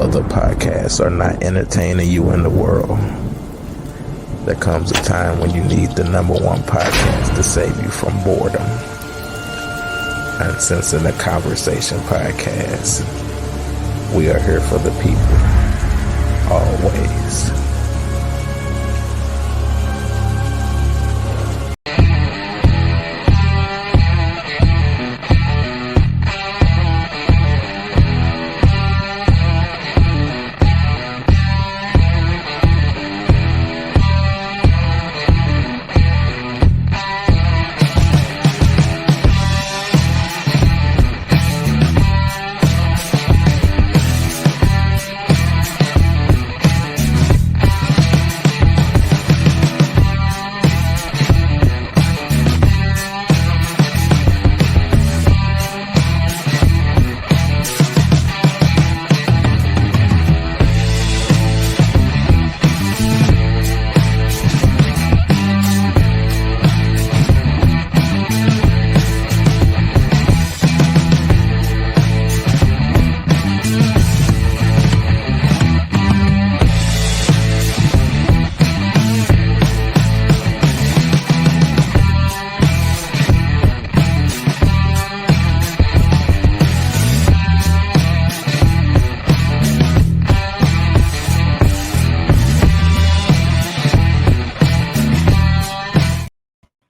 other podcasts are not entertaining you in the world, there comes a time when you need the number one podcast to save you from boredom. UnCensor the Conversation Podcast. We are here for the people, always.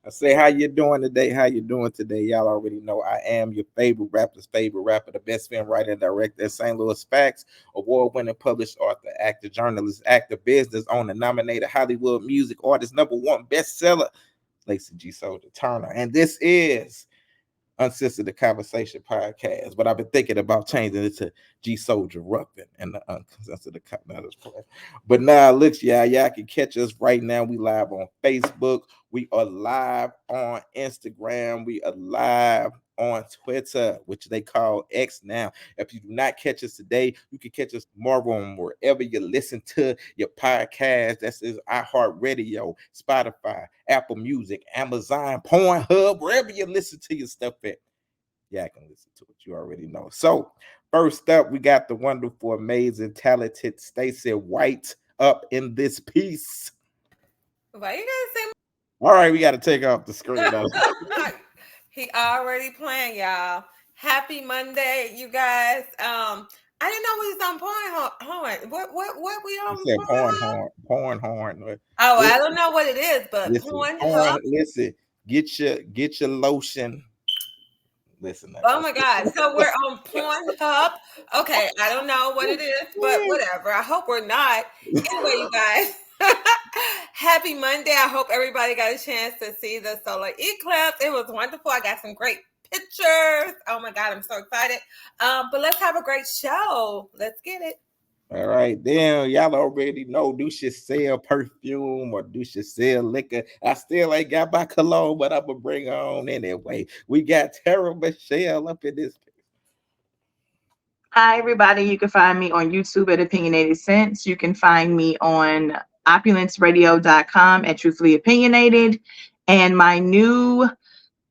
Say how you doing today? How you doing today? Y'all already know I am your favorite rapper's favorite rapper, the best film writer and director at St. Louis Facts, award-winning published author, actor, journalist, actor, business owner, nominated Hollywood music artist, #1 bestseller, Lacey G. Souldier Turner. And this is UnCensor the Conversation Podcast, but I've been thinking about changing it to G Souldier Ruffin and the UnCensor the Conversation. But now, look, y'all can catch us right now. We live on Facebook. We are live on Instagram. We are live on Twitter, which they call X now. If you do not catch us today, you can catch us tomorrow on wherever you listen to your podcast. That's iHeartRadio, Spotify, Apple Music, Amazon, Pornhub, wherever you listen to your stuff at. Yeah, I can listen to it. You already know. So first up, we got the wonderful, amazing, talented Sexyy White up in this piece. Why you gotta say? All right, we got to take off the screen. He already playing, y'all. Happy Monday, you guys. I didn't know we was on Pornhorn. What we on? Porn horn. Oh, listen, I don't know what it is, but Pornhub. Listen, get your lotion. Listen. Oh my God! So we're on Pornhub. Okay, I don't know what it is, but whatever. I hope we're not. Anyway, you guys. Happy Monday. I hope everybody got a chance to see the solar eclipse. It was wonderful. I got some great pictures. Oh my God, I'm so excited. But let's have a great show. Let's get it. All right, then y'all already know, do she sell perfume or do she sell liquor? I still ain't got my cologne, but I'm gonna bring her on anyway. We got Tara Michelle up in this. Hi everybody, you can find me on YouTube at Opinionated Sense. You can find me on opulenceradio.com at Truthfully Opinionated. And my new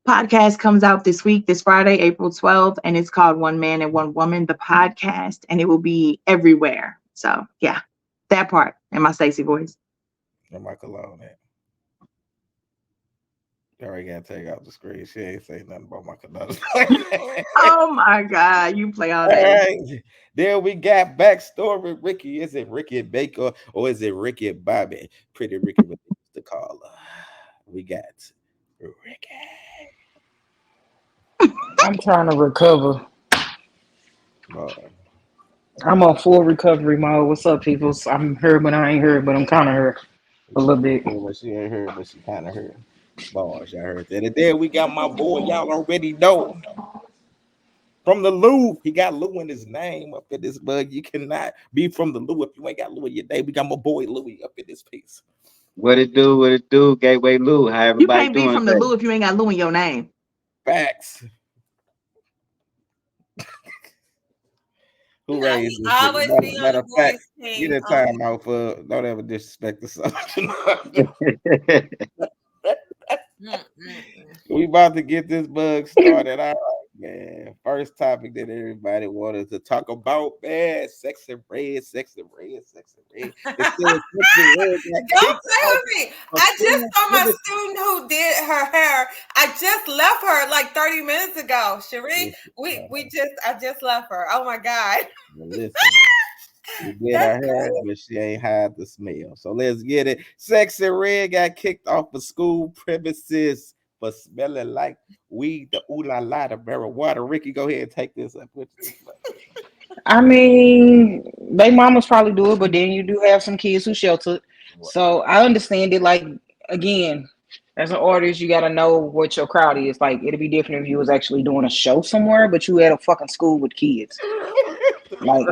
podcast comes out this Friday, April 12th, and it's called One Man and One Woman, the podcast, and it will be everywhere. So yeah, that part and my Stacey voice. And my cologne at. You already gotta take out the screen. She ain't say nothing about my cologne. Oh my God, you play all that. Right. Then we got backstory. Ricky, is it Ricky Baker or is it Ricky Bobby? Pretty Ricky with the caller. We got Ricky. I'm trying to recover. I'm on full recovery mode. What's up, people? I'm here, but I ain't here, but I'm kind of here a little bit. Well, she ain't here, but she kind of here. Bars, y'all heard that. And then we got my boy, y'all already know. From the Lou, he got Lou in his name up in this bug. You cannot be from the Lou if you ain't got Lou in your name. We got my boy Louie up in this piece. What it do? Gateway Lou. How everybody doing? You can't be from the Lou if you ain't got Lou in your name. Facts. Who raised this? Always be matter on of fact, the get a time out for don't ever disrespect the son. We about to get this bug started. All right. Man, first topic that everybody wanted to talk about, man, sexy red, sexy red, sexy red. It says sexy red got Don't kicked play off with me. of I just school saw my premises. student who did her hair. I just left her like 30 minutes ago. Cherie, Listen, I just left her. Oh my God. listen. She did That's her hair, but she ain't had the smell. So let's get it. Sexy Red got kicked off of school premises for smelling like weed, the ooh la la, the marijuana. Ricky, go ahead and take this up. What you think about I mean, they mamas probably do it, but then you do have some kids who sheltered. what? So I understand it. Like again, as an artist, you gotta know what your crowd is. Like it'd be different if you was actually doing a show somewhere, but you had a fucking school with kids. Like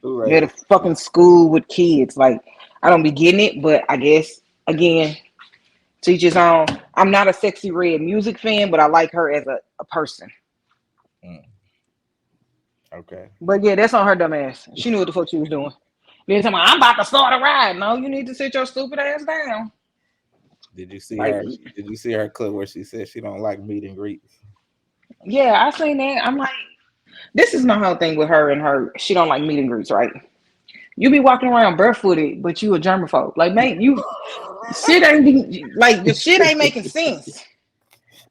Who you had a raised? fucking school with kids. Like I don't be getting it, but I guess again, teach his own. I'm not a Sexy Red music fan, but I like her as a person. Mm, okay. But yeah, that's on her dumb ass. She knew what the fuck she was doing. Then tell me, I'm about to start a ride. No, you need to sit your stupid ass down. Did you see Like, her? Did you see her clip where she said she don't like meet and greets? yeah, I seen that. I'm like, this is my whole thing with her and her. She don't like meet and greets, right? You be walking around barefooted, but you a germaphobe. Like, mate, you shit ain't like the shit ain't making sense.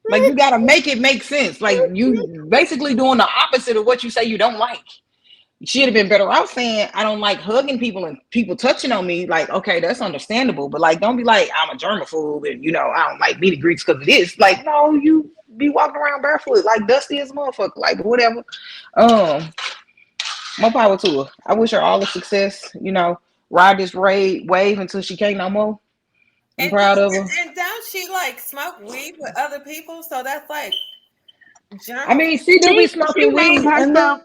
Like, you gotta make it make sense. Like, you basically doing the opposite of what you say you don't like. She'd have been better off saying I don't like hugging people and people touching on me. Like, okay, that's understandable, but like, don't be like I'm a germaphobe and I don't like meet and greets because of this. Like, no, you be walking around barefoot like dusty as a motherfucker. Like, whatever. Um, more power to her. I wish her all the success. Ride this wave until she can't no more. I'm And proud of her. don't she like smoke weed with other people? So that's like I germ. mean, she do be She smoking named weed and herself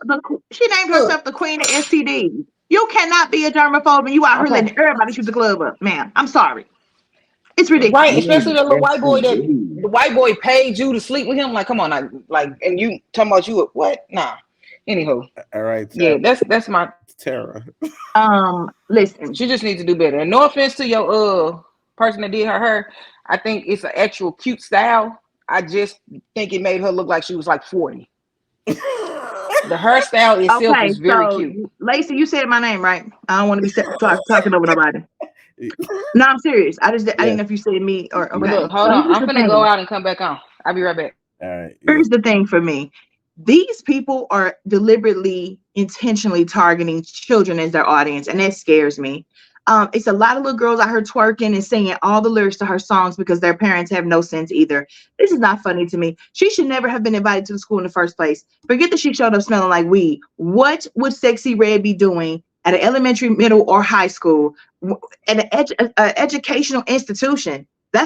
the queen of STDs. You cannot be a germaphobe and you out here okay. letting everybody shoot the club up, ma'am. I'm sorry. It's Right, ridiculous. especially the little Yes, white boy that the white boy paid you to sleep with him. Like, come on, like, and you talking about you what? Nah. Anywho, all right, yeah, that's my. Tara. Listen. She just needs to do better. And no offense to your person that did her hair, I think it's an actual cute style. I just think it made her look like she was like 40. The hairstyle itself Okay, is very so cute. Lacey, you said my name right. I don't want to be talking over nobody. No, I'm serious. I didn't Yeah. know if you said me or But okay. look, hold So on, here's I'm the finna go thing. out and come back on. I'll be right back. All right. Yeah. Here's the thing for me. These people are deliberately, intentionally targeting children as their audience, and that scares me. It's a lot of little girls out here twerking and singing all the lyrics to her songs because their parents have no sense either. This is not funny to me. She should never have been invited to the school in the first place. Forget that she showed up smelling like weed. What would Sexy Red be doing at an elementary, middle, or high school, at an educational institution?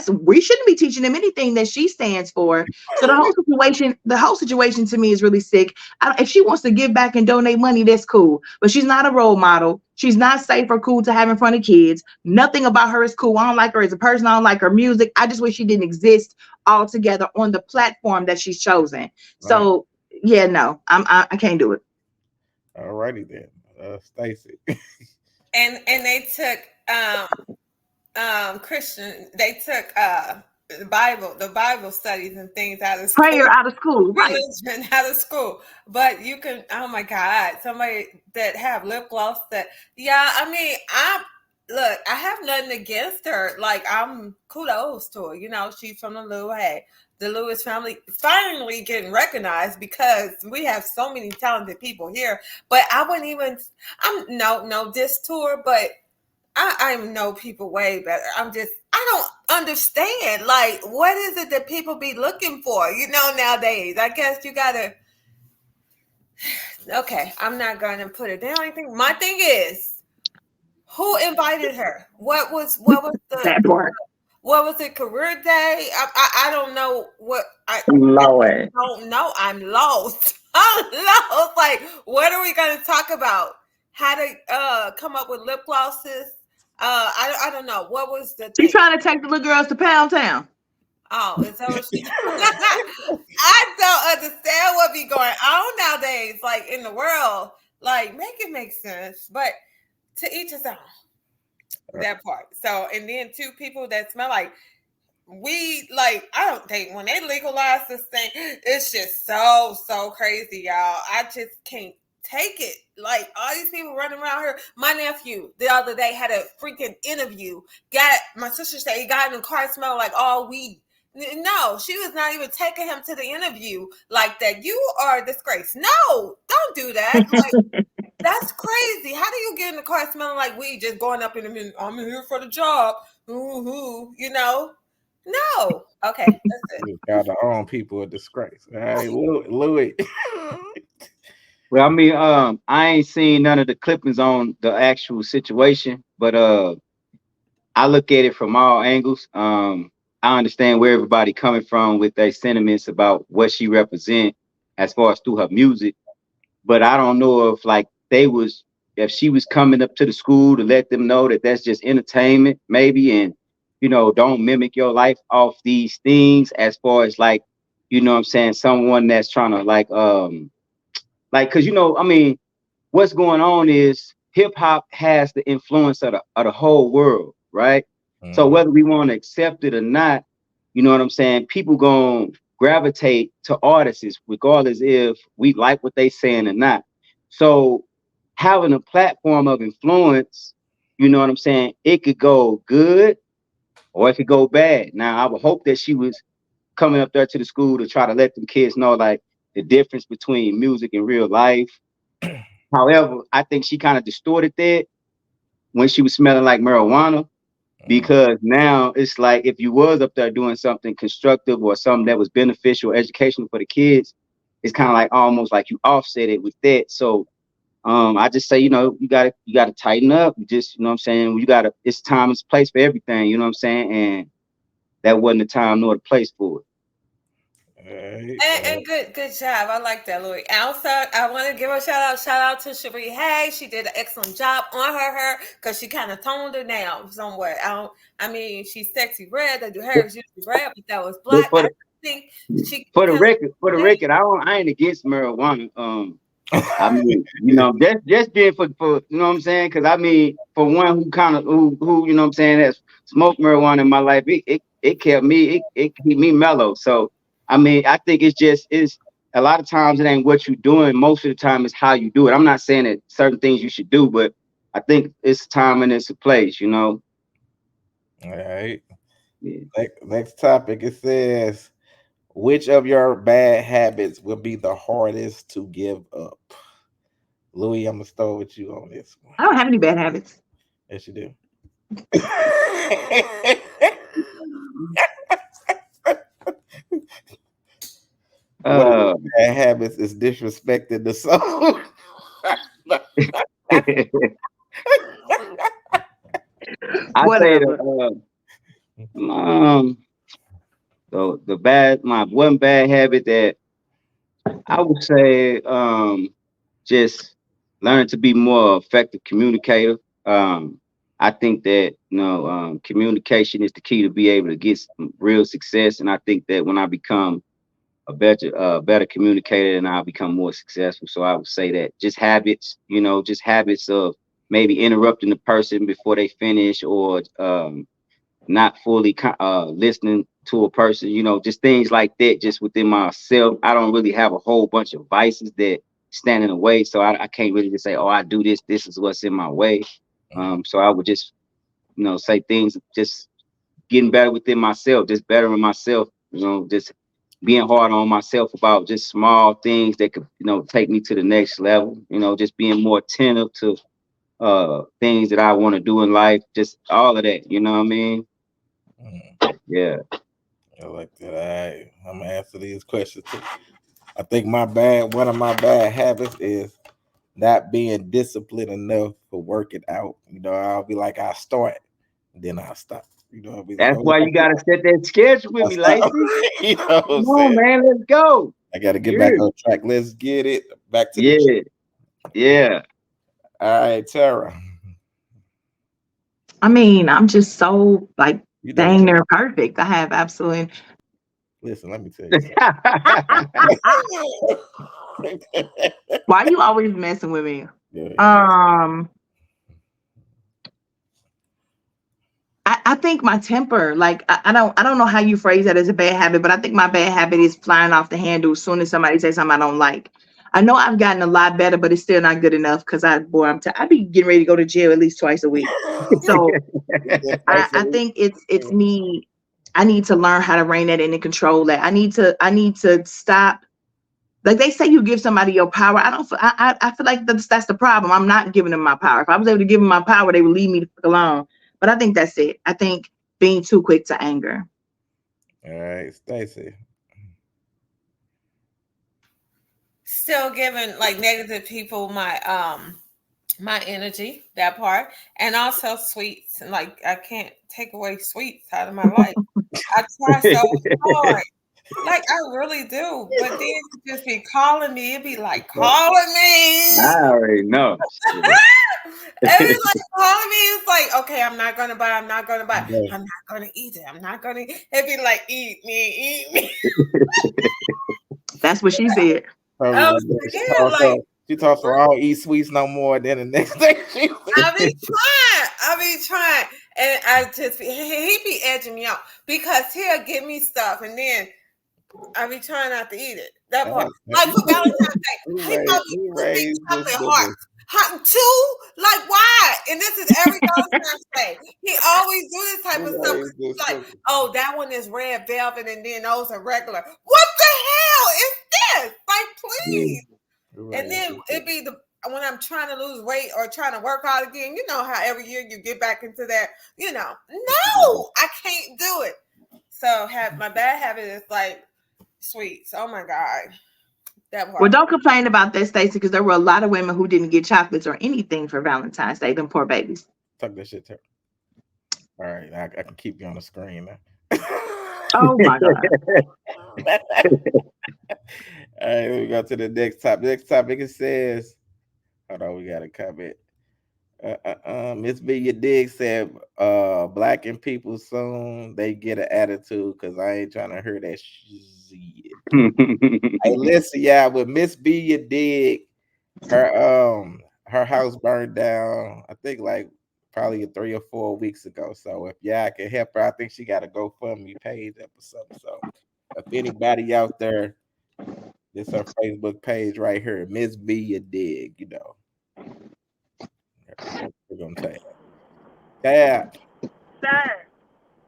We shouldn't be teaching them anything that she stands for. So the whole situation to me is really sick. If she wants to give back and donate money, that's cool. But she's not a role model. She's not safe or cool to have in front of kids. Nothing about her is cool. I don't like her as a person. I don't like her music. I just wish she didn't exist altogether on the platform that she's chosen. Right. So yeah, no, I can't do it. All righty then. Stacy. And they took Christian. They took the Bible studies and things out of school. Prayer out of school, right? Religion out of school. But you can, oh my God, somebody that have lip gloss that, yeah, I mean, I have nothing against her. Like, I'm kudos to her. She's from the Lewis family finally getting recognized because we have so many talented people here. But I wouldn't even, no diss to her, but I know people way better. I don't understand. Like, what is it that people be looking for? Nowadays, I guess you gotta. Okay, I'm not gonna put it down. Anything. My thing is, who invited her? What was That part. what was it? Career day? I don't know what I Lord. don't know. I'm lost. I'm lost. Like, what are we gonna talk about? How to come up with lip glosses? I don't know. What was the She's thing? trying to take the little girls to Pound Town. Oh, is that what she? I don't understand what be going on nowadays, like in the world. Like, make it make sense, but to each his own. That part. So, and then two people that smell like we like I don't think when they legalize this thing, it's just so crazy, y'all. I just can't take it. Like all these people running around here. My nephew the other day had a freaking interview. Got my sister said he got in the car, smelled like all weed. No, she was not even taking him to the interview like that. You are a disgrace. No, don't do that. Like that's crazy. How do you get in the car smelling like weed, just going up in the minute? I'm here for the job. Ooh, you know? No. Okay, that's it. You got our own people a disgrace. All right, Louis. Well, I mean, I ain't seen none of the clippings on the actual situation, but I look at it from all angles. I understand where everybody coming from with their sentiments about what she represent as far as through her music, but I don't know if like if she was coming up to the school to let them know that that's just entertainment, maybe, and don't mimic your life off these things as far as like, what I'm saying, someone that's trying to like, cause I mean, what's going on is hip hop has the influence of the whole world, right? So whether we want to accept it or not, you know what I'm saying, people gonna gravitate to artists regardless if we like what they saying or not. So having a platform of influence, you know what I'm saying, it could go good or it could go bad. Now I would hope that she was coming up there to the school to try to let them kids know like the difference between music and real life. However, I think she kind of distorted that when she was smelling like marijuana, because now it's like if you was up there doing something constructive or something that was beneficial, educational for the kids, it's kind of like almost like you offset it with that. So I just say, you gotta tighten up. You just, what I'm saying, it's time and place for everything, you know what I'm saying? And that wasn't the time nor the place for it. And good job. I like that, Louis. Also, I want to give a shout out to Cherie. Hey, she did an excellent job on her because she kind of toned her down somewhat. I mean, she's sexy red. They do her usually red, but that was But black. I think she for the kind of record, I ain't against marijuana. I mean, just being for you know what I'm saying? Because I mean, for one who you know what I'm saying has smoked marijuana in my life, it kept me it keep me mellow. So I mean, I think it's a lot of times it ain't what you're doing. Most of the time, it's how you do it. I'm not saying that certain things you should do, but I think it's time and it's a place. All right. Yeah. Next topic. It says, which of your bad habits will be the hardest to give up? Louis, I'm gonna start with you on this one. I don't have any bad habits. Yes, you do. One of your bad habits is disrespecting the soul. I say Whatever. so my one bad habit that I would say just learn to be more effective communicator. I think that communication is the key to be able to get some real success, and I think that when I become a better communicator, and I'll become more successful. So I would say that just habits, just habits of maybe interrupting the person before they finish, or not fully listening to a person, just things like that, just within myself. I don't really have a whole bunch of vices that stand in the way. So I can't really just say, oh, I do this. This is what's in my way. So I would just, say things, just getting better within myself, just bettering myself, just being hard on myself about just small things that could, take me to the next level, just being more attentive to things that I want to do in life, just all of that, you know what I mean? Yeah. I like that. All right. I'm gonna answer these questions too. I think one of my bad habits is not being disciplined enough for working out. I'll be like, I'll start, then I'll stop. I'll be like, That's oh, why you gotta set that schedule with I'll me, stop. Lacey. You know what I'm Come on, saying? man, let's go. I got to get Yeah. back on track. Let's get it back to the gym. Yeah. All right, Tara. I mean, I'm just so like You know dang what? near perfect. I have absolutely. Listen, let me tell you something. Why you always messing with me? Yeah. I I think my temper, like I don't know how you phrase that as a bad habit, but I think my bad habit is flying off the handle as soon as somebody says something I don't like. I know I've gotten a lot better, but it's still not good enough because I be getting ready to go to jail at least twice a week. So I think it's me. I need to learn how to rein that in and control that. I need to stop. Like they say, you give somebody your power. I don't. I feel like that's the problem. I'm not giving them my power. If I was able to give them my power, they would leave me the fuck alone. But I think that's it. I think being too quick to anger. All right, Stacey. Still giving like negative people my energy, that part, and also sweets. And like I can't take away sweets out of my life. I try so hard. Like I really do. But then you just be calling me. It'd be like calling me. I already know. Shit. Every like calling me is like, okay, I'm not gonna buy, I'm not gonna buy, Yeah. I'm not gonna eat it, I'm not gonna it'd be like eat me. That's what she said. I was like, She talks for I don't eat sweets no more. Then the next day she I be trying. And I just he be edging me out because he'll give me stuff and then I be trying not to eat it. That part. Like for Valentine's Day, he bought me Who 2 big raised this chocolate nigga? hearts. Two? Like why? And this is every Valentine's Day. He always do this type of stuff. raised this Like, nigga? oh, that one is red velvet, and then those are regular. What the hell is this? Like, please. Who And raised then this it be the when I'm trying to lose weight or trying to work out again. You know how every year you get back into that. You know, no, I can't do it. So my bad habit is like sweets. Oh my god. That part. Well, don't complain about that, Stacey, because there were a lot of women who didn't get chocolates or anything for Valentine's Day. Them poor babies. Tuck that shit to her. All right, I can keep you on the screen now. Oh my God. All right, we go to the next topic. Next topic it says, hold on, we got a comment. Miss B, your dig said, blacking people soon they get an attitude because I ain't trying to hear that shit. Hey, listen, yeah, with Miss B, your dig, her house burned down. I think like probably 3 or 4 weeks ago. So if y'all can help her, I think she got a GoFundMe page up or something. So if anybody out there, this her Facebook page right here, Miss B, your dig, you know. We're gonna take Tab Sir.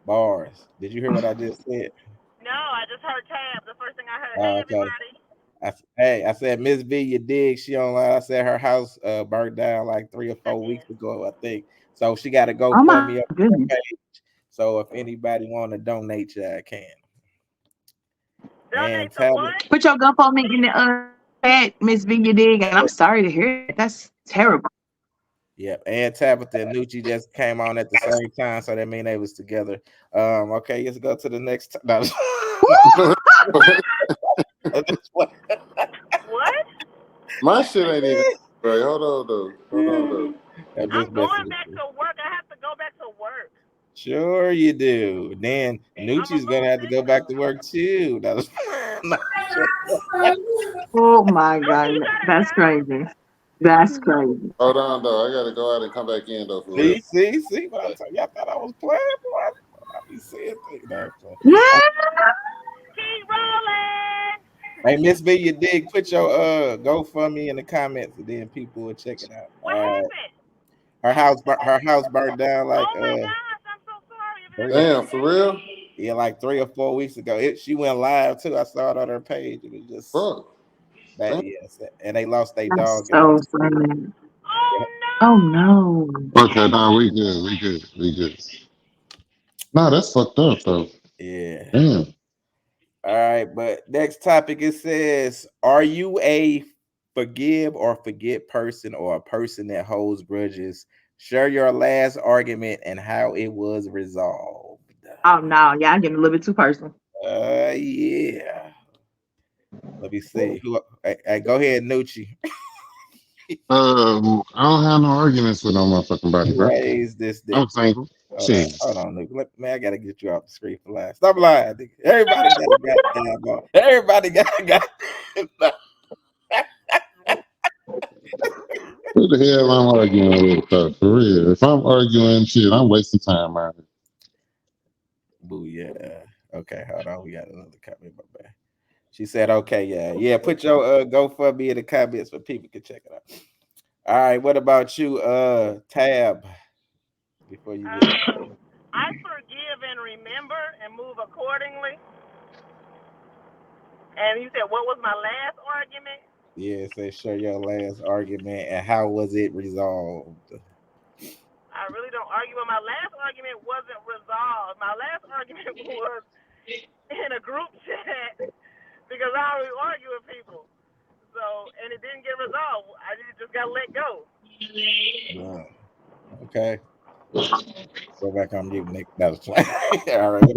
bars. Did you hear what I just said? No, I just heard tab. The first thing I heard. Hey, Okay. everybody. I said Miss B, you dig? She online. I said her house burned down like 3 or 4 weeks ago, I think. So she got to go Oh for me my up goodness. page. So if anybody want to donate, I can. Donate And to what? Put your GoFundMe in the chat, Miss V. You dig? And I'm sorry to hear that. That's terrible. Yep, and Tabitha and Nucci just came on at the same time, so that mean they was together. Okay, let's go to the next. No. What? My shit ain't even right. Hold on though. I'm going back to work. I have to go back to work. Sure you do. Then Nucci's gonna have to go back to work too. That was Oh my God. You gotta That's go. crazy. That's crazy. Hold on though. I gotta go out and come back in though for real. see. But I'm telling you, I thought I was playing. Boy. I be saying things. No, Yeah. Keep rolling. hey, Miss B, you dig? Put your GoFundMe in the comments, and then people will check it out. What happened? Her house burned down like Oh my gosh, I'm so sorry. If it Damn, for real? yeah, like 3 or 4 weeks ago. She went live too. I saw it on her page. It was just Fuck. bad, yes. And they lost their That's dog. in so it. funny. Oh Oh no. no. Okay, no, we good. Nah, that's fucked up though. Yeah. Damn. All right, but next topic it says, are you a forgive or forget person or a person that holds grudges? Share your last argument and how it was resolved. Oh no. Yeah, I'm getting a little bit too personal. Yeah. Let me see. Hey, go ahead, Nucci. I don't have no arguments with no motherfucking body, bro. Raise this dick. I'm single. Shit. Hold on, nigga. Man, I gotta get you off the screen for lying. Stop lying, nigga. Everybody got a goddamn ball. Everybody got. Who the hell I'm arguing with though? For real. If I'm arguing shit, I'm wasting time out here. Booyah. Okay, hold on. We got another comment. My bad. She said, okay, yeah. Put your GoFundMe in the comments so people can check it out. All right, what about you, Tab? Before you get I forgive and remember and move accordingly. And you said, what was my last argument? say share your last argument and how was it resolved? I really don't argue. But my last argument wasn't resolved. My last argument was in a group chat because I always argue with people. So, and it didn't get resolved. I just got let go. Yeah. Okay. Go back on mute, Nick. That was all right.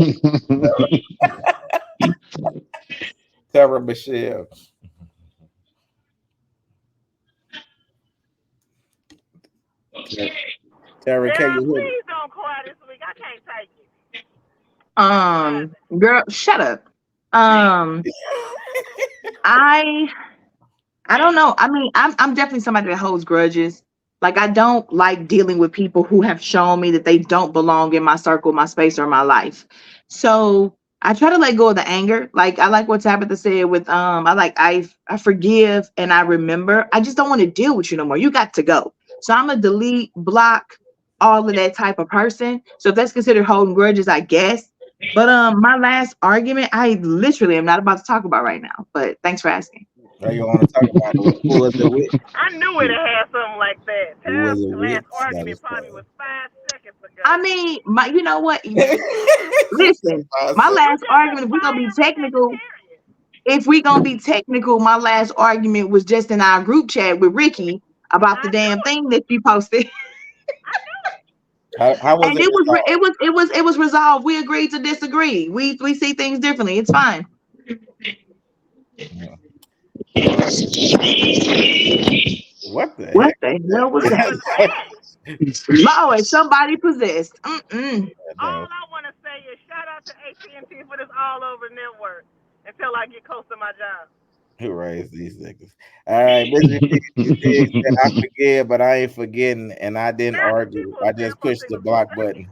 Tara Michelle. Tara, can Sarah, you hear me? please don't cry this week. I can't take it. Girl, shut up. I don't know. I mean, I'm definitely somebody that holds grudges. Like I don't like dealing with people who have shown me that they don't belong in my circle, my space, or my life. So I try to let go of the anger. Like I like what Tabitha said with I forgive and I remember. I just don't want to deal with you no more. You got to go. So I'm gonna delete, block all of that type of person. So if that's considered holding grudges, I guess. But my last argument, I literally am not about to talk about right now. But thanks for asking. Now you want to talk about it? Who was it with? I knew it had something like that. Who was Tab's it with? last That argument is probably was 5 seconds ago. I mean, you know what? crazy. Listen, my You last just argument, if we're gonna be aspire technical, Sagittarius. my last argument was just in our group chat with Ricky about the I knew damn it. thing that you posted. I knew it. How was And it resolved? it was resolved. We agreed to disagree. We see things differently. It's fine. Yeah. Well, what the What heck? the hell was They that? possessed. Lord, somebody possessed. All I want to say is shout out to AT&T for this all over network until I get close to my job. Who raised these niggas? All right, Mr. Big said I forgive, but I ain't forgetting, and I didn't That's what argue. people I are saying just for pushed the signals for block seconds. button.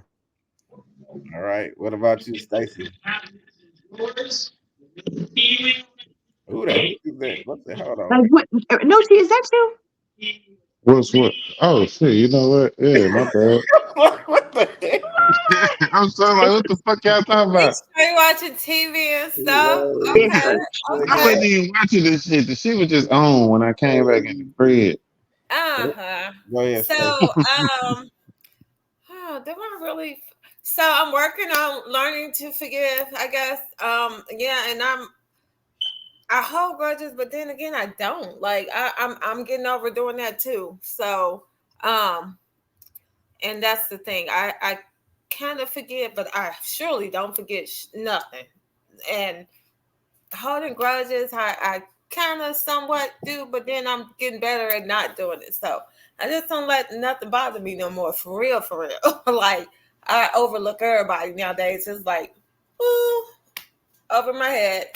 All right. What about you, Stacy? Who that? Who is that? What's that? Hold on. Like what? No, is that you? What's what? Oh shit! You know what? Yeah, my bad. What the heck? I'm sorry. Like, what the fuck y'all talking Make about? sure you watching TV and stuff. Whoa. Okay. Bitch. I Okay. wasn't even watching this shit. The shit was just on when I came back in the crib. Uh-huh. Go ahead, So, Stacy. they weren't really. So I'm working on learning to forgive, I guess. Yeah, and I hold grudges, but then again, I don't. Like I'm getting over doing that too. So, um, and that's the thing. I kind of forget, but I surely don't forget nothing. And holding grudges, I kind of somewhat do, but then I'm getting better at not doing it. So I just don't let nothing bother me no more. For real, for real. Like I overlook everybody nowadays. It's like, ooh, over my head.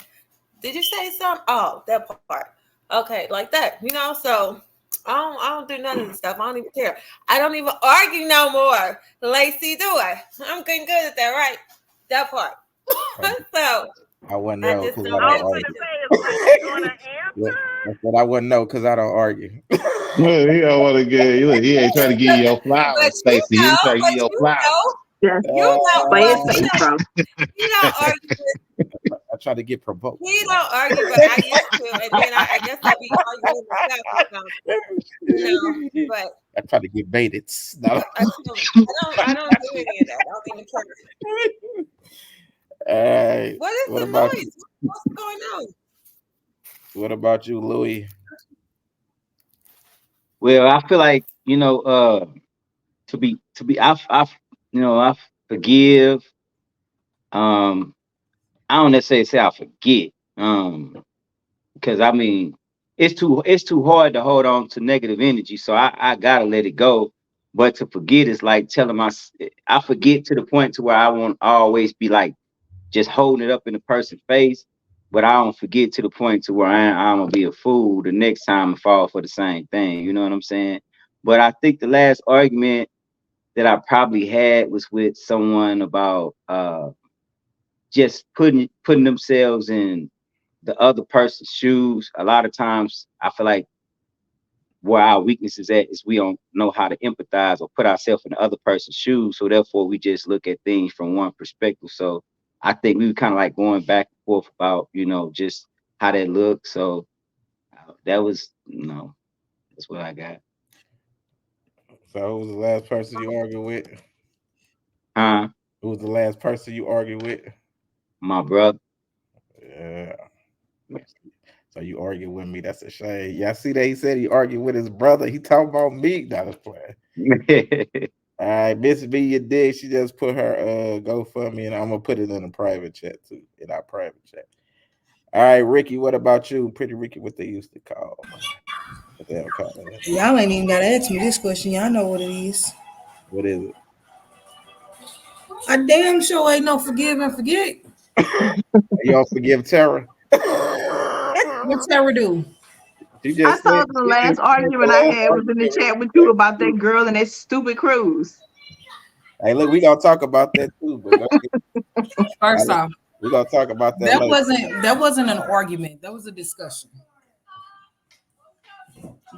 Did you say something? Oh, that part. Okay, like that. So I don't do none of this stuff. I don't even care. I don't even argue no more. Lacey, do I? I'm getting good at that, right? That part. So I wouldn't I know just because I don't I don't let was going to argue. say, is Lacey going to Yeah, answer? I said I wouldn't know because I don't argue. Look, he don't want to get. Look, he ain't trying to give you your but flowers, Stacey. He ain't trying to give you your flowers. Just play Well, it safe, bro. he don't argue. I try to get provoked. He don't argue, but I used to, and then I guess I be arguing myself or something. But I try to get baited. No. I don't do any of that. I don't even care. All right. What is What the about you? noise? What's going on? What about you, Louis? Well, I feel like I forgive. I don't necessarily say I forget. Because I mean, it's too hard to hold on to negative energy, so I gotta let it go. But to forget is like telling I forget to the point to where I won't always be like just holding it up in the person's face, but I don't forget to the point to where I'm gonna be a fool the next time I fall for the same thing. You know what I'm saying? But I think the last argument that I probably had was with someone about just putting themselves in the other person's shoes. A lot of times I feel like where our weakness is at is we don't know how to empathize or put ourselves in the other person's shoes. So therefore we just look at things from one perspective. So I think we were kind of like going back and forth about, just how that looked. So that was, that's what I got. So who was the last person you argued with? Huh? Who was the last person you argued with? My brother. Yeah. So you argue with me. That's a shame. Y'all see that he said he argued with his brother. He talking about me. Not a plan. All right, Miss B, you did. She just put her GoFundMe, and I'm gonna put it in a private chat too, in our private chat. All right, Ricky, what about you? Pretty Ricky, what they used to call. What they ever call it? Y'all ain't even gotta ask me this question. Y'all know what it is. What is it? I damn sure ain't no forgive and forget. You all forgive Tara? What's Sarah do? She I just said told them the she last just said the argument I last had was in the argument. chat with you about that girl and that stupid cruise. Hey, look, we gonna talk about that too, but First off, we're gonna talk about that later. that wasn't an argument. That was a discussion.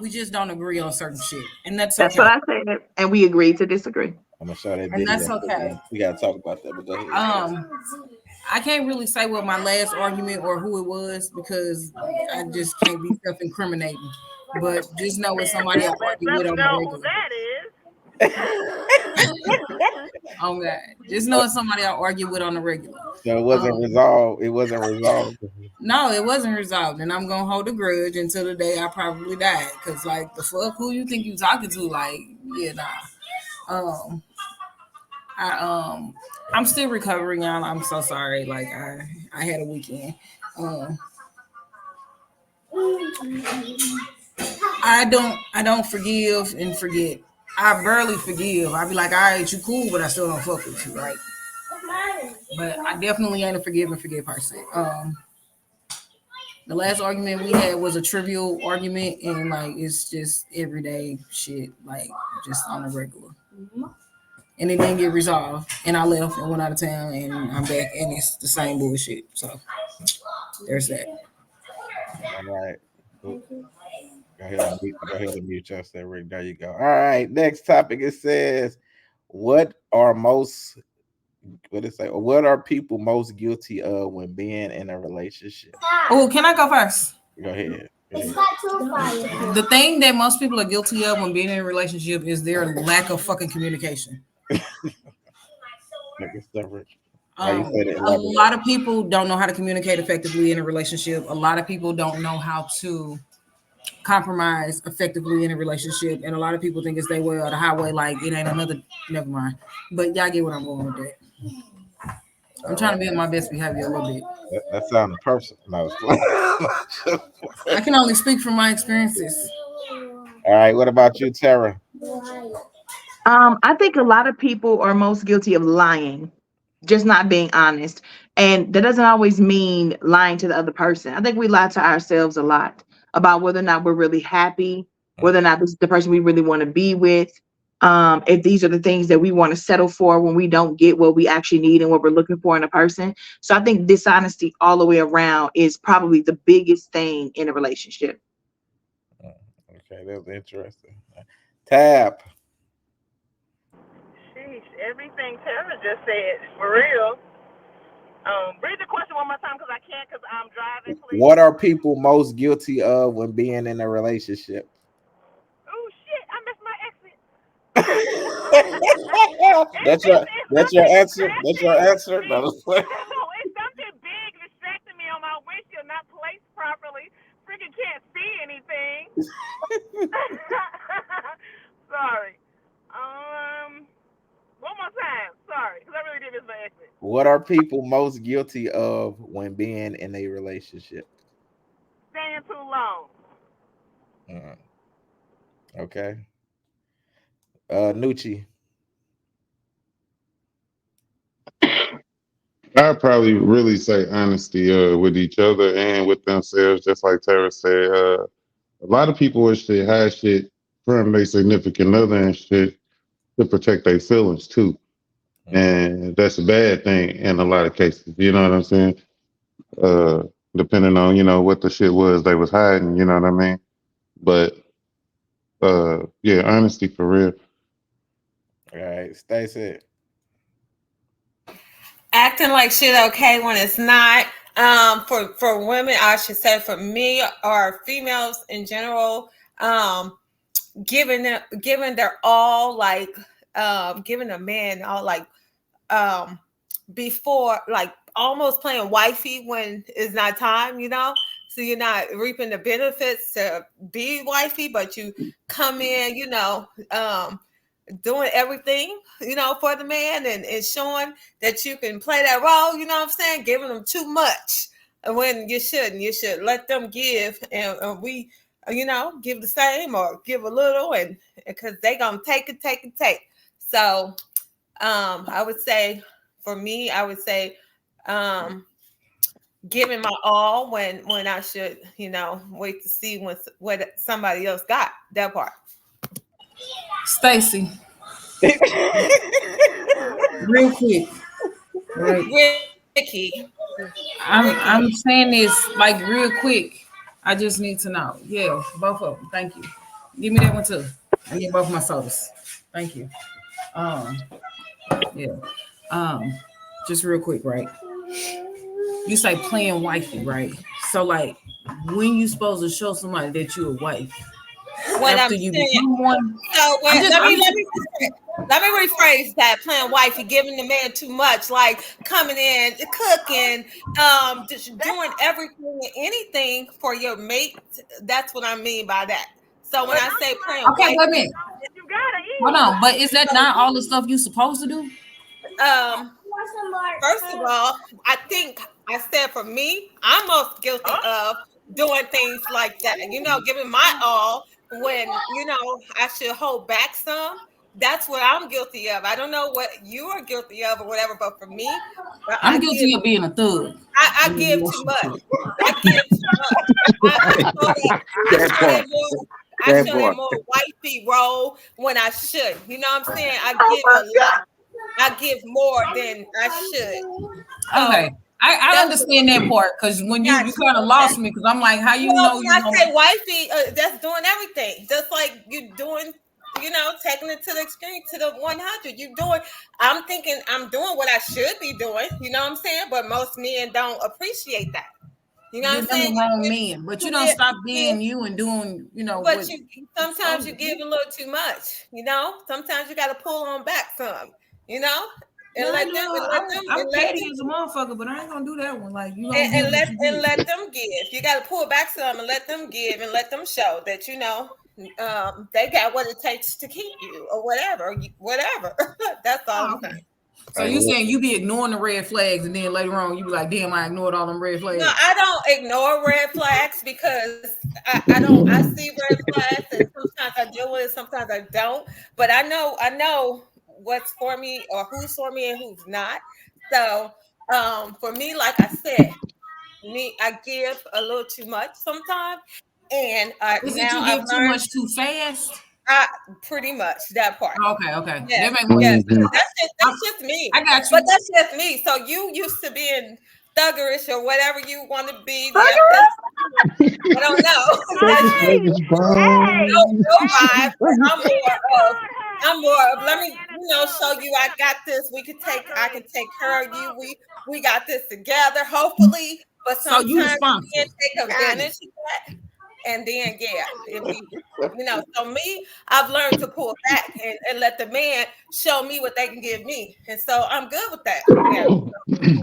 We just don't agree on certain shit, and that's That's okay. what I said, and we agreed to disagree. I'm gonna show that And video. that's okay. We gotta talk about that, but go ahead. I can't really say what my last argument or who it was because I just can't be self-incriminating. But just know it's somebody I argue with Let's on the know who regular. that is. Oh God, just know it's somebody I argue with on the regular. So it wasn't resolved. It wasn't resolved. No, it wasn't resolved, and I'm gonna hold a grudge until the day I probably die. Cause like the fuck, who you think you talking to? Like, yeah, nah. I'm still recovering, y'all. I'm so sorry. Like I had a weekend. I don't forgive and forget. I barely forgive. I be like, all right, you cool, but I still don't fuck with you, right? But I definitely ain't a forgive and forget person. The last argument we had was a trivial argument, and like it's just everyday shit, like just on a regular. And it didn't get resolved, and I left and went out of town, and I'm back, and it's the same bullshit. So there's that. All right. Go ahead and mute yourself, Rick. There you go. All right. Next topic. It says, what are people most guilty of when being in a relationship? Oh, can I go first? Go ahead. The thing that most people are guilty of when being in a relationship is their lack of fucking communication. A lot of people don't know how to communicate effectively in a relationship. A lot of people don't know how to compromise effectively in a relationship, and a lot of people think it's their way or the highway. Like it ain't another. Never mind. But y'all get what I'm going with that. I'm trying to be on my best behavior a little bit. That sounded personal. No, I can only speak from my experiences. All right. What about you, Tara? I think a lot of people are most guilty of lying, just not being honest. And that doesn't always mean lying to the other person. I think we lie to ourselves a lot about whether or not we're really happy, whether or not this is the person we really want to be with. If these are the things that we want to settle for when we don't get what we actually need and what we're looking for in a person. So I think dishonesty all the way around is probably the biggest thing in a relationship. Okay, that was interesting. Tab. Sheesh, everything Tara just said, for real. Read the question one more time because I can't because I'm driving, please. What are people most guilty of when being in a relationship? Oh shit, I missed my exit. That's your answer. That's your answer. No, it's something big distracting me on my windshield, not placed properly. Freaking can't see anything. Sorry. One more time. Sorry, because I really did miss my exit. What are people most guilty of when being in a relationship? Staying too long. Okay. Nucci. I'd probably really say honesty with each other and with themselves, just like Tara said. A lot of people would shit hide shit from their significant other and shit to protect their feelings too. and that's a bad thing in a lot of cases. You know what I'm saying? Uh, Depending on what the shit was they was hiding. You know what I mean? But yeah, honesty for real. All right, Stacey. Acting like shit okay when it's not. For women, I should say, for me or females in general, giving their all, like giving a man all, like before, like almost playing wifey when it's not time, so you're not reaping the benefits to be wifey, but you come in, doing everything, for the man, and showing that you can play that role, you know what I'm saying? Giving them too much when you shouldn't. You should let them give, and we, give the same or give a little, and because they gonna take it, take it, take. So, I would say, for me, I would say, giving my all when I should, wait to see what somebody else got. That part. Stacey, real quick, right? Ricky. I'm saying this like real quick. I just need to know. Yeah, both of them. Thank you. Give me that one too. I need both my sodas. Thank you. Um, yeah. Um, just real quick, right? You say playing wifey, right? So like, when you supposed to show somebody that you're a wife? What After I'm you saying. become one? So let me rephrase that. Playing wifey, giving the man too much, like coming in, cooking, just doing everything and anything for your mate. That's what I mean by that. So when I say playing Okay, wait a wifey, minute. You gotta eat. Hold on, but is that not all the stuff you supposed to do? First of all, I think I said for me, I'm most guilty of doing things like that. Giving my all when I should hold back some. That's what I'm guilty of. I don't know what you are guilty of or whatever, but for me, I'm guilty of being a thug. I give too much. I give too much. I show a more wifey role when I should. You know what I'm saying? I give a lot. I give more than I should. So, Okay. I understand that part, because when you kind of lost me, because I'm like, how you know when I say wifey, that's doing everything. Just like you doing, taking it to the extreme, to the 100. I'm thinking I'm doing what I should be doing. You know what I'm saying? But most men don't appreciate that. You know what I'm saying? The wrong man, but you don't stop being you and doing, But sometimes you give a little too much. Sometimes you got to pull on back some. And let them. I'm petty as a motherfucker, but I ain't gonna do that one. Like you and let them give. You got to pull back some and let them give and let them show that they got what it takes to keep you or whatever. That's all. Okay. So you saying you be ignoring the red flags, and then later on you be like, "Damn, I ignored all them red flags." No, I don't ignore red flags because I see red flags, and sometimes I deal with it, sometimes I don't. But I know what's for me or who's for me and who's not. So for me, like I said, I give a little too much sometimes, and is it you give too much too fast? Pretty much that part. Okay. Yeah. That makes sense. That's just me. I got you. But that's just me. So you used to being thuggerish or whatever you want to be. I don't know. I'm more of let me show you I got this. I can take care of you. We got this together, hopefully. But sometimes you can't take advantage of that. And then so me, I've learned to pull back and let the man show me what they can give me. And so I'm good with that. Yeah.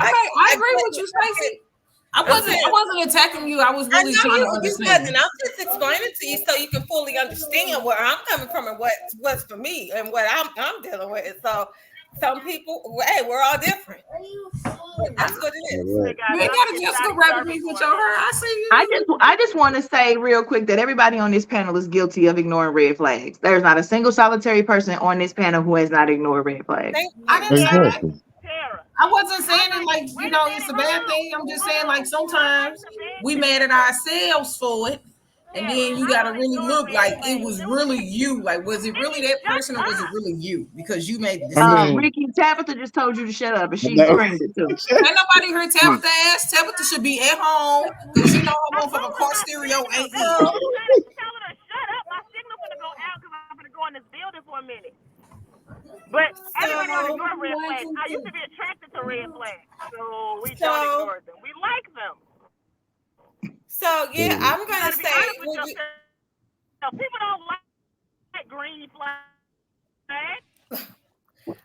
I agree with you, Stacey. I wasn't attacking you. I was really trying to understand. I'm just explaining to you so you can fully understand where I'm coming from and what's for me and what I'm dealing with. So some people, hey, we're all different. That's what it is. You ain't gotta just go rub me with your hair. I see you. I just want to say real quick that everybody on this panel is guilty of ignoring red flags. There's not a single solitary person on this panel who has not ignored red flags. I didn't say that. I wasn't saying it like, it's a bad thing. I'm just saying like sometimes we mad at ourselves for it. And then you gotta really look like it was really you. Like, was it really that person or was it really you? Because you made the I decision. mean, Ricky Tabitha just told you to shut up, and she No. screamed it too. Ain't nobody heard Tabitha ass. Tabitha should be at home because you know her motherfucking car stereo ain't I in. told her to shut up. My signal finna go out because I'm finna go in this building for a minute. But everybody don't So, ignore red flags. I used to be attracted to red flags, so we don't so, ignore them. We like them. so yeah, I'm You gonna gotta be say honest with yourself. People don't like green flags.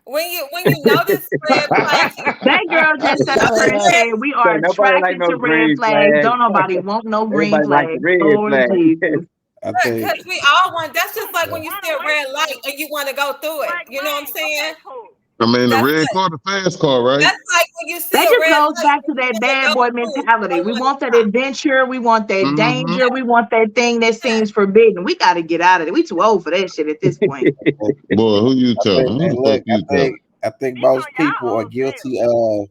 when you notice red flags, That girl just you sat up here and notice red. said we are So nobody like attracted no to red green flags. flag. Don't nobody want no green Everybody like the flags. red Lord flag. Jesus. I think Because we all want. That's just like when you Want see to a wait red light and you want to go through it. like You know what I'm mine. Okay, saying? cool. I mean, the That's red car, the fast car, right? that's like when you see That a just red goes light back and to you that want to bad go boy through. mentality. We want that adventure. We want that Mm-hmm. danger. We want that thing that seems forbidden. We got to get out of it. We too old for that shit at this point. Boy, who you telling? Who hey, the fuck look, you telling? I think Speak on most y'all people are old self. guilty of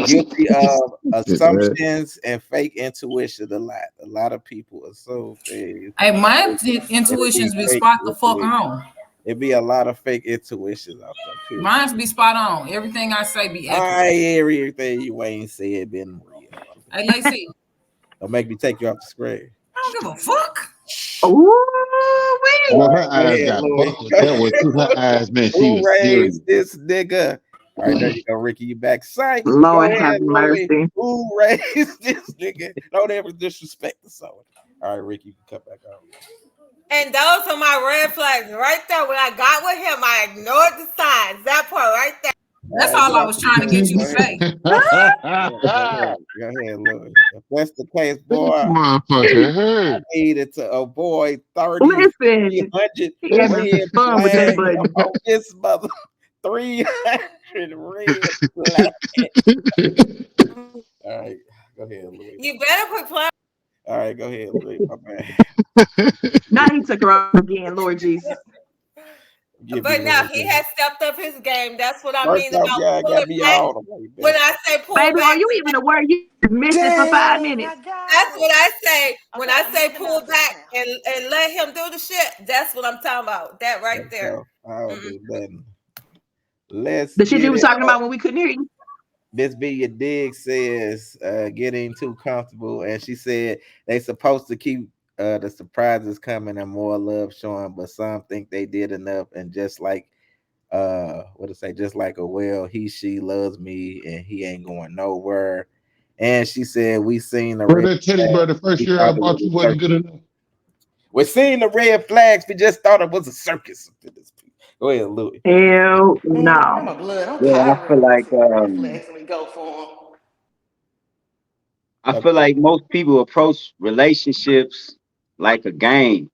Shit, man. assumptions and fake intuition a lot. A lot of people assume things. Hey, my It be intuitions be fake spot the fuck intuition. on. It be a lot of fake intuitions out there, period. Mine's be spot on. Everything I say be accurate. I hear everything you ain't said been real. Hey, Lacey, Don't make me take you off the screen. I don't give a fuck. Ooh, All Boy, her right, go eyes ahead, got Louis. buckled. That was too. Her eyes meant she Who was serious. raised this nigga? All right, there you go, Ricky. You back. Psych. Go Lord have ahead, Louis. mercy. Who raised this nigga? Don't ever disrespect the soul. All right, Ricky, you can cut back on. And those are my red flags right there. When I got with him, I ignored the signs. That part right there. That's All right, all get I off was the trying to get you screen. to say. Go ahead, Louis. If that's the case, boy, Motherfucker hurt. needed to avoid 30, Listen, 300 he having red fun with that flags button. on this mother. 300 red flags. All right, go ahead, Louis. You better quit playing. All right, go ahead, Louis. My man. Now he took her off again, Lord Jesus. Give me But now Louis. he has stepped up his game. That's what I First mean off, about y'all got pulling me back. all the way When back. I say pull Baby, are back, you even aware you missed it for 5 minutes? that's what I say. When Okay, I I'm say moving pull out just back now. and let him do the shit, that's what I'm talking about. That right there. So I don't Mm-mm. do nothing. Let's The shit you get was it. talking about when we couldn't hear you? Miss B, your dig says getting too comfortable, and she said they supposed to keep the surprises coming and more love showing, but some think they did enough, and just like what to say, just like a well, she loves me and he ain't going nowhere. And she said we seen the Bro, red that teddy bear flags. the first We year I thought it bought was you a wasn't circus. good enough. We seen the red flags. We just thought it was a circus. Go ahead, Louis. Hell Man, I'm no. a blood. I'm Yeah, tired of running from red flags when we go for them. I Okay, feel like most people approach relationships like a game.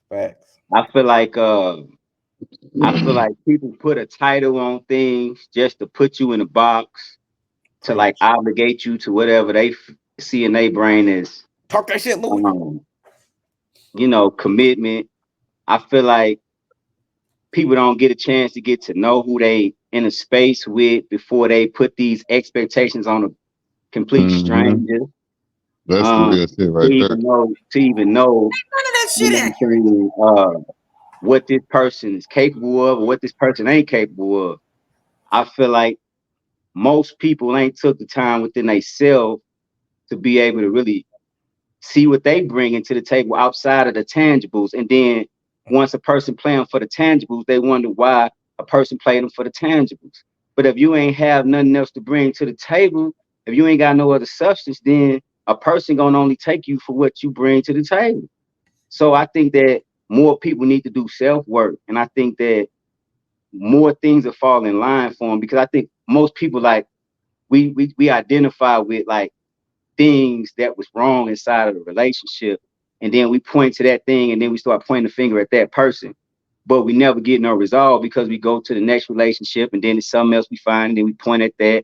facts. I feel like people put a title on things just to put you in a box to like Preach. obligate you to whatever they see in their brain as Talk that shit, Louis. um, commitment. I feel like people don't get a chance to get to know who they in a space with before they put these expectations on a complete Mm-hmm. stranger. That's the Um, real shit to right there. even know, None of that you shit know what accurate. I'm saying, what this person is capable of or what this person ain't capable of. I feel like most people ain't took the time within themselves to be able to really see what they bring into the table outside of the tangibles. And then once a person playing for the tangibles, they wonder why a person played them for the tangibles. But if you ain't have nothing else to bring to the table, if you ain't got no other substance, then a person gonna only take you for what you bring to the table. So I think that more people need to do self work, and I think that more things will fall in line for them because I think most people like we identify with like things that was wrong inside of the relationship, and then we point to that thing, and then we start pointing the finger at that person, but we never get no resolve because we go to the next relationship, and then it's something else we find, and then we point at that.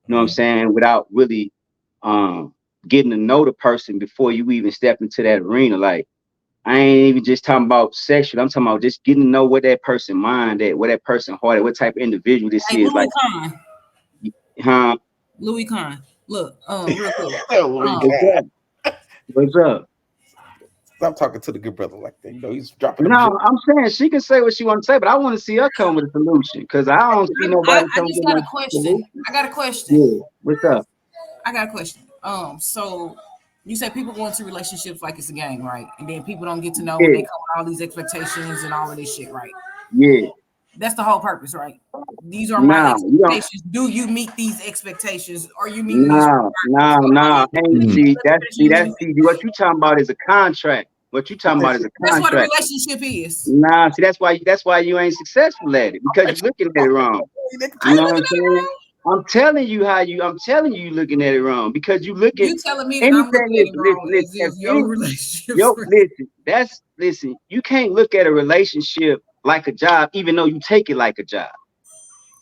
You know what I'm saying? Without really getting to know the person before you even step into that arena, like. I ain't even just talking about sexual. I'm talking about just getting to know what that person mind at, what that person heart at, what type of individual this Hey, is. Louis Like, Kahn. huh? Louis Kahn. Look, real quick. Louis, What's up? What's up? Stop talking to the good brother like that. You know, he's dropping them. No, I'm saying she can say what she wants to say, but I want to see her come with a solution because I don't see nobody I coming just with got a no question. solution. I got a question. Yeah, what's up? I got a question. So you say people go into relationships like it's a game, right? And then people don't get to know when they Yeah, come with all these expectations and all of this shit, right? yeah. That's the whole purpose, right? These are my Nah, you don't. expectations. Do you meet these expectations? Or you meeting these Nah, nah, requirements? nah. Hey, Mm. see, what you talking about is a contract. What you talking about is a That's what a contract. relationship is. Nah, see, that's why you ain't successful at it because you're looking at it wrong. I You ain't know what looking I'm at it saying? wrong. I'm telling you you looking at it wrong because you look at You telling me that I'm anything. looking at it Listen, wrong listen, as if if your any, relationships. yo, listen. You can't look at a relationship like a job, even though you take it like a job.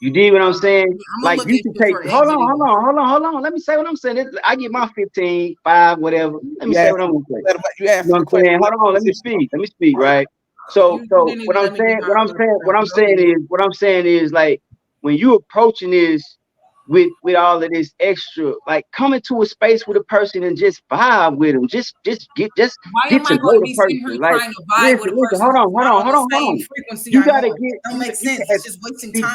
You dig what I'm saying? I'm gonna Like look you at can you take. for Hold on, exiting. hold on. Let me say what I'm saying. I get my 15, 5, whatever. Let me You say asked, what I'm gonna say. you You know answer what the I'm question. saying? Hold on, let me speak. Let me speak, right? So You didn't what even I'm let me saying, get my what I'm saying is what I'm saying is like when you approaching this with all of this extra, like come into a space with a person and just vibe with them. Just Why get am to I know going to the be sitting here person. Like trying to vibe with a listen, person hold on, who's not on the hold same on. frequency You I'm gotta on? get It don't make you sense. It's just wasting see time.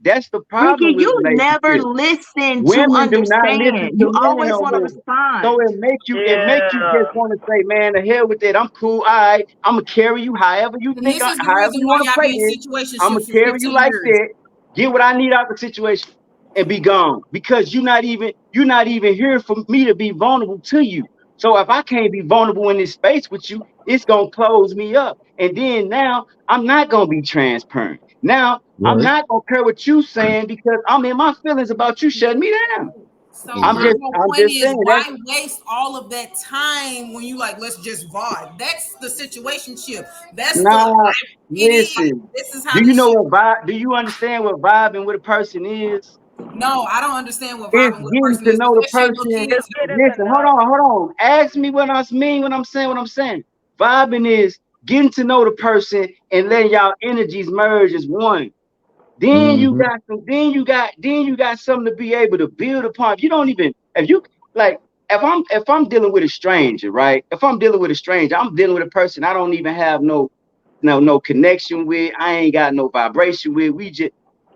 that's the Ricky, problem with you never relationships. listen to Women do not listen understand. to You men always no want to more. So respond. it makes you just Yeah. want to say, man, the hell with that. I'm cool. I'm gonna carry you however you And think, this is the however reason you why want to y'all play be in this. I'm gonna situationships for carry you 15 like years. that. Get what I need out the situation and be gone because you're not even here for me to be vulnerable to you. So if I can't be vulnerable in this space with you, it's gonna close me up. And then now I'm not gonna be transparent. Now I'm Right. not gonna care what you saying because I'm in my feelings about you shutting me down. So my Exactly. whole I'm point just is, saying that. why waste all of that time when you like, let's just vibe? That's the situationship. That's the Nah, it is. listen. This is Do how you this know shit. what vibe? Do you understand what vibing with a person is? No, I don't understand what It's vibing with a getting person to is, but know the that shit little person. kids Just do. getting to Listen, know. hold on. Ask me what I mean when I'm saying what I'm saying. Vibing is getting to know the person and letting y'all energies merge as one. Then you Mm-hmm. got some, then you got something to be able to build upon. If you don't even, if you like, if I'm dealing with a stranger, right? If I'm dealing with a stranger, I'm dealing with a person I don't even have no connection with. I ain't got no vibration with.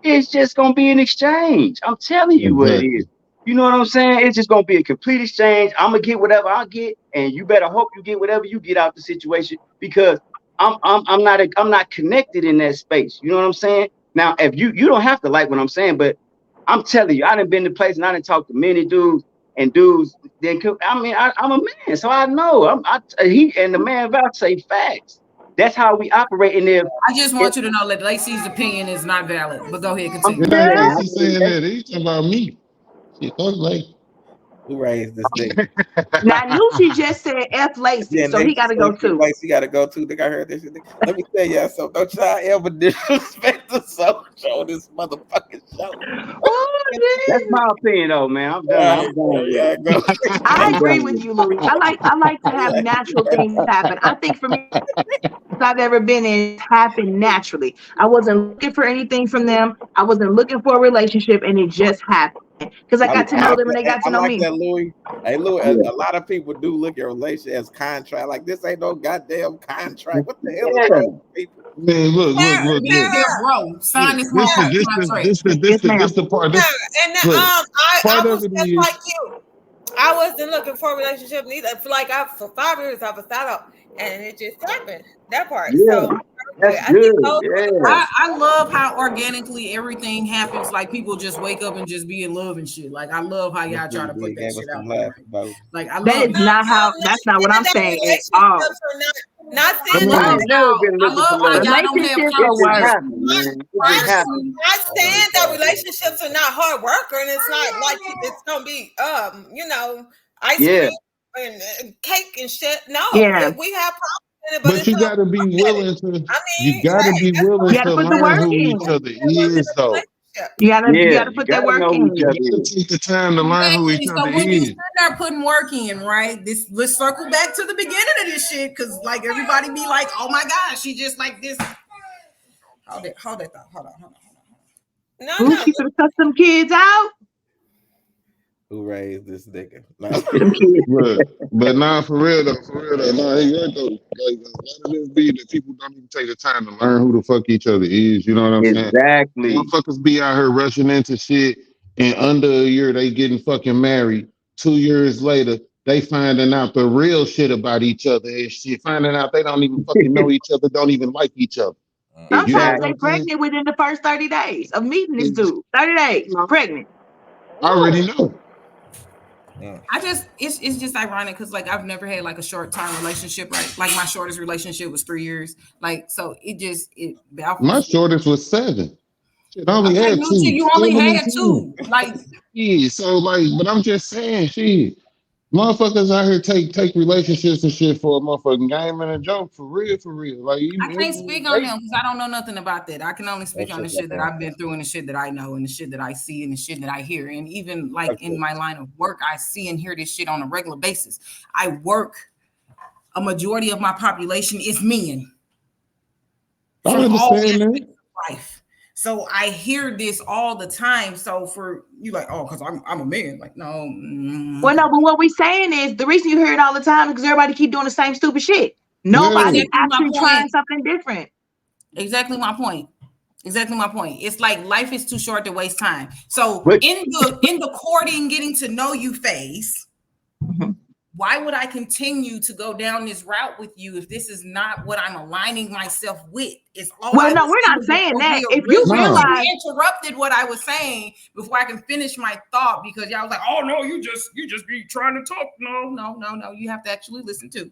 It's just gonna be an exchange. I'm telling you what it is. Exactly. You know what I'm saying? It's just gonna be a complete exchange. I'm gonna get whatever I get, and you better hope you get whatever you get out the situation because I'm not connected in that space. You know what I'm saying? Now, if you don't have to like what I'm saying, but I'm telling you, I done been to place and I done talked to many dudes and dudes. I'm a man, so I know. He and the man about to say facts. That's how we operate in there. I just want you to know that Lacey's opinion is not valid. But go ahead, I'm continue. It ain't saying, Lacey saying that. He's talking about me. Shit, that's like Who raised this nigga? Now, Nucci just said F Lacey, Yeah, so he Nick got to said go you too. like you gotta go to. Think I heard this shit. Let me tell y'all something. Don't y'all ever disrespect the soul show this motherfucking show. that's Oh, my opinion, though, man. I'm done. All I'm right, bro. done with it. Yeah, go. I I'm agree done with with you, Louis. I like to have natural things happen. I think for me, I've ever been in happened naturally. I wasn't looking for anything from them. I wasn't looking for a relationship, and it just happened because I I, got to I know like them and that. they got I to know like me. that, Louis. Hey, Louis. it. A lot of people do look at relationship as contract. Like this ain't no goddamn contract. What the hell is Yeah. wrong with people? man, look. Yeah, bro, sign this This is motherfucking this is contract. this is Yes, this is ma'am. this the part. Yeah, This and look. I Part of was it just is like you. I wasn't looking for a relationship neither. For like for 5 years I was out, and it just happened that part. Yeah. So That's I think good. those were the Yeah. questions. I love how organically everything happens. Like people just wake up and just be in love and shit. Like I love how This y'all try to nigga put did that gave shit us some out there. laugh Right? about. Like I That love is it. not how. That's not what I'm Not saying that saying at all. relationships are not I saying I love that it. ain't never been I looking for love how love. y'all don't have Relationships It are just work. conversations. happened, man. It just not happened. not saying that relationships are not hard work and it's not like it's gonna be ice Yeah. cream and cake and shit. No, Yeah, we have problems in it, but but it's you time got to to be look at it. willing to. I You mean, got to hey, be that's willing you fine. got to to put the learn work who each in. other It was in is, a though. relationship. You Yeah. got to You put that gotta work know who each in. other You got is. to take the time to learn who Exactly. each So other when you is. sit there putting work in, right? Let's circle back to the beginning of this shit, because like everybody be like, oh my gosh, she just like this. Hold that thought. Hold on. No, Ooh, no. she could have cut some kids out. Who raised this nigga? No. Them kids. But nah, for real though, nah, he right though. Like a lot of this be that people don't even take the time to learn who the fuck each other is. You know what I'm saying? Exactly. Motherfuckers be out here rushing into shit, and under a year they getting fucking married. 2 years later, they finding out the real shit about each other and shit. Finding out they don't even fucking know each other, don't even like each other. You know Sometimes what they I'm saying? pregnant within the first 30 days of meeting this dude. 30 days, pregnant. I already know. It's just ironic because like I've never had like a short time relationship, right? Like my shortest relationship was 3 years. Like so it baffles My me. shortest was 7. Shit, I only Okay, had 2. Nucci, you only 7 and had 2. Like yeah, so like, but I'm just saying, shit. Motherfuckers out here take relationships and shit for a motherfucking game and a joke, for real, for real. Like I can't speak on them because I don't know nothing about that. I can only speak on the shit that I've been through and the shit that I know and the shit that I see and the shit that I hear. And even like in my line of work, I see and hear this shit on a regular basis. I work, a majority of my population is men. I From all understand that. aspects of life. So I hear this all the time. So for you, like, oh, because I'm a man. Like, no. Well, no, but what we saying is the reason you hear it all the time is because everybody keep doing the same stupid shit. Nobody's actually trying something different. Exactly my point. Exactly my point. It's like life is too short to waste time. So in the courting, getting to know you phase, why would I continue to go down this route with you if this is not what I'm aligning myself with? It's all well, no, we're not saying that. If you realize interrupted what I was saying before I can finish my thought because y'all was like, oh no, you just be trying to talk. No. You have to actually listen to.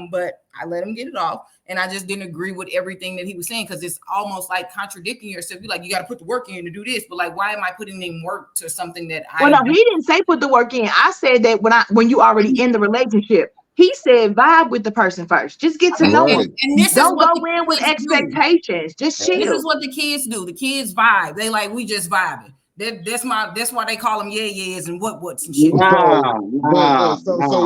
But I let him get it off. And I just didn't agree with everything that he was saying because it's almost like contradicting yourself. You're like, you got to put the work in to do this. But like, why am I putting in work to something that Well, no, he didn't say put the work in. I said that when you already in the relationship, he said vibe with the person first. Just get to know them. And this don't is what go in with expectations. Just chill. This is what the kids do. The kids vibe. They like, we just vibing. That's why they call them yeah-yeahs and what's and shit. So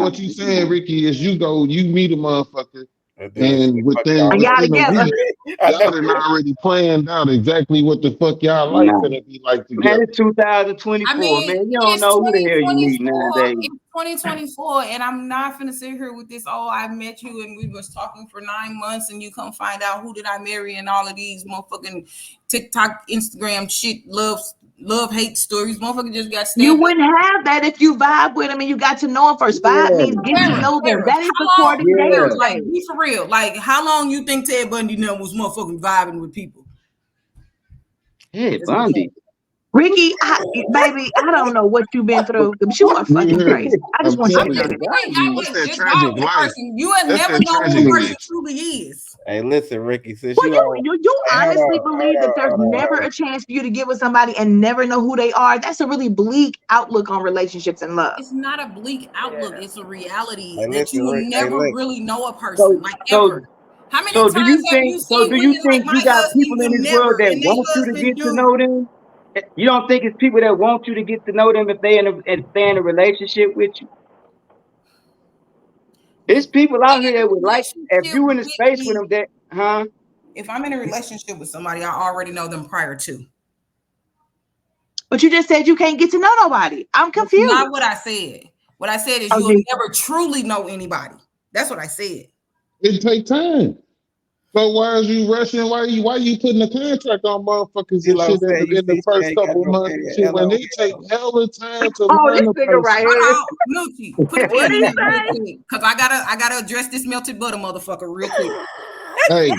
what you saying, Ricky, is you meet a motherfucker and within a week, y'all done already planned out exactly what the fuck y'all like gonna be like together. Man, it's 2024, man. You don't know who the hell you meet nowadays. It's 2024, and I'm not gonna sit here with this. Oh, I met you and we was talking for 9 months, and you come find out who did I marry and all of these motherfucking TikTok, Instagram shit, love hate stories. Motherfucker just got stabbed. You wouldn't have that if you vibe with them and you got to know them first. Vibe means get to know them. That is the courting dating. Like, be for real. Like, how long you think Ted Bundy was motherfucking vibing with people? Hey, Bundy. Ricky, baby, I don't know what you've been through, but you are fucking crazy. I just want you to know that. What's that tragic life? You will never know who the person truly is. Hey, listen, Ricky, since you honestly believe that there's never a chance for you to get with somebody and never know who they are. That's a really bleak outlook on relationships and love. It's not a bleak outlook. It's a reality that you will never really know a person, ever. How many times have you seen do you think you got people in this world that want you to get to know them? You don't think it's people that want you to get to know them if they in a relationship with you? It's people out here that would like if you in a space with them that, If I'm in a relationship with somebody, I already know them prior to. But you just said you can't get to know nobody. I'm confused. That's not what I said. What I said is you'll never truly know anybody. That's what I said. It take time. So why are you rushing? Why are you putting a contract on motherfuckers and shit in the first couple months and shit when they take hella time to learn the person? Right here. Nucci, put a pin in it because I gotta address this melted butter motherfucker real quick. Hey,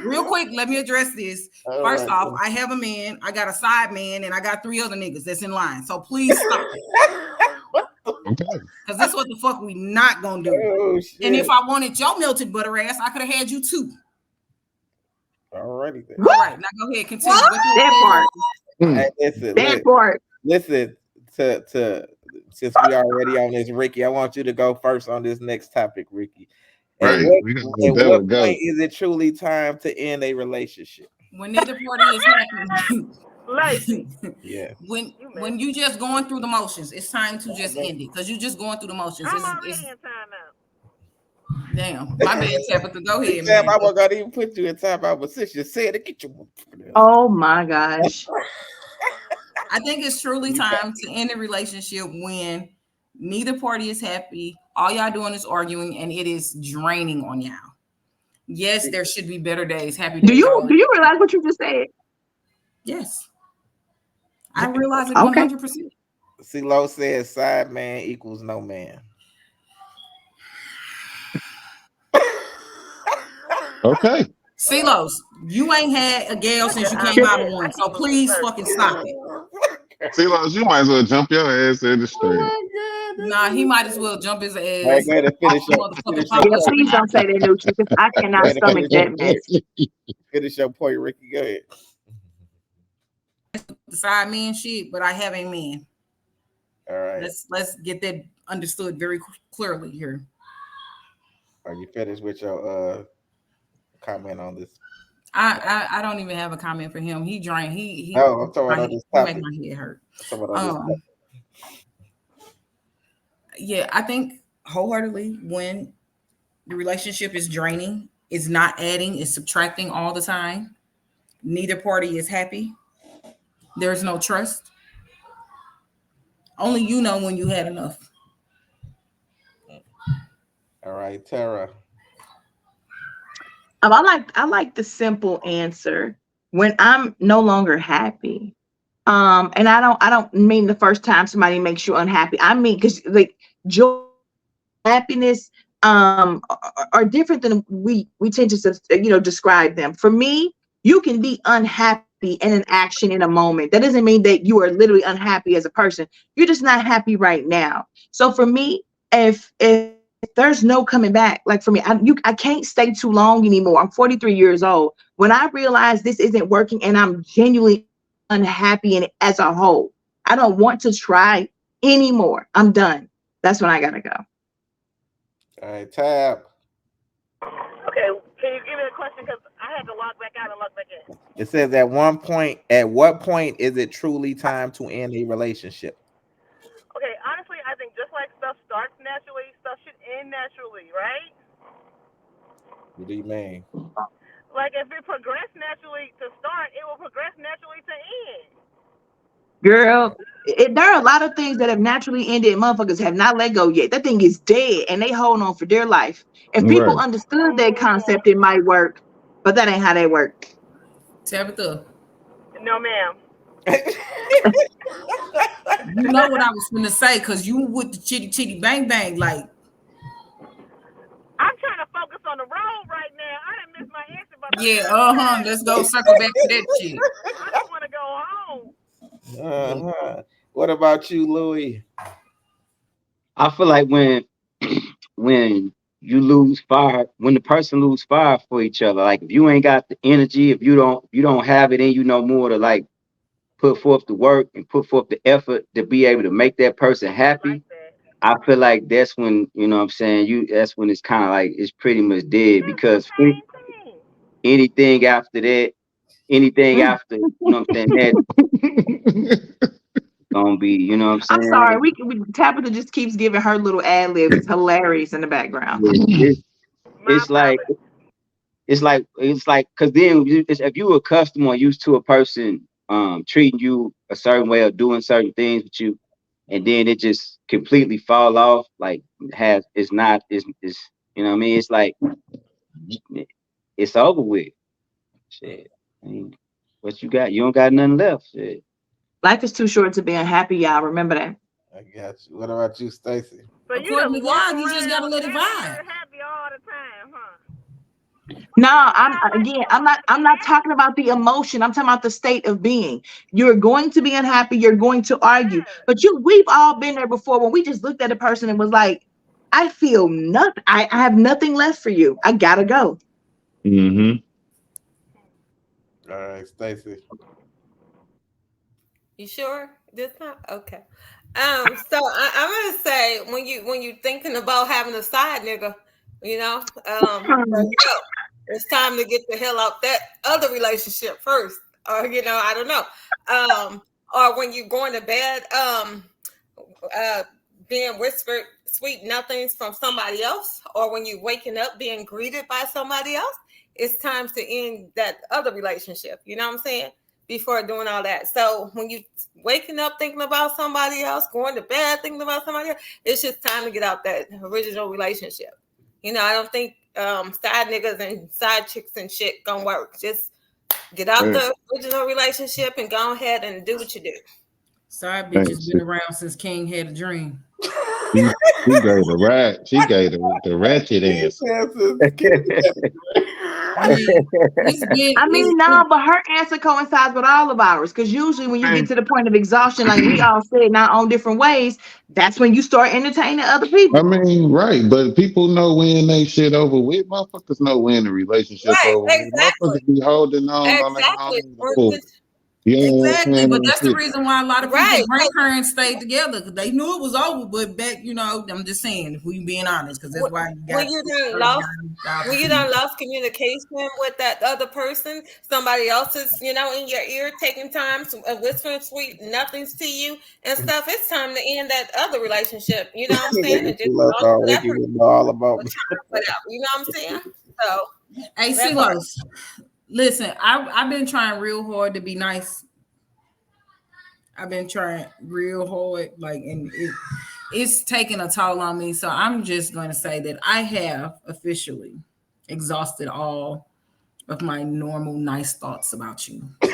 real quick, let me address this. First off, I have a man, I got a side man, and I got 3 other niggas that's in line. So please stop. Because that's what the fuck we not gonna do. Oh, and if I wanted your melted butter ass, I could have had you too. Alrighty then. All right, now go ahead, continue. That part. Hey, that part. Listen to since we already on this, Ricky. I want you to go first on this next topic, Ricky. At what point is it truly time to end a relationship? When neither party is happy. Yeah. When you just going through the motions, it's time to just end it because you just going through the motions. It's damn, my bad, Tabitha. Go ahead, man. I wasn't gonna even put you in time out, but since you said it, get your. Oh my gosh. I think it's truly time to end a relationship when neither party is happy. All y'all doing is arguing, and it is draining on y'all. Yes, there should be better days, happy days. Do you realize what you just said? Yes, I realize it Okay. 100%. CeeLo says side man equals no man. Okay. CeeLo's, you ain't had a gal since you came out of one, so please fucking stop it. CeeLo, you might as well jump your ass in the street. Nah, he might as well jump his All right, ass. go ahead and finish your Yeah, please don't say that, Nucci, because I cannot stomach that mess. Finish your point, Ricky. Go ahead. The side man shit, but I have a man. All right. Let's get that understood very clearly here. Are you finished with your comment on this? I don't even have a comment for him. He drank. He. No, I'm talking about this topic. Make my head hurt. I'm Yeah, I think wholeheartedly when the relationship is draining, it's not adding, it's subtracting all the time. Neither party is happy. There's no trust. Only you know when you had enough. All right, Tara. I like the simple answer. When I'm no longer happy, and I don't mean the first time somebody makes you unhappy. I mean, because like joy, happiness, are different than we tend to describe them. For me, you can be unhappy in an action in a moment. That doesn't mean that you are literally unhappy as a person. You're just not happy right now. So for me, if there's no coming back, like for me, I can't stay too long anymore. I'm 43 years old. When I realize this isn't working and I'm genuinely unhappy in it as a whole, I don't want to try anymore. I'm done. That's when I gotta go. All right, Tab. Okay, can you give me a question? Because I had to log back out and log back in. It says at what point is it truly time to end a relationship? Okay, honestly, I think just like stuff starts naturally, stuff should end naturally, right? What do you mean? Like if it progressed naturally to start, it will progress naturally to end. Girl, there are a lot of things that have naturally ended. Motherfuckers have not let go yet. That thing is dead and they hold on for dear life. If people understood that concept, it might work, but that ain't how they work. Tabitha. No, ma'am. You know what I was going to say, because you with the chitty bang bang, like. I'm trying to focus on the road right now. I didn't miss my answer. Yeah, let's go circle back to that shit. I just want to go home. What about you, Louis? I feel like when you lose fire, when the person lose fire for each other, like if you ain't got the energy, if you don't have it in you no more to like put forth the work and put forth the effort to be able to make that person happy, I feel like that's when, you know what I'm saying, that's when it's kind of like it's pretty much dead, because anything after that, anything after, you know what I'm saying, that gonna be, you know what I'm saying? I'm sorry, we Tabitha just keeps giving her little ad libs. It's hilarious in the background. It's like because then if you were accustomed or used to a person treating you a certain way or doing certain things with you, and then it just completely fall off, like it's you know what I mean? It's like it's over with. Shit. I mean, what you got? You don't got nothing left. Shit. Life is too short to be unhappy, y'all. Remember that. I got you. What about you, Stacy? So according to God, you just gotta let it vibe. Happy all the time, huh? No, I'm not talking about the emotion. I'm talking about the state of being. You're going to be unhappy. You're going to argue. But we've all been there before when we just looked at a person and was like, I feel nothing. I have nothing left for you. I gotta go. Mm-hmm. All right, Stacy. You sure this time? Okay. So I'm gonna say when you thinking about having a side nigga, it's time to get the hell out that other relationship first, or I don't know, or when you're going to bed, being whispered sweet nothings from somebody else, or when you're waking up being greeted by somebody else, it's time to end that other relationship. You know what I'm saying? before doing all that. So when you waking up thinking about somebody else, going to bed thinking about somebody else, it's just time to get out that original relationship. You know, I don't think side niggas and side chicks and shit gonna work. Just get out the original relationship and go ahead and do what you do. Side bitch has been around since King had a dream. She gave the rat. She gave the ratchet answer. I mean, no, but her answer coincides with all of ours. Because usually when you get to the point of exhaustion, like we all said in our own different ways, that's when you start entertaining other people. I mean, right, but people know when they shit over with. Motherfuckers know when the relationship over with. Motherfuckers be holding on their own accord. Exactly, but that's the reason why a lot of people's grandparents stayed together, because they knew it was over. But back, you know, I'm just saying, if we being honest, because that's why you got when you done lost communication with that other person, somebody else is, you know, in your ear taking time to whispering sweet nothings to you and stuff. It's time to end that other relationship. You know what I'm saying? And just all about whatever. You know what I'm saying? So, hey, Silos. Listen, I've been trying real hard to be nice. I've been trying real hard, like, and it's taking a toll on me. So I'm just going to say that I have officially exhausted all of my normal nice thoughts about you. I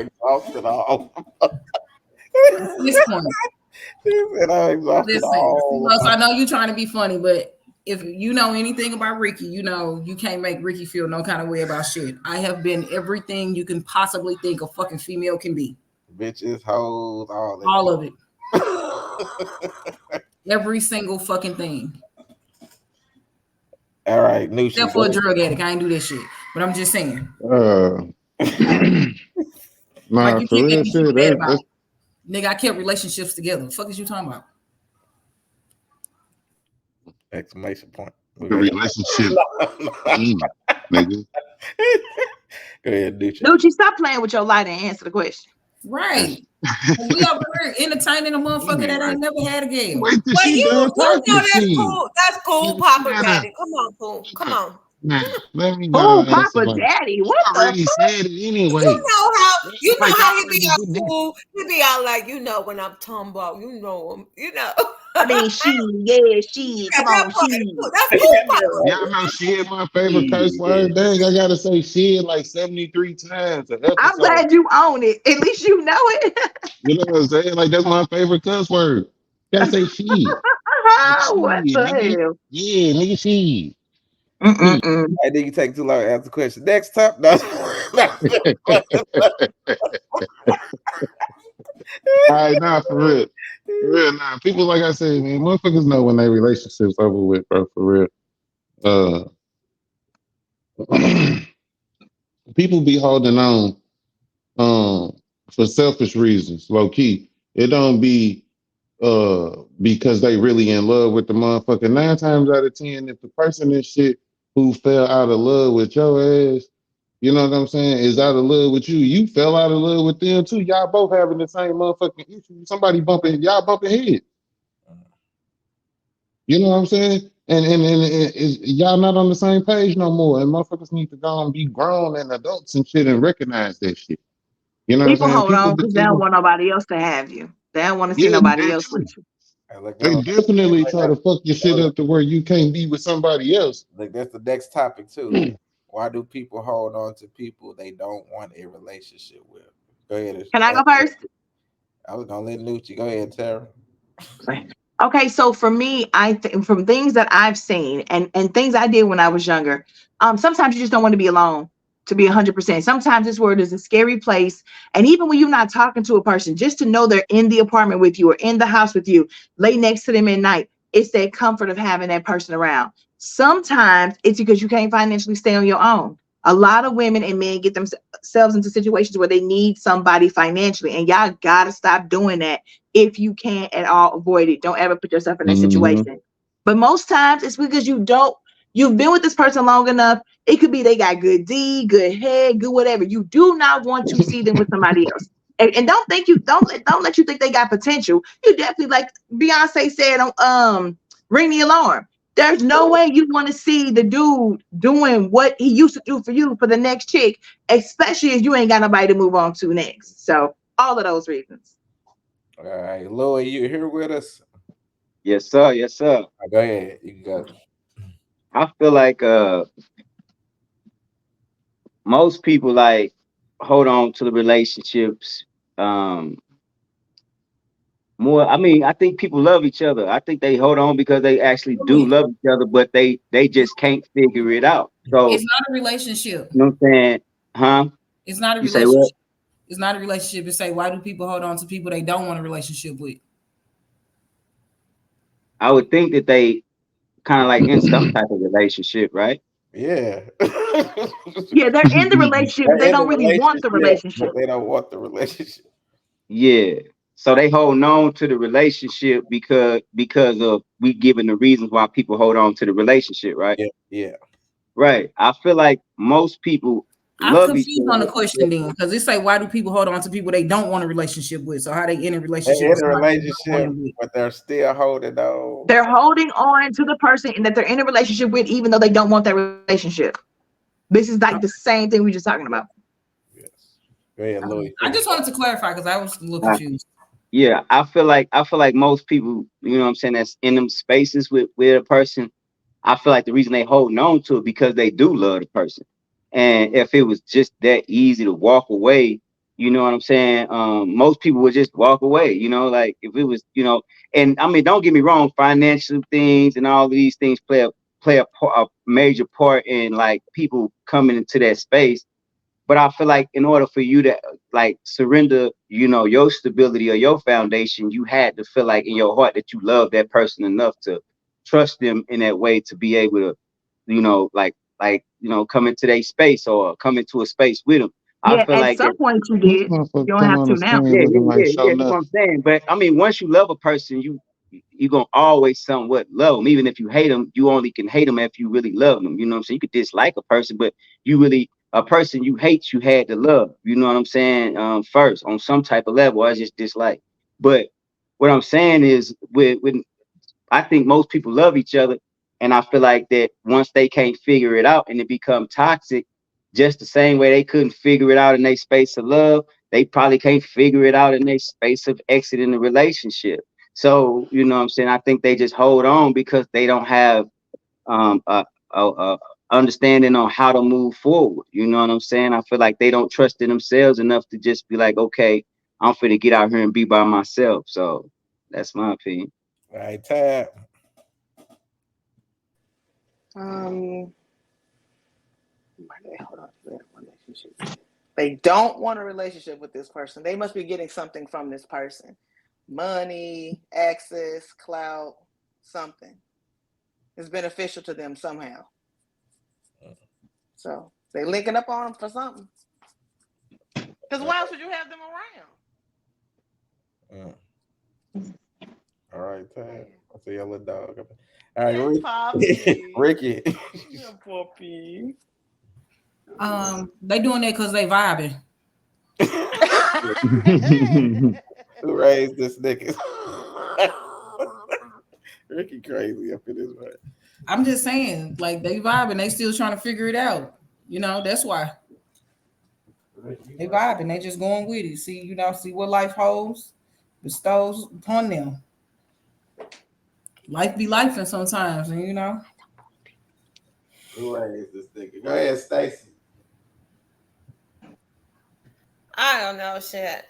exhausted all. At this point, listen, I know you're trying to be funny, but if you know anything about Ricky, you know you can't make Ricky feel no kind of way about shit. I have been everything you can possibly think a fucking female can be. Bitches, hoes, all of it. Every single fucking thing. All right, new shit. Except for a drug addict, I ain't do this shit. But I'm just saying. Like you keep getting shit, about. Nigga, I kept relationships together. The fuck is you talking about? Exclamation point. The relationship. Nigga. Go ahead, Ducci. Ducci, stop playing with your light and answer the question. Right. We over here entertaining a motherfucker that ain't never had a game. Wait, you know that's cool. That's cool, Papa Daddy. Come on, Pooh. Come on. Nah, let me know. Oh, Papa Daddy. What the already said it anyway. You know how you be all cool. You be all like, you know, when I'm talking about, you know. I mean, she. Come on, she. That's cool, Papa. Y'all know shit, my favorite curse word. Dang, I gotta say shit like 73 times. I'm glad you own it. At least you know it. You know what I'm saying? Like, that's my favorite cuss word. Gotta say shit. What the hell? Yeah, nigga, shit. I think you take too long to answer the question. Next top, no. All right, nah, for real. For real, nah. People, like I said, man, motherfuckers know when their relationship's over with, bro, for real. People be holding on for selfish reasons, low key. It don't be because they really in love with the motherfucker. 9 times out of 10, if the person and shit who fell out of love with your ass, you know what I'm saying, is out of love with you, you fell out of love with them too. Y'all both having the same motherfucking issue. Somebody y'all bumping heads. You know what I'm saying? And y'all not on the same page no more. And motherfuckers need to go and be grown and adults and shit and recognize that shit. You know people what I'm saying? Hold on because they don't want nobody else to have you. They don't want to see nobody else with you. They definitely try to fuck your shit up to where you can't be with somebody else. Like, that's the next topic too. Why do people hold on to people they don't want a relationship with? Go ahead. Can I go first? I was gonna let Nucci go ahead, Tara. Okay, so for me, from things that I've seen and things I did when I was younger, sometimes you just don't want to be alone. To be 100%. Sometimes this world is a scary place. And even when you're not talking to a person, just to know they're in the apartment with you or in the house with you, lay next to them at night, it's that comfort of having that person around. Sometimes it's because you can't financially stay on your own. A lot of women and men get themselves into situations where they need somebody financially. And y'all got to stop doing that if you can at all avoid it. Don't ever put yourself in that situation. But most times it's because you've been with this person long enough. It could be they got good D, good head, good whatever. You do not want to see them with somebody else. And don't let you think they got potential. You definitely, like Beyonce said, ring the alarm. There's no way you want to see the dude doing what he used to do for you for the next chick, especially if you ain't got nobody to move on to next. So all of those reasons. All right, Louis, you here with us? Yes, sir. Yes, sir. Go ahead. You go. I feel like most people like hold on to the relationships um more. I mean, I think people love each other. I think they hold on because they actually do love each other, but they just can't figure it out. So It's not a relationship. you know what I'm saying? Huh? It's not a You say what? relationship. It's not a relationship. It's say, why do people hold on to people they don't want a relationship with? I would think that they kind of like in some type of relationship, right? Yeah. Yeah, they're in the relationship, but They're they in the don't really want the relationship, but relationship. they don't want the relationship. Yeah. So they hold on to the relationship because of we given the reasons why people hold on to the relationship, right? Yeah, yeah. Right. I feel like most people I'm love each confused on the other. question then, because they say, why do people hold on to people they don't want a relationship with? So how they in a relationship They're with in a somebody they don't want relationship, to with? but they're still holding on. They're holding on to the person that they're in a relationship with, even though they don't want that relationship. This is like the same thing we just talking about. Yes. Go ahead, Louis. I just wanted to clarify because I was a little Uh, confused. yeah, I feel like most people, you know what I'm saying, that's in them spaces with a person. I feel like the reason they holding on to it because they do love the person. And if it was just that easy to walk away, you know what I'm saying? Most people would just walk away, like if it was, and I mean, don't get me wrong, financial things and all of these things play a major part in like people coming into that space. But I feel like in order for you to like surrender, your stability or your foundation, you had to feel like in your heart that you love that person enough to trust them in that way to be able to, come into their space or come into a space with them. I Yeah, feel at like that. some point you This did. motherfucker You don't come have on to the now. screen Yeah, looking yeah, like yeah, show yeah. That's what nothing. I'm saying. But I mean, once you love a person, you gonna always somewhat love them. Even if you hate them, you only can hate them if you really love them. You know what I'm saying? You could dislike a person, but you really a person you hate, you had to love. You know what I'm saying? First on some type of level, I just dislike. But what I'm saying is, with I think most people love each other, and I feel like that once they can't figure it out and it become toxic, just the same way they couldn't figure it out in their space of love, they probably can't figure it out in their space of exiting the relationship. So you know what I'm saying? I think they just hold on because they don't have um a understanding on how to move forward. You know what I'm saying? I feel like they don't trust in themselves enough to just be like, okay, I'm finna get out here and be by myself. So that's my opinion. All right, Tab. Um, hold on. Relationship. They don't want a relationship with this person. They must be getting something from this person. Money, access, clout, something. It's beneficial to them somehow. So they linking up on them for something. Because why else would you have them around? All right, Tab. I see your little dog. All right, Hey, Poppy. Ricky. Yeah, Poppy. They doing that because they vibing. Who raised this nigga? Ricky crazy up in this way. I'm just saying, like they vibing, they still trying to figure it out. That's why they vibing. They just going with it. See what life holds, bestows upon them. Life be life, and sometimes, and. Who raised this nigga? Go ahead, Stacy. I don't know shit.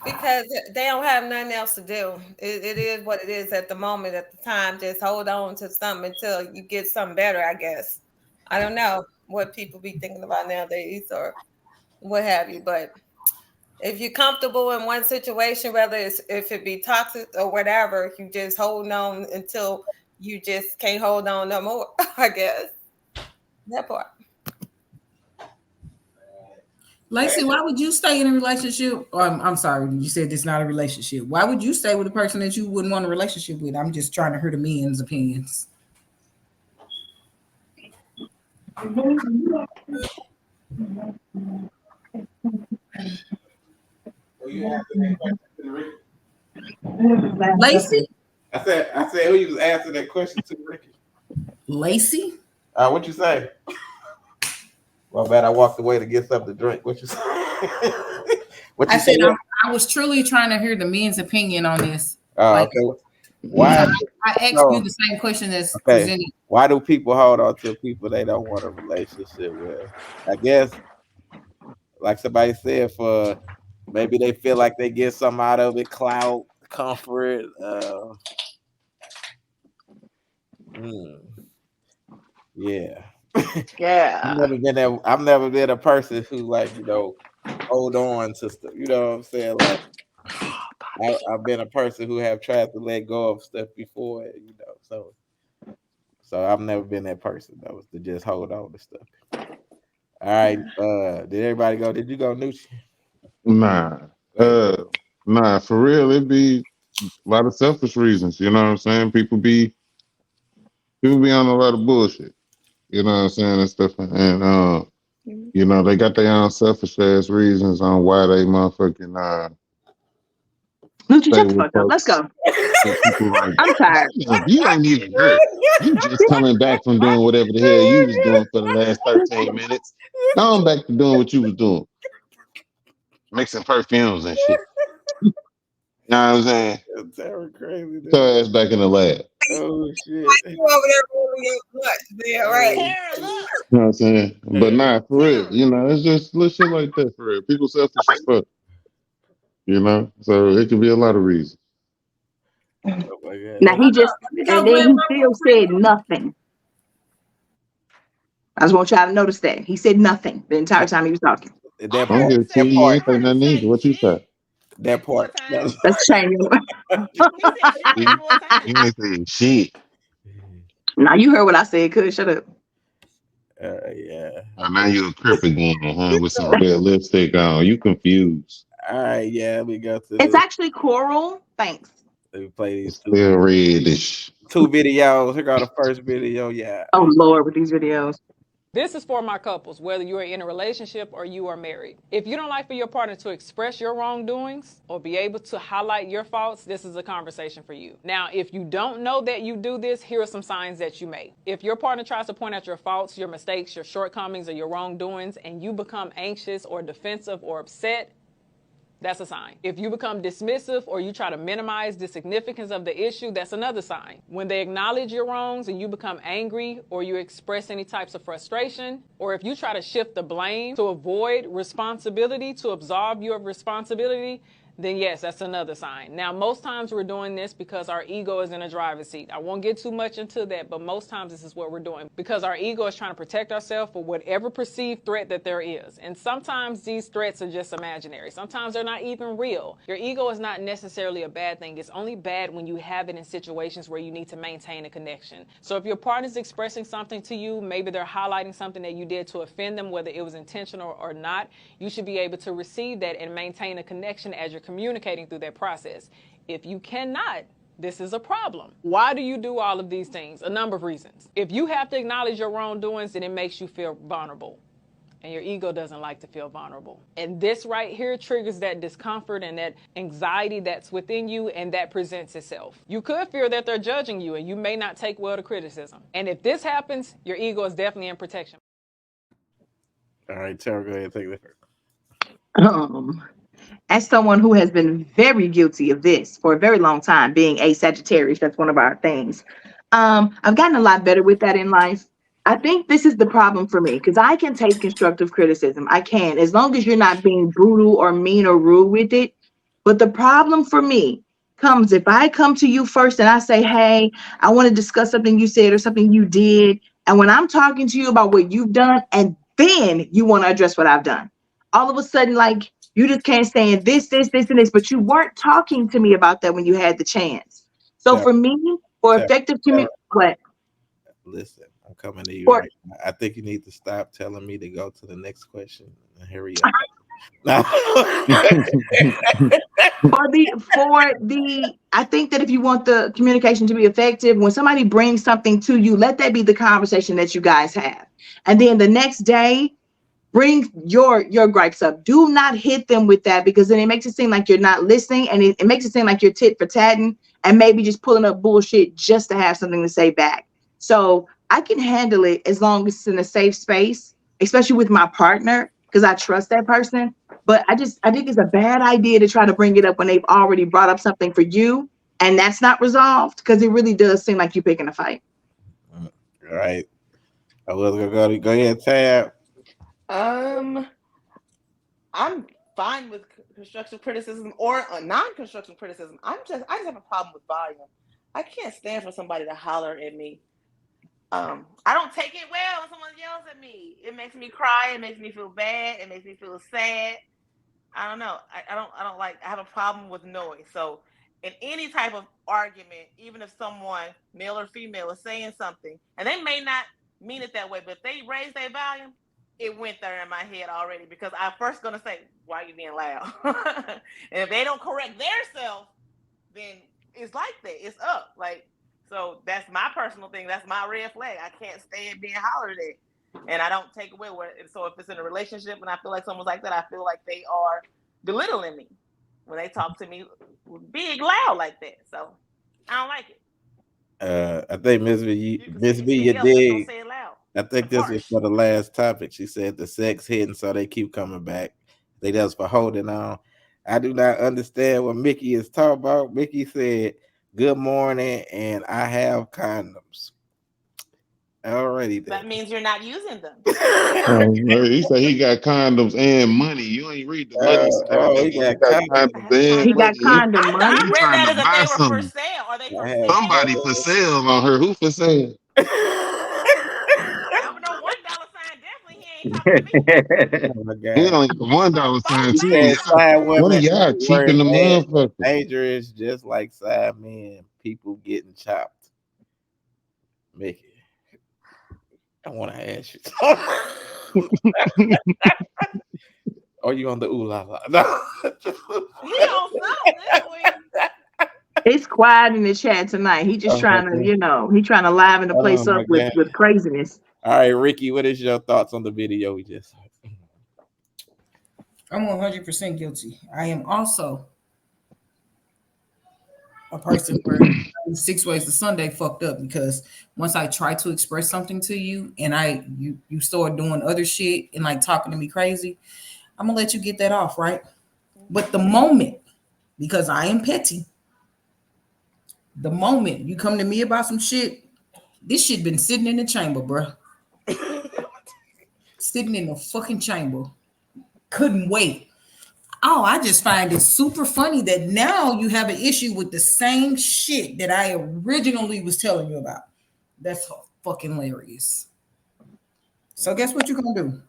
Because they don't have nothing else to do. It is what it is at the moment, at the time. Just hold on to something until you get something better, I guess. I don't know what people be thinking about nowadays or what have you, but if you're comfortable in one situation, whether it's if it be toxic or whatever, you just hold on until you just can't hold on no more, I guess. That part. Lacey, why would you stay in a relationship? I'm sorry, you said it's not a relationship. Why would you stay with a person that you wouldn't want a relationship with? I'm just trying to hear the men's opinions. Oh, you answer that question, Ricky? Lacey? I said who you was asking that question to, Ricky? Lacey? What you say? Well, bad. I walked away to get something to drink. What you say? What you I said say? I was truly trying to hear the men's opinion on this. Okay. Why? I asked you the same question that's presented. Why do people hold on to people they don't want a relationship with? I guess, like somebody said, for maybe they feel like they get something out of it, clout, comfort. Yeah. Yeah. I've never been a person who hold on to stuff. You know what I'm saying? Like I've been a person who have tried to let go of stuff before. So I've never been that person that was to just hold on to stuff. All right. Did everybody go? Did you go, Nucci? Nah. Nah, for real, it'd be a lot of selfish reasons, you know what I'm saying? People be on a lot of bullshit. You know what I'm saying? And stuff. And they got their own selfish ass reasons on why they motherfucking Nucci, shut the fuck up. Let's go. Like, I'm tired. You ain't even hurt. You just coming back from doing whatever the hell you was doing for the last 13 minutes. Going back to doing what you was doing. Mixing perfumes and shit. You know what I'm saying? That's crazy. Throw ass back in the lab. Oh shit. You over there right? You know what I'm saying? But nah, for real. It's just little shit like that for real. People selfish as fuck. So it could be a lot of reasons. Oh my God. Now he just, and then he still said nothing. I just want y'all to notice that he said nothing the entire time he was talking. That part. You ain't say nothing either. What you said? That part. That's shame. You ain't saying shit. Now you heard what I said. Cuz shut up. Yeah. Now you a crip again, huh? With some red lipstick on. You confused. All right, yeah, we go to. It's actually coral. Thanks. Let me play these still reddish. 2 videos. Here go the first video. Yeah. Oh Lord, with these videos. This is for my couples, whether you are in a relationship or you are married. If you don't like for your partner to express your wrongdoings or be able to highlight your faults, this is a conversation for you. Now, if you don't know that you do this, here are some signs that you may. If your partner tries to point out your faults, your mistakes, your shortcomings, or your wrongdoings, and you become anxious or defensive or upset, that's a sign. If you become dismissive or you try to minimize the significance of the issue, that's another sign. When they acknowledge your wrongs and you become angry or you express any types of frustration, or if you try to shift the blame to avoid responsibility, to absolve you of responsibility, then yes, that's another sign. Now, most times we're doing this because our ego is in a driver's seat. I won't get too much into that, but most times this is what we're doing because our ego is trying to protect ourselves for whatever perceived threat that there is. And sometimes these threats are just imaginary. Sometimes they're not even real. Your ego is not necessarily a bad thing. It's only bad when you have it in situations where you need to maintain a connection. So if your partner's expressing something to you, maybe they're highlighting something that you did to offend them, whether it was intentional or not, you should be able to receive that and maintain a connection as you're communicating through that process. If you cannot, this is a problem. Why do you do all of these things? A number of reasons. If you have to acknowledge your wrongdoings, then it makes you feel vulnerable. And your ego doesn't like to feel vulnerable. And this right here triggers that discomfort and that anxiety that's within you, and that presents itself. You could fear that they're judging you, and you may not take well to criticism. And if this happens, your ego is definitely in protection. All right, Tara, go ahead and take that. As someone who has been very guilty of this for a very long time, being a Sagittarius, that's one of our things. I've gotten a lot better with that in life. I think this is the problem for me because I can take constructive criticism. I can, as long as you're not being brutal or mean or rude with it. But the problem for me comes if I come to you first and I say, hey, I want to discuss something you said or something you did. And when I'm talking to you about what you've done, and then you want to address what I've done, all of a sudden, like, you just can't stand this, and this, but you weren't talking to me about that when you had the chance. So for me, for effective communication, what? Listen, I'm coming to you right now. I think you need to stop telling me to go to the next question and hurry up. I think that if you want the communication to be effective, when somebody brings something to you, let that be the conversation that you guys have. And then the next day, bring your gripes up. Do not hit them with that, because then it makes it seem like you're not listening, and it makes it seem like you're tit for tatting and maybe just pulling up bullshit just to have something to say back. So I can handle it as long as it's in a safe space, especially with my partner, because I trust that person. But I think it's a bad idea to try to bring it up when they've already brought up something for you and that's not resolved, because it really does seem like you're picking a fight. Right. I was gonna go ahead, Tab. I'm fine with constructive criticism or non-constructive criticism. I just have a problem with volume. I can't stand for somebody to holler at me. I don't take it well when someone yells at me. It makes me cry. It makes me feel bad. It makes me feel sad. I don't know. I don't like. I have a problem with noise. So in any type of argument, even if someone, male or female, is saying something, and they may not mean it that way, but if they raise their volume, it went there in my head already, because I'm first gonna say, "Why are you being loud?" And if they don't correct their self, then it's like that. It's up. Like, so that's my personal thing. That's my red flag. I can't stand being hollered at, and I don't take away what. So if it's in a relationship and I feel like someone's like that, I feel like they are belittling me when they talk to me big loud like that. So I don't like it. I think Miss V, you did. I think this is for the last topic. She said the sex hidden, so they keep coming back. They just for holding on. I do not understand what Mickey is talking about. Mickey said, "Good morning, and I have condoms." Alrighty, that means you're not using them. He said he got condoms and money. You ain't read the money side. He got condoms. He got condom money. I read that as if they were for sale. Are they for sale? Somebody for sale on her. Who for sale? No $1 sign. Definitely he ain't talking to me. Oh my God. He only $1 sign too. Said side One of women y'all cheating the motherfucker. dangerous, just like side men. People getting chopped. Mickey, I want to ask you. Are you on the ooh la la? No. It's quiet in the chat tonight. He just trying to, he trying to liven the place up with craziness. All right, Ricky, what is your thoughts on the video we just saw? I'm 100% guilty. I am also a person where 6 ways to Sunday fucked up, because once I try to express something to you and you start doing other shit and like talking to me crazy, I'm gonna let you get that off, right? But the moment, because I am petty, the moment you come to me about some shit, this shit been sitting in the chamber, bro. Sitting in the fucking chamber. Couldn't wait. Oh, I just find it super funny that now you have an issue with the same shit that I originally was telling you about. That's fucking hilarious. So guess what you're gonna do?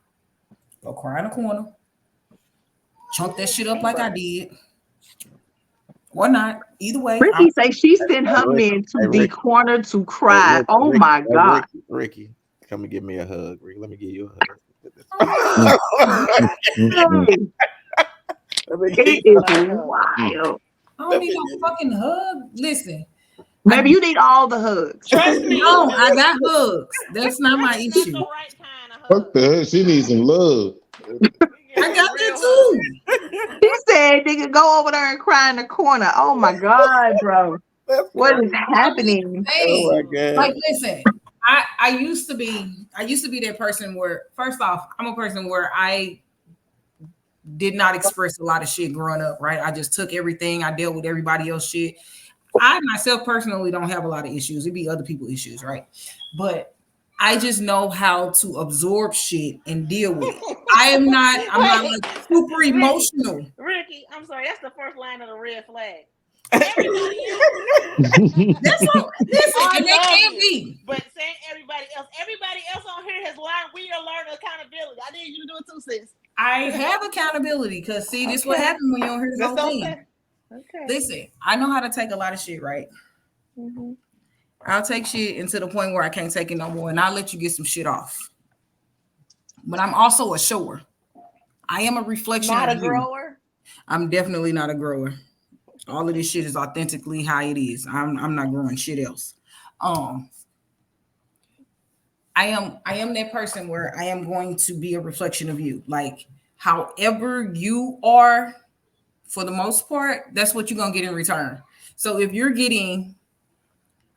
Go cry in a corner. Chunk that shit up like I did. Or not. Either way. Ricky say she sent her men to the corner to cry. Oh my God. Ricky, come and give me a hug. Ricky, let me give you a hug. It is wild. I don't need no fucking hug. Listen. Maybe you need all the hugs. Trust me. No, I got hugs. That's not my issue. Fuck that. She needs some love. I got that too. He said nigga go over there and cry in the corner. Oh my God, bro. What is happening? Oh my God. Like, listen, I used to be that person where, first off, I'm a person where I did not express a lot of shit growing up, right? I just took everything. I dealt with everybody else shit. I myself personally don't have a lot of issues. It'd be other people's issues, right? But I just know how to absorb shit and deal with it. I'm not like super emotional. Ricky, I'm sorry. That's the first line of the red flag. Everybody else. That's all. Listen, and they can't be. But saying everybody else on here has learned. We are learning accountability. I need you to do it too, sis. I have accountability because see, this what happened when you don't hear this whole thing. Okay. Listen, I know how to take a lot of shit, right? Mm-hmm. I'll take shit into the point where I can't take it no more, and I'll let you get some shit off. But I'm also a shower. I am a reflection. Not of a grower. I'm definitely not a grower. All of this shit is authentically how it is. I'm not growing shit else. I am that person where I am going to be a reflection of you. Like however you are, for the most part, that's what you're gonna get in return. So if you're getting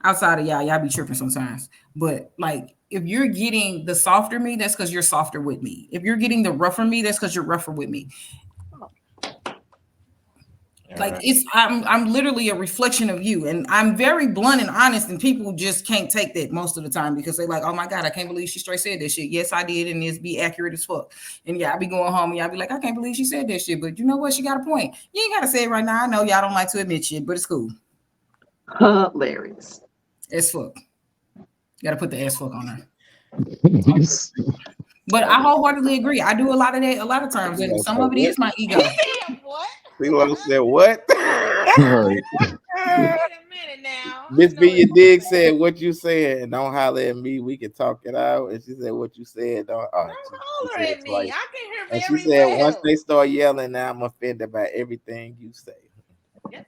outside of y'all be tripping sometimes, but like if you're getting the softer me, that's because you're softer with me. If you're getting the rougher me, that's because you're rougher with me. Like it's I'm literally a reflection of you, and I'm very blunt and honest, and people just can't take that most of the time because they're like, oh my god, I can't believe she straight said that shit. Yes, I did, and it's be accurate as fuck. And yeah, I be going home and y'all be like, I can't believe she said that shit, but you know what, she got a point. You ain't gotta say it right now. I know y'all don't like to admit shit, but it's cool. Hilarious. As fuck. Gotta put the ass fuck on her. But I wholeheartedly agree. I do a lot of that a lot of times, and some of it is my ego. What? CeeLo said what? Right. Wait a minute now. Miss B, you dig said what you said. Don't holler at me. We can talk it out. And she said what you said. Don't Holler at me. twice. I can hear And she very said well. once they start yelling, now I'm offended by everything you say. Yeah,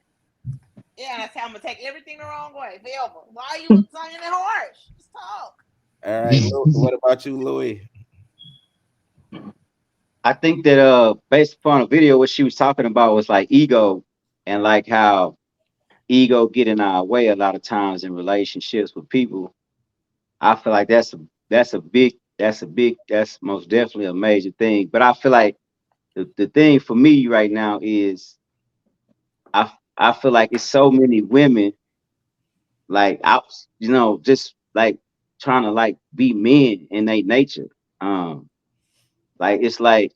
that's how I'm gonna take everything the wrong way. Forever. Why are you saying it harsh? Just talk. All right, what about you, Louis? I think that based upon a video, what she was talking about was like ego and like how ego get in our way a lot of times in relationships with people. I feel like that's most definitely a major thing. But I feel like the thing for me right now is I feel like it's so many women like just like trying to like be men in their nature. Like it's like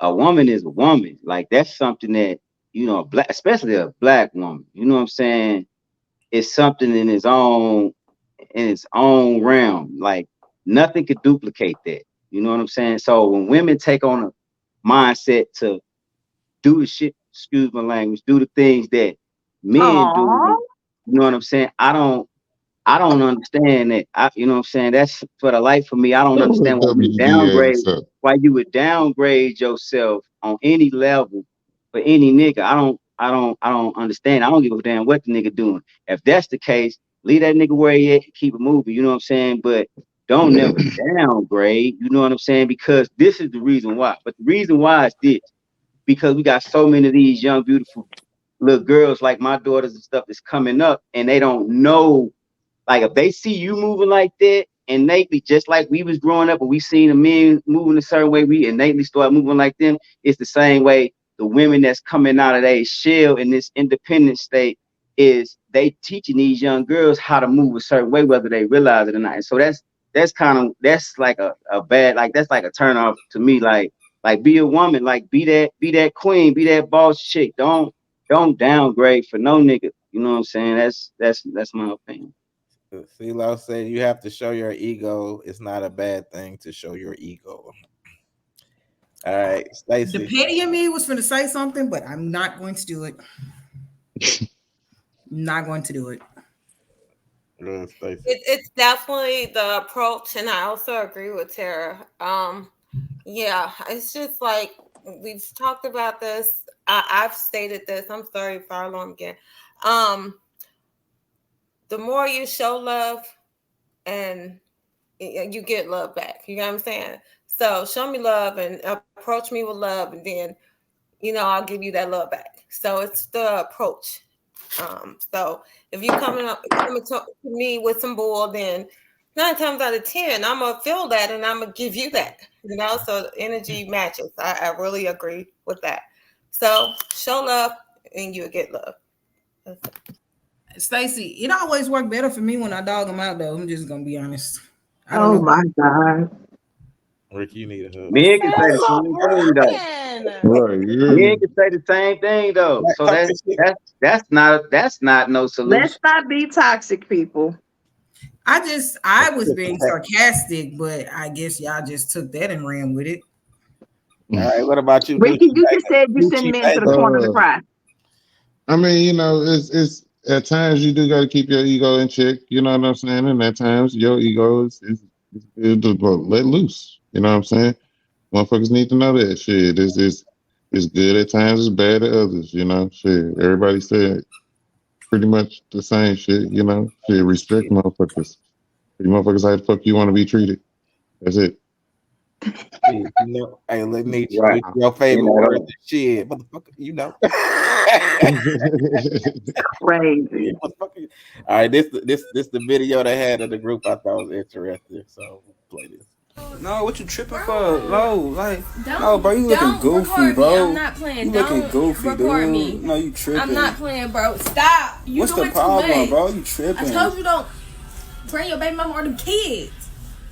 a woman is a woman. Like that's something that a black, especially a black woman. You know what I'm saying? It's something in its own realm. Like nothing could duplicate that. You know what I'm saying? So when women take on a mindset to do the shit, excuse my language, do the things that men do, Aww. you know what I'm saying? I don't understand that. You know what I'm saying? That's for the life of me. I don't understand WDA. So why you would downgrade yourself on any level for any nigga. I don't understand. I don't give a damn what the nigga doing. If that's the case, leave that nigga where he at and keep it moving. You know what I'm saying? But don't never downgrade. You know what I'm saying? Because this is the reason why. But the reason why is this. Because we got so many of these young, beautiful little girls like my daughters and stuff that's coming up, and they don't know. Like if they see you moving like that innately, just like we was growing up and we seen the men moving a certain way, we innately start moving like them. It's the same way the women that's coming out of their shell in this independent state is they teaching these young girls how to move a certain way, whether they realize it or not. And so that's like a bad, like that's like a turn off to me. Like be a woman, like be that queen, be that boss chick. Don't downgrade for no nigga. You know what I'm saying? That's my opinion. CeeLo said you have to show your ego. It's not a bad thing to show your ego. All right, The Stacey. petty in me was going to say something, but I'm not going to do it. Not going to do it. It's definitely the approach, and I also agree with Tara. Yeah, it's just like we've talked about this. I've stated this. I'm sorry if I long again. The more you show love, and you get love back. You know what I'm saying? So show me love and approach me with love, and then I'll give you that love back. So it's the approach. So if you coming to me with some bull, then 9 times out of 10, I'm gonna feel that and I'm gonna give you that. So the energy matches. I really agree with that. So show love and you'll get love. Stacey, it always worked better for me when I dog them out, though. I'm just gonna be honest. I Oh don't know. my God. Rick, you need a hug. Men can say the So same thing though. right, Men can say the same thing though. So that's not no solution. Let's not be toxic, people. I was being sarcastic, but I guess y'all just took that and ran with it. All right, what about you, Ricky, Gucci you just said you send Gucci men to the Bang? corner to cry. I mean, it's at times you do got to keep your ego in check. You know what I'm saying? And at times your ego is good to let loose. You know what I'm saying? Motherfuckers need to know that shit. It's good at times, it's bad at others. You know, shit. Everybody said pretty much the same shit. You know, shit. Respect motherfuckers. You motherfuckers how the fuck you want to be treated. That's it. Shit, hey, let me Right. your favorite You word know, is shit, motherfucker. Crazy. Motherfucker. All right, this the video they had in the group. I thought was interesting, so we'll play this. No, what you tripping for? No, like, no, bro, you looking goofy, bro. I'm not playing. You looking goofy, record dude. Me. No, you tripping. I'm not playing, bro. Stop. You What's doing the problem, too much. bro? You tripping. I told you don't bring your baby mama or the kids.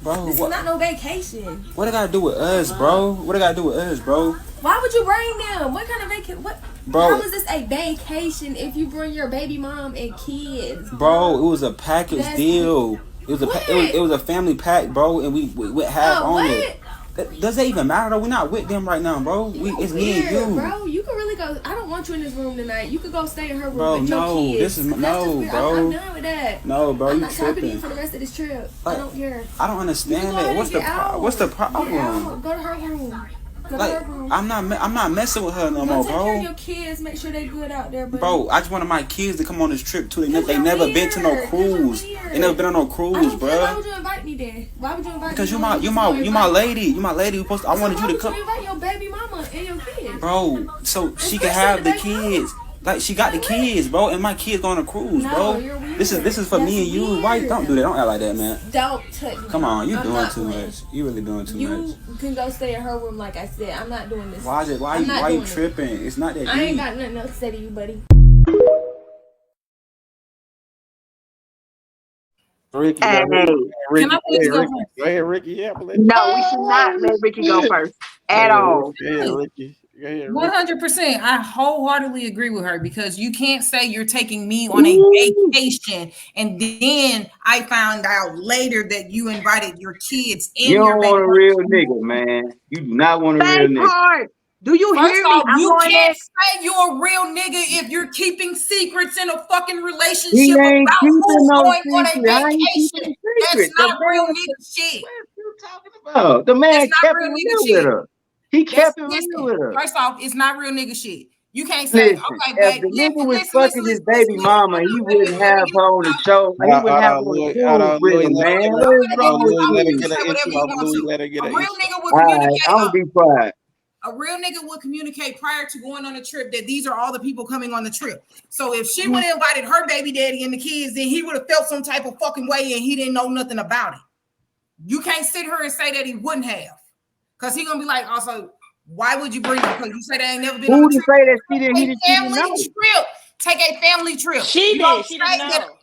Bro, this is not no vacation. What it got to do with us, bro? What it got to do with us, bro? Why would you bring them? What kind of vacation? What? Bro, how is this a vacation if you bring your baby mom and kids? Bro, it was a package deal. It was it was a family pack, bro, and we went half on it. Does that even matter though? We're not with them right now, bro. It's me and you, bro. You can really go. I don't want you in this room tonight. You could go stay in her room bro, with your kids. This is no, bro. I'm done with that. No, bro, I'm you not tripping. talking to you for the rest of this trip. I don't care. I don't understand that. What's the problem? Go to her room. Like, I'm not messing with her no more, take bro. care of your kids. Make sure they good out there, bro. I just wanted my kids to come on this trip too. They never been to no cruise. They never been on no cruise, bro. Why would you invite me then? Why would you invite me? Because you my lady. You my lady. I wanted you to come. You invite your baby mama and your kids, bro. So she can have the kids. Like she got the kids, bro, and my kids going on a cruise, bro. This is for me and you. Why don't do that? Don't act like that, man. Don't touch me. Come on, you doing too much. You really doing too much. You can go stay in her room, like I said. I'm not doing this. Why you tripping? It's not that deep. I ain't got nothing else to say to you, buddy. Ricky, Hey. Ricky, Can I please go first? Go ahead, Ricky. Yeah, No, we should not let Ricky go first at all. Yeah, Ricky. 100%. I wholeheartedly agree with her because you can't say you're taking me on a vacation and then I found out later that you invited your kids and you your don't baby. want a real nigga, man. You do not want a real nigga. Part. Do you First hear off, me? you can't say you're a real nigga if you're keeping secrets in a fucking relationship He ain't about keeping who's no going on a secret. I ain't keeping vacation. secret. That's not real nigga shit. What you talking about? The man That's not kept real it nigga real with shit. her. He kept it real with her. First off, it's not real nigga shit. You can't say, Listen, okay, if babe, the nigga was fucking his baby mama, he wouldn't have her on the show. He wouldn't have her on the cruise with him, man. What is wrong with you? Let her get A an real intro. nigga would All right, communicate. I'm gonna be quiet. A real nigga would communicate prior to going on the trip that these are all the people coming on the trip. So if she would have invited her baby daddy and the kids, then he would have felt some type of fucking way and he didn't know nothing about it. You can't sit here and say that he wouldn't have. Because he gonna be like, also, why would you bring them? Because you say they ain't never been on a trip. Say that she didn't, he didn't family know. trip. Take a family trip. She did. She didn't know.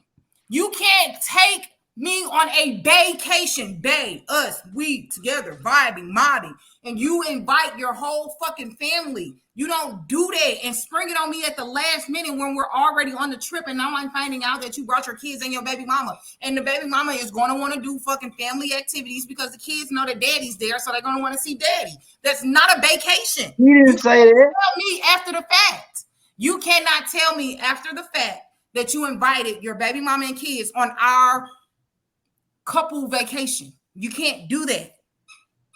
You can't take me on a vacation, us, we together, vibing, modding, and you invite your whole fucking family. You don't do that and spring it on me at the last minute when we're already on the trip and now I'm finding out that you brought your kids and your baby mama. And the baby mama is going to want to do fucking family activities because the kids know that daddy's there, so they're going to want to see daddy. That's not a vacation. He didn't say that. Tell me after the fact. You cannot tell me after the fact that you invited your baby mama and kids on our couple vacation. You can't do that.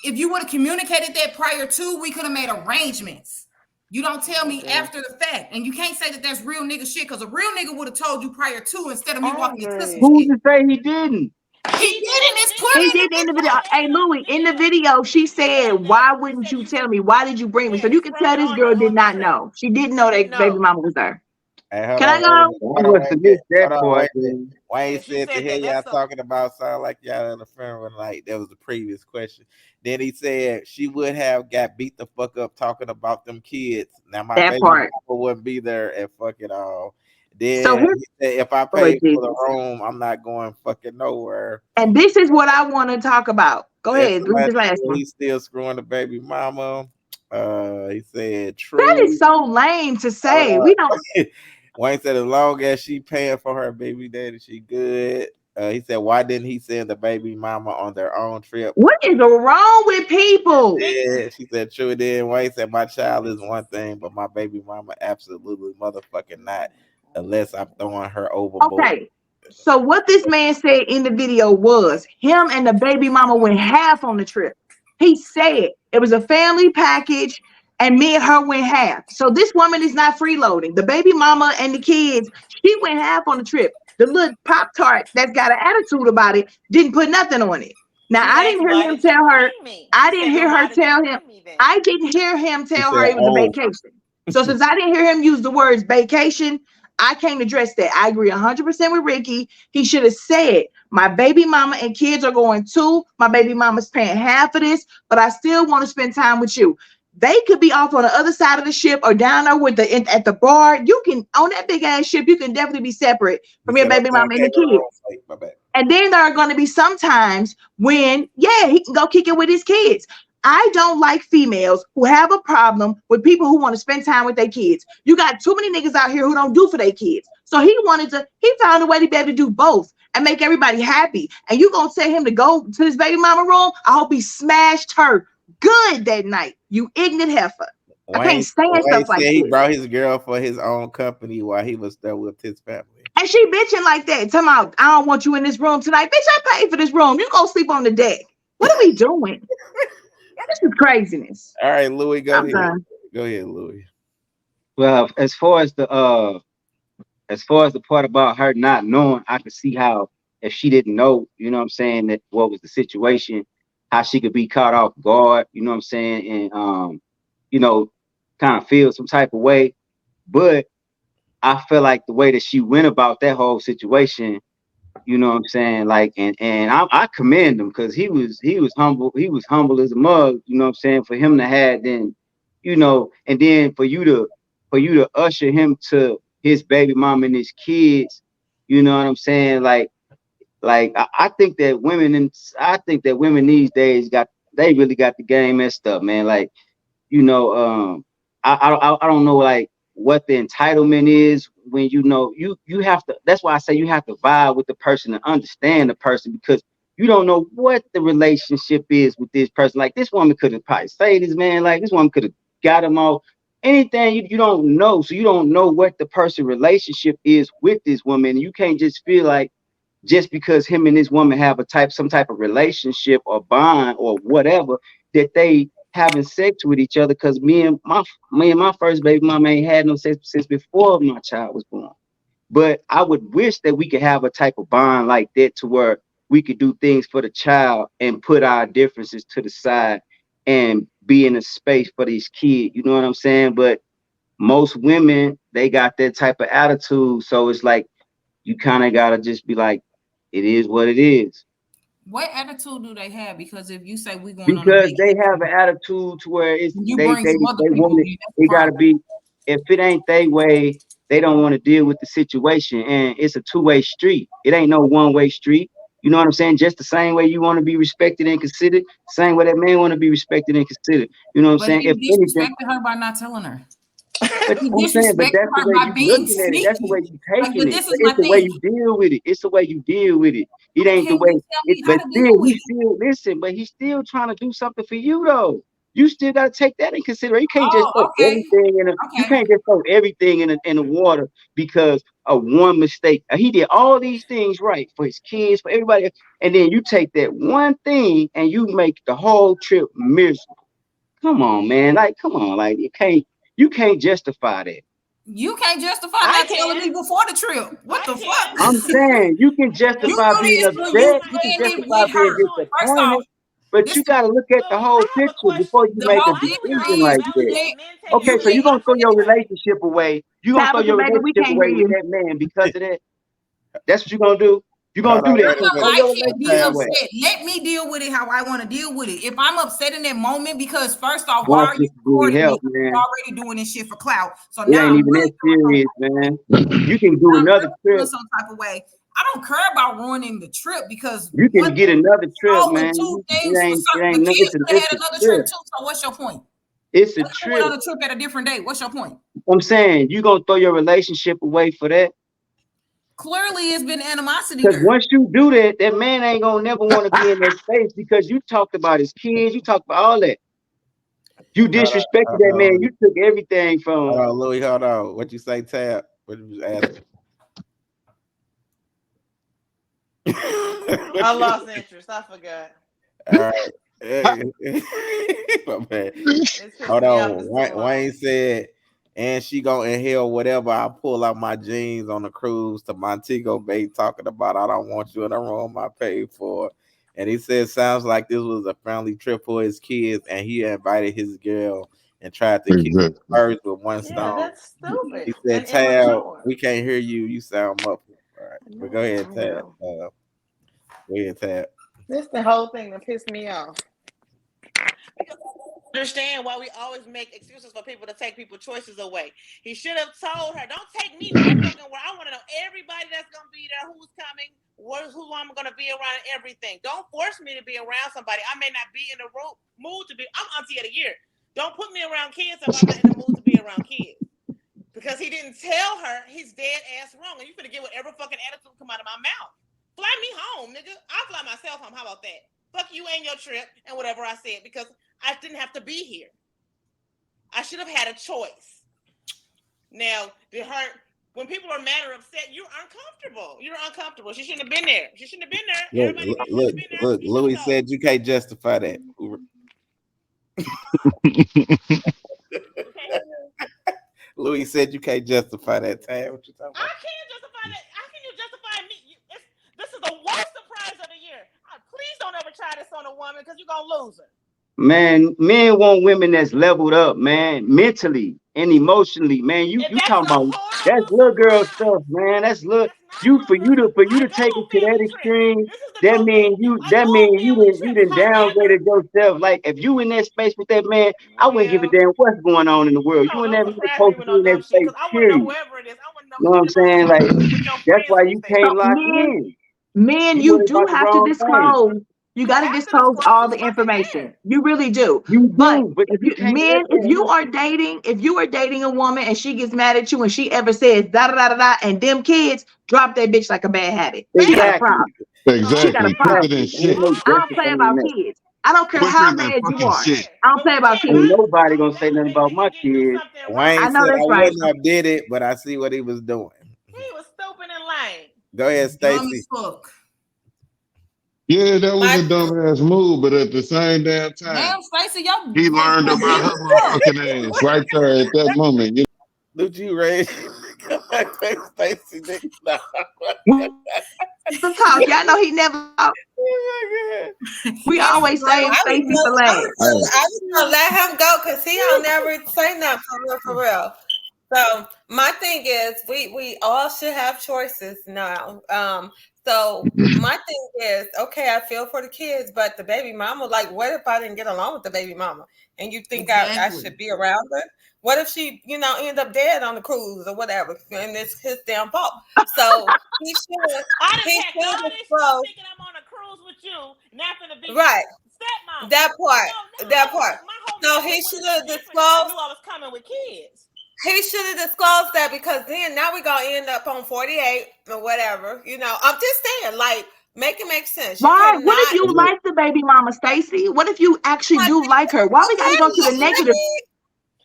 If you would have communicated that prior to, we could have made arrangements. You don't tell me after the fact. And you can't say that that's real nigga shit because a real nigga would have told you prior to instead of me walking into some Who's shit. to say he didn't? He didn't. It's clear. He did in the video. Hey, Louis, in the video, she said, why wouldn't you tell me? Why did you bring me? So you can tell this girl did not know. She didn't know that baby mama was there. Hey, Can I go? Wayne said to hear y'all talking about sound like y'all in a funeral night. That was the previous question. Then he said she would have got beat the fuck up talking about them kids. Now my baby mama wouldn't be there at fucking all. Then he said, if I pay for the room, I'm not going fucking nowhere. And this is what I want to talk about. Go ahead. Read the last one. He's still screwing the baby mama. He said, true. That is so lame to say. We don't. Wayne said, as long as she paying for her baby daddy, she good. He said, why didn't he send the baby mama on their own trip? What is wrong with people? Yeah, she said, true. Then Wayne said, my child is one thing, but my baby mama absolutely motherfucking not, unless I'm throwing her overboard. Okay. So what this man said in the video was him and the baby mama went half on the trip. He said it was a family package and me and her went half. So this woman is not freeloading. The baby mama and the kids, she went half on the trip. The little Pop-Tart that's got an attitude about it didn't put nothing on it. Now, I didn't hear him tell her. I didn't hear her tell him. I didn't hear him tell her it was a vacation. So since I didn't hear him use the words vacation, I can't address that. I agree 100% with Ricky. He should have said, my baby mama and kids are going too. My baby mama's paying half of this, but I still want to spend time with you. They could be off on the other side of the ship or down there with at the bar. You can, on that big ass ship, you can definitely be separate from your baby mama and the kids. And then there are going to be some times when, yeah, he can go kick it with his kids. I don't like females who have a problem with people who want to spend time with their kids. You got too many niggas out here who don't do for their kids. So he found a way to be able to do both and make everybody happy. And you gonna tell him to go to his baby mama room? I hope he smashed her good that night. You ignorant heifer. I can't stand stuff like he this. brought his girl for his own company while he was there with his family. And she bitching like that. Talking about, I don't want you in this room tonight. Bitch, I paid for this room. You go sleep on the deck. What are we doing? This is craziness. All right, Louis, go ahead. Go ahead, Louis. Well, as far as the part about her not knowing, I could see how if she didn't know, you know what I'm saying, that what was the situation, how she could be caught off guard, you know what I'm saying, and you know, kind of feel some type of way. But I feel like the way that she went about that whole situation, you know what I'm saying, like, and I commend him because he was humble as a mug, you know what I'm saying, for him to have then, you know, and then for you to usher him to his baby mom and his kids, you know what I'm saying, like I think that women these days they really got the game messed up, man. Like, you know, I don't know, like, what the entitlement is when you know you have to. That's why I say you have to vibe with the person and understand the person, because you don't know what the relationship is with this person. Like, this woman could have probably said this, man. Like, this woman could have got him off anything. You don't know, so you don't know what the person relationship is with this woman. You can't just feel like just because him and this woman have some type of relationship or bond or whatever, that they having sex with each other. Because me and my first baby mama ain't had no sex since before my child was born. But I would wish that we could have a type of bond like that, to where we could do things for the child and put our differences to the side and be in a space for these kids. You know what I'm saying? But most women, they got that type of attitude. So it's like, you kind of got to just be like, it is what it is. What attitude do they have? Because if you say we're going because on a vacation, they have an attitude to where it's you they bring some other people want it. in, that's It the gotta problem. be, if it ain't they way, they don't want to deal with the situation. And it's a two-way street. It ain't no one-way street. You know what I'm saying? Just the same way you want to be respected and considered, same way that man want to be respected and considered. You know what I'm But saying? he If anything, disrespected her by not telling her. but He I'm saying, but disrespected that's the her way by you being looking at it. That's the way sneaky. you Like, taking but it. this But is my it's the way thing. you deal with it. It's the way you deal with it. It How ain't the can way you tell it. me how But to deal still, with he's it? still listen. But he's still trying to do something for you, though. You still got to take that in consideration. You can't just throw Oh, okay. everything in. You Okay. can't just throw everything in the water because of one mistake. He did all these things right for his kids, for everybody, and then you take that one thing and you make the whole trip miserable. Come on, man. Like, come on. Like, you can't justify that. You can't justify I not telling me can. before the trip. What the fuck? I'm saying you can You justify do being this when you upset. You can planned it justify with being her. First off, disappointed, but this you got to look at the Louis, whole I have a picture before question. you the make a whole I would picture decision argue is like about that. that men take Okay, you so let you're everything gonna throw your personal. relationship away. You're gonna throw Tabitha, your baby, we relationship can't hear away with you. that man because of that. That's what you're gonna do. You're gonna Hold on, do that. wait You're a gonna I throw minute. like your it. Be relationship Time. away. upset. Let me deal with it how I want to deal with it. If I'm upset in that moment, because first off, why Boy, are you sister, really recording me? help, You're man. already doing this shit for clout. So It now ain't I'm even that really feeling some serious, type man. of way. You can do I'm another really feeling trip. some type of way. I don't care about ruining the trip because You can one get thing another trip, over man. two It things for ain't. It certain. The ain't. No, kids could have it's had a another trip trip. too. So what's your point? It's a What if we went trip. on a trip at a different day? What's your point? I'm saying you gonna throw your relationship away for that. Clearly, it's been animosity Because there. once you do that, that man ain't gonna never want to be in that space because you talked about his kids, you talked about all that. You disrespected that man. You took everything from Hold him. on, Louis. Hold on. What you say, Tab? What you was asking? I lost interest. I forgot. All right. Hey, my bad. It's pissed Hold me off for on. so long. Wayne said and she gonna inhale whatever I pull out my jeans on the cruise to Montego Bay, talking about I don't want you in the room I paid for. And he said, sounds like this was a family trip for his kids, and he invited his girl and tried to kill two Exactly. birds with one Yeah, stone. that's stupid He said, and Tab, immature. we can't hear you. You sound muffled. All right. I But go know, ahead, I Tab. know. Go ahead, Tab. This the whole thing that pissed me off. Understand why we always make excuses for people to take people's choices away. He should have told her, don't take me no fucking where. I want to know everybody that's going to be there, who's coming, who I'm going to be around, and everything. Don't force me to be around somebody. I may not be in the mood to be. I'm auntie of the year. Don't put me around kids if I'm not in the mood to be around kids. Because he didn't tell her, he's dead ass wrong. And you finna get whatever fucking attitude come out of my mouth. Fly me home, nigga. I'll fly myself home. How about that? Fuck you and your trip and whatever I said, because I didn't have to be here. I should have had a choice. Now, when people are mad or upset, you're uncomfortable. You're uncomfortable. She shouldn't have been there. She shouldn't have been there. Look, Louis said you can't justify that. Louis said you can't justify that. Tab, what you talking about? I can't justify that. How can you justify me? This is the worst surprise of the year. Please don't ever try this on a woman, because you're going to lose her. Man, men want women that's leveled up, man, mentally and emotionally, man. You talking about that's little girl stuff, man. That's little for you to take it to that extreme. That means you didn't downgraded yourself. Like if you in that space with that man, I wouldn't give a damn what's going on in the world. You and that man supposed to be in that space, period. You know what I'm saying? Like that's why you can't lock in. Men, you do have to disclose. You got to disclose all the information. You really do. But if you are dating a woman and she gets mad at you and she ever says da da da da da and them kids, drop that bitch like a bad habit. She got a problem. She got a problem. I don't play about kids. I don't care how mad you are. I don't play about kids. Ain't nobody gonna say nothing about my kids. Wayne I know said that's I right. wouldn't have did it, but I see what he was doing. He was stupid and lame. Go ahead, Stacey. Yeah, that was a dumbass move, but at the same damn time, Damn, Stacey, y'all. he learned about her motherfucking ass right there at that moment. Did you raise Stacey? Y'all know he never. Oh my God. We always say Stacey for last. I was gonna let him go because he don't never say nothing for real. So my thing is, we all should have choices now. So my thing is, okay, I feel for the kids, but the baby mama, like, what if I didn't get along with the baby mama, and you think I should be around her? What if she, end up dead on the cruise or whatever, and it's his damn fault? So he should. He should disclose. Thinking I'm on a cruise with you, not gonna be right. Stepmom. That part. So he should have disclosed. I was coming with kids. He should have disclosed that, because then now we're gonna end up on 48 or whatever. I'm just saying, like, make it make sense. Why? What if you like the baby mama, Stacey? What if you actually do like her? Why we gotta go to the negative?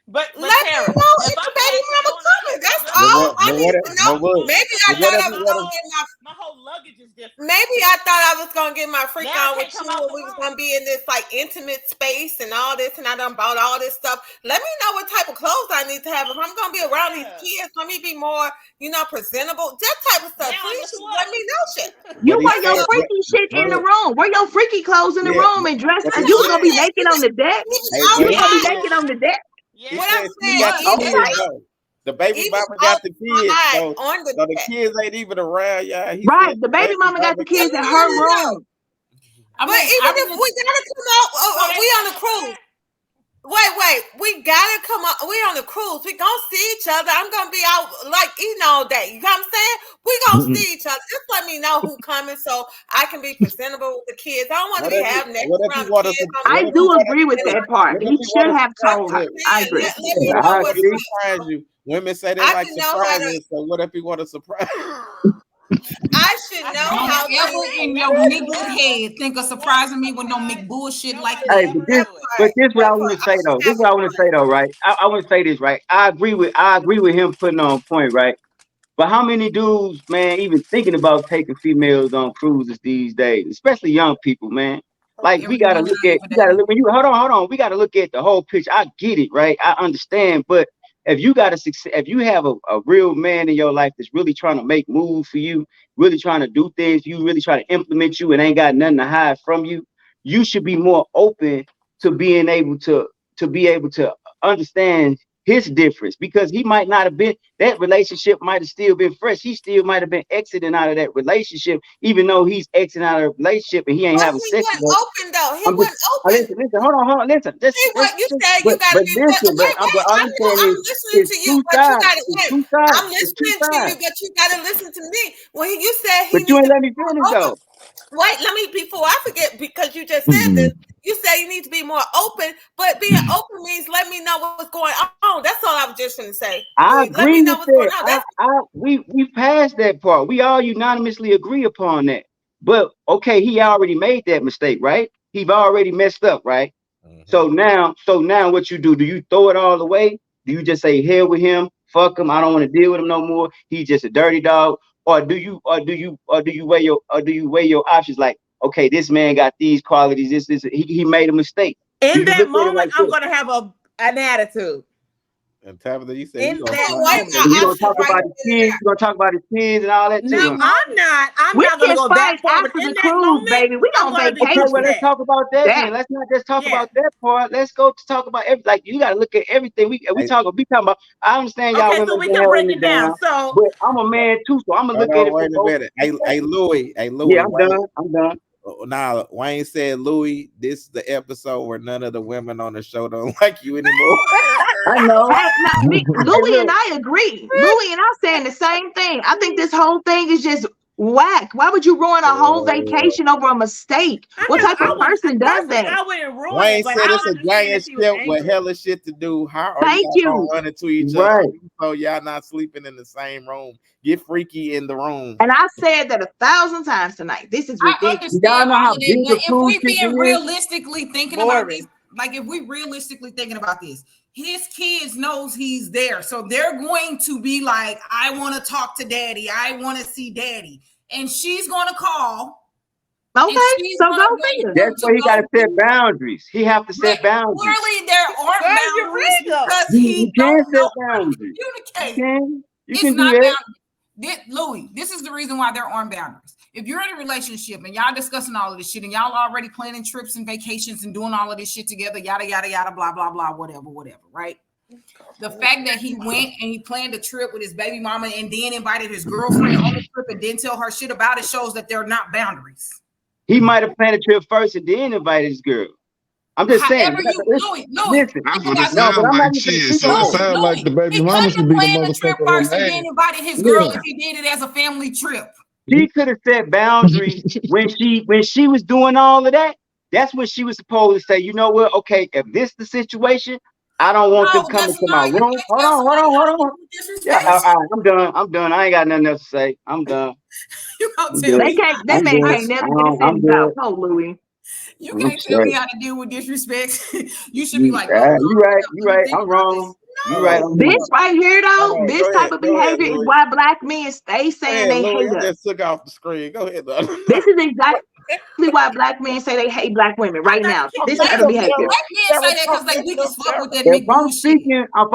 But let me know if the baby mama coming. That's all I need to know. Maybe I thought I was gonna get my whole luggage is different. Maybe I thought I was gonna get my freak on with you, and we was gonna be in this like intimate space and all this, and I done bought all this stuff. Let me know what type of clothes I need to have. If I'm gonna be around these kids, let me be more, presentable. That type of stuff. Please let me know shit. You wear your freaky shit in the room. Wear your freaky clothes in the room and dress. You was gonna be naked on the deck. You was gonna be naked on the deck. Yeah. What I'm saying, the baby mama got the kids, so the kids ain't even around, y'all. Right, the baby mama got the kids in her room. But even if we gotta come out, we on the cruise. Wait, we gotta come out. We on the cruise. We gonna see each other. I'm gonna be out like eating all day. You know what I'm saying? We gonna see each other. Just let me know who coming so I can be presentable with the kids. I don't want to be having that around the kids. I do agree with that part. He should have told her. I agree. Let me know what surprise you. Women say they like surprises, so what if you want to surprise? I should know how ever in your McBull head think of surprising me with no McBullshit like that. Hey, but this what I want to say though. This is what I want to say though, right? I want to say this, right? I agree with him putting on point, right? But how many dudes, man, even thinking about taking females on cruises these days, especially young people, man? Like we gotta look when you hold on. We gotta look at the whole picture. I get it, right? I understand, but if you got a success, if you have a real man in your life that's really trying to make moves for you, really trying to do things, you really try to implement you and ain't got nothing to hide from you, you should be more open to being able to be able to understand his difference, because he might not have been, that relationship might have still been fresh. He still might have been exiting out of that relationship, even though he's exiting out of a relationship and he ain't But having he sex wasn't with her. open though. He I'm just, wasn't open. listen, hold on, listen. He what you said you gotta But be listen, but wait, wait. all I'm I'm saying I'm is, listening it's to you, two but you sides. gotta It's wait. two sides. I'm It's two listening to you, sides. but you gotta listen to me. When you said he But you needs ain't to let me be more finish open. though. Wait, let me before I forget, because you just said this. You say you need to be more open, but being open means let me know what's going on. That's all I was just gonna say. I Louis, let agree me know with what's going that. on. That's We passed that part. We all unanimously agree upon that. But okay, he already made that mistake, right? He've already messed up, right? So now what you do? Do you throw it all away? Do you just say hell with him? Fuck him. I don't want to deal with him no more. He's just a dirty dog. Or do you weigh your options like, okay, this man got these qualities. He made a mistake. Do In you that look at it moment, like I'm this? gonna have an attitude. And Tabitha, you said you In gonna that fuck wait, him. moment. You're gonna option talk right about his kids. You're gonna talk about his kids and all that No, too, huh? I'm We not gonna can go fight that far, but after in the that cruise, moment, baby. We I'm on gonna be Okay, well, vacation. let's upset. talk about that That then. Let's not just talk Yeah. about that part. Let's go to talk about every, like, you got to look at everything. We Hey, talking about. I understand y'all Okay, so women we been can break holding it it down. down, So but I'm a man too, so I'm gonna hold look at on, it from wait a both minute. Hey, perspectives. Louis. Hey, Yeah, Louis. I'm Wayne. done. I'm done. Now Wayne said, Louis, this is the episode where none of the women on the show don't like you anymore. I know. Hey, no, Hey, Louis and look. I agree. Louis and I saying the same thing. I think this whole thing is just whack. Why would you ruin a whole vacation over a mistake? What type of person does that? I wouldn't ruin Wayne it, but said I it's don't a understand giant if he was ship with angry. hella shit to do. How are Thank y'all you. gonna run into each Right. other so y'all not sleeping in the same room? Get freaky in the room. And I said that 1,000 times tonight. This is I ridiculous. Y'all understand know all how of big that, a but if cruise we ship being is? realistically thinking about this, Boring. like if we realistically thinking about this, his kids knows he's there, so they're going to be like, I want to talk to daddy, I want to see daddy, and she's going to call, and Okay, she's so going go to want figure. him That's to where he got to go set do. boundaries. He have to But set boundaries. clearly there aren't Where's your boundaries freedom? because You he can don't set know how to boundaries. communicate. You It's can do not that. boundaries. Louis, this is the reason why there aren't boundaries. If you're in a relationship and y'all discussing all of this shit and y'all already planning trips and vacations and doing all of this shit together, yada, yada, yada, blah, blah, blah, whatever, right? The fact that he went and he planned a trip with his baby mama and then invited his girlfriend on the trip and didn't tell her shit about it shows that there are not boundaries. He might have planned a trip first and then invited his girl. I'm just saying. However you, Louis, Listen. That's think what it about this. No, but sounds I'm not like. even going to Shit, speak so on it that. sounds like the baby He mama couldn't should have be the planned the trip motherfucker who first and made then it. invited his girl Listen. if he did it as a family trip. She could have set boundaries when she was doing all of that. That's when she was supposed to say, you know what? Okay, if this the situation, I don't want them No, coming that's to my not. You room. can't Hold tell on, hold somebody on, how to hold do on. with Yeah, disrespect. I'm done. I'm done. I ain't got nothing else to say. I'm done. You can't I'm tell good. They me. can't. That I'm man good. can't never get a I'm sentence good. out. Oh, Louis. You I'm can't tell me straight. how to deal with disrespect. You should be like, no, You right. You let me right. think I'm about this. wrong. You right. No. I'm This wrong. right here, Hold though, on, this type of go ahead, behavior is Louis. why black men stay Go saying ahead, they Louis. hate I us. just took off the screen. Go ahead, though. This is exactly why black men say they hate black women right now. This type of behavior. Black men say that because they weak as fuck with that If big I'm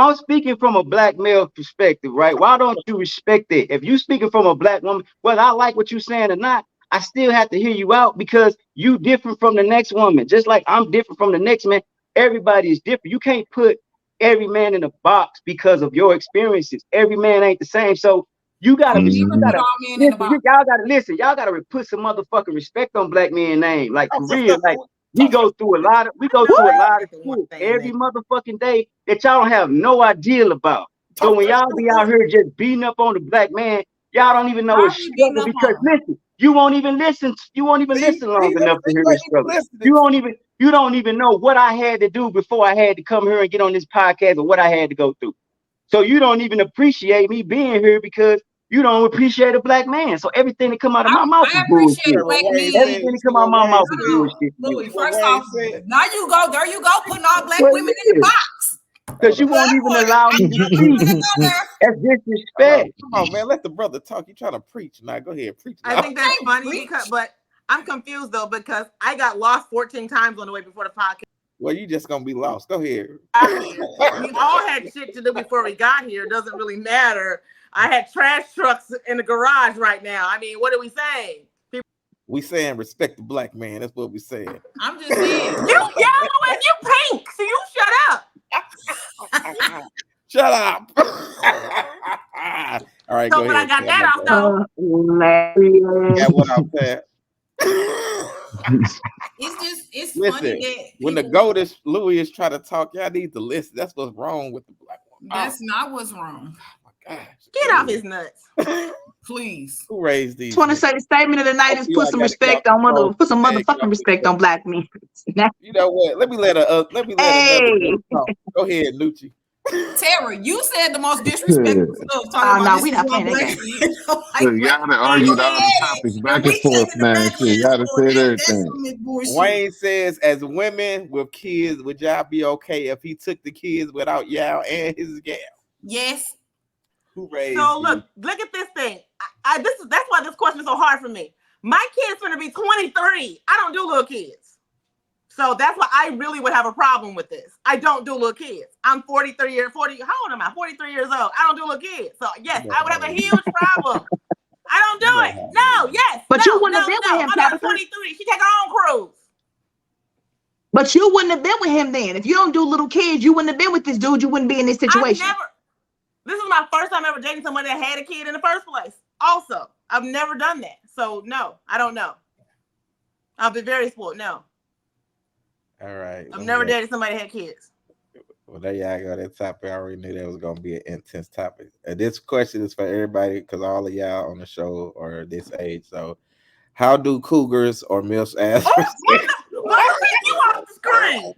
bullshit. speaking from a black male perspective, right? Why don't you respect it? If you speaking from a black woman, whether I like what you're saying or not, I still have to hear you out because you different from the next woman. Just like I'm different from the next man. Everybody is different. You can't put every man in a box because of your experiences. Every man ain't the same. So you I gotta would be, you never put gotta all men in a listen. box. Y'all gotta listen. Y'all gotta put some motherfucking respect on black men name. Like for real. Like we go through a lot of shit every motherfucking day that y'all don't have no idea about. So when y'all be out here just beating up on the black man, y'all don't even know Why his are we beating struggle up because on him? listen, you won't even listen. You won't even listen long enough to hear his struggle. You don't even know what I had to do before I had to come here and get on this podcast or what I had to go through. So you don't even appreciate me being here because you don't appreciate a black man. So everything that come out of my mouth is I appreciate bullshit. black men. Everything that come out of my mouth is Hold on, bullshit to you. Louis. First off, now there you go, putting all black Well, women in the yeah, box. because you won't even allow me to speak. That's disrespect. Come on, man. Let the brother talk. You trying to preach now? Go ahead, preach now. I think that's funny because, but I'm confused though because I got lost 14 times on the way before the podcast. Well, you just gonna be lost. Go ahead. We all had shit to do before we got here. It doesn't really matter. I had trash trucks in the garage right now. I mean, what are we saying? We saying respect the black man. That's what we saying. I'm just saying. You yellow and you pink, so you shut up. Shut up. All right, So go when ahead. I got that off, though. Yeah, what I'm saying. It's Listen, funny that when the goatess Louis is trying to talk, y'all need to listen. That's what's wrong with the black woman. That's not what's wrong. Oh my gosh. Get off his nuts. Please. Who raised these? Just want to say the statement of the night is put some respect on motherfucking respect on black men. You know what? Let me let another go ahead, Nucci. Tara, you said the most disrespectful stuff. Talking about we not playing that game. Y'all done argued all the topics back and forth now and shit. Y'all done said everything. Wayne says, as women with kids, would y'all be okay if he took the kids without y'all and his gal? Yes. Who raised So look at this thing. That's why this question is so hard for me. My kid's gonna be 23. I don't do little kids. So that's why I really would have a problem with this. I don't do little kids. I'm 43 years, 40. How old am I? 43 years old. I don't do little kids. So yes, I would have a huge problem. I don't do it. No, yes. But no, you wouldn't have been no. with him, I'm not Tabitha. 23. She take her own cruise. But you wouldn't have been with him then. If you don't do little kids, you wouldn't have been with this dude. You wouldn't be in this situation. This is my first time ever dating somebody that had a kid in the first place. Also, I've never done that. So no, I don't know. I'll be very spoiled. No. All right. I've never dated somebody that had kids. Well, there y'all go. That topic, I already knew that was going to be an intense topic. This question is for everybody because all of y'all on the show are this age. So, how do cougars or MILFs ask for sex? You off the screen.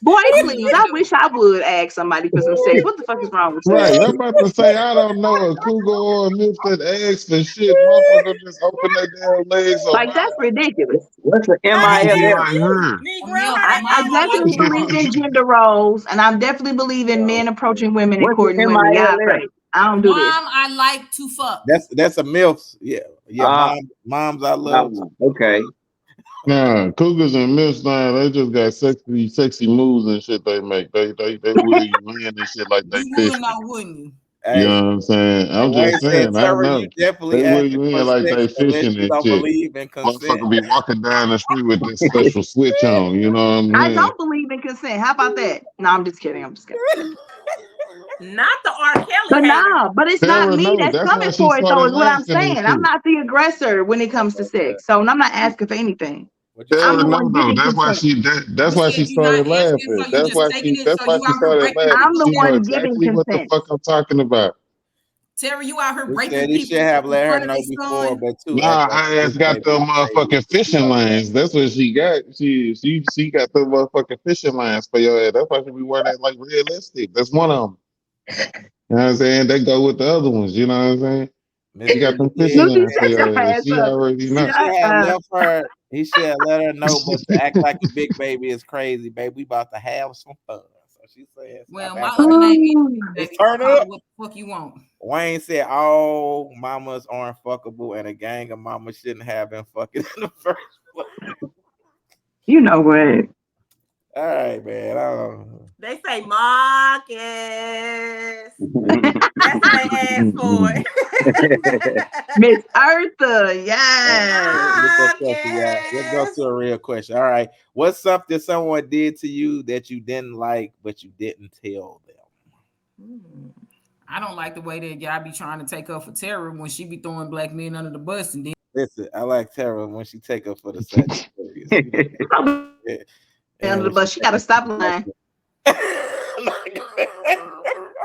Boy, please. I wish I would ask somebody for some sex. What the fuck is wrong with you? Right, I'm about to say I don't know a cougar or a MILF that asks for shit. Motherfucker just open their damn legs up. Like that's ridiculous. What's the MILF? I definitely believe in gender roles, and I definitely believe in men approaching women and courting women. Yeah, right. I don't do this. Mom, I like to fuck. That's a MILF. Yeah. Moms, I love. Okay. Nah, cougars and MILFs now, they just got sexy moves and shit they make. They will you in and shit like they You fish. would know, wouldn't you? You know what I'm saying? I'm just saying, I know. They will you in like they fishing and shit. Motherfucker be walking down the street with this special switch on, you know what I'm saying? I don't believe in consent. How about that? No, I'm just kidding. Not the R. Kelly. But no, but it's not me that's coming for it, though, is what I'm saying. I'm not the aggressor when it comes to sex. So I'm not asking for anything. That's why she started laughing. That's why she started laughing. I'm the She one know giving exactly what the consent. fuck I'm talking about. Terry, you out here breaking people. He should have let her know before, but too. Nah, her ass got the motherfucking fishing lines. That's what she got. She got the motherfucking fishing lines for your ass. That's why she be wearing that like realistic. That's one of them. You know what I'm saying? They go with the other ones. You know what I'm saying? She got them fishing lines for your ass. She already know. He should have let her know, but to act like a big baby is crazy, baby. We about to have some fun. So she said, well, my other name is turn up. What the fuck you want? Wayne said, all mamas aren't fuckable, and a gang of mamas shouldn't have been fucking in the first place. You know what? All right, man. They say Marcus. That's what they asked for. Miss Eartha, yes. Let's go to a real question. All right. What's something someone did to you that you didn't like, but you didn't tell them? I don't like the way that y'all be trying to take her for Tara when she be throwing black men under the bus. And then listen, I like Tara when she take her for the sex. Under the bus, she got to stop lying.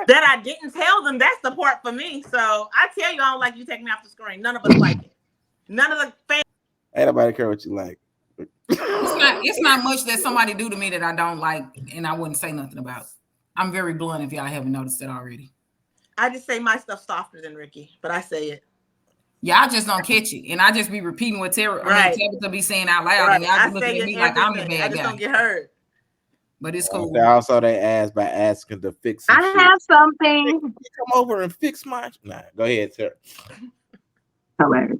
That I didn't tell them, that's the part for me. So I tell you, I don't like you taking me off the screen. None of us like it. None of the fans. Ain't nobody care what you like. It's not much that somebody do to me that I don't like, and I wouldn't say nothing about. I'm very blunt if y'all haven't noticed that already. I just say my stuff softer than Ricky, but I say it. Y'all just don't catch it, and I just be repeating what Tabitha be saying out loud, and y'all be looking at me like I'm the bad guy. I just don't get hurt. But it's cool. Also, they asked by asking to fix. I have something. Come over and fix mine. Nah, go ahead, Sarah. Hilarious.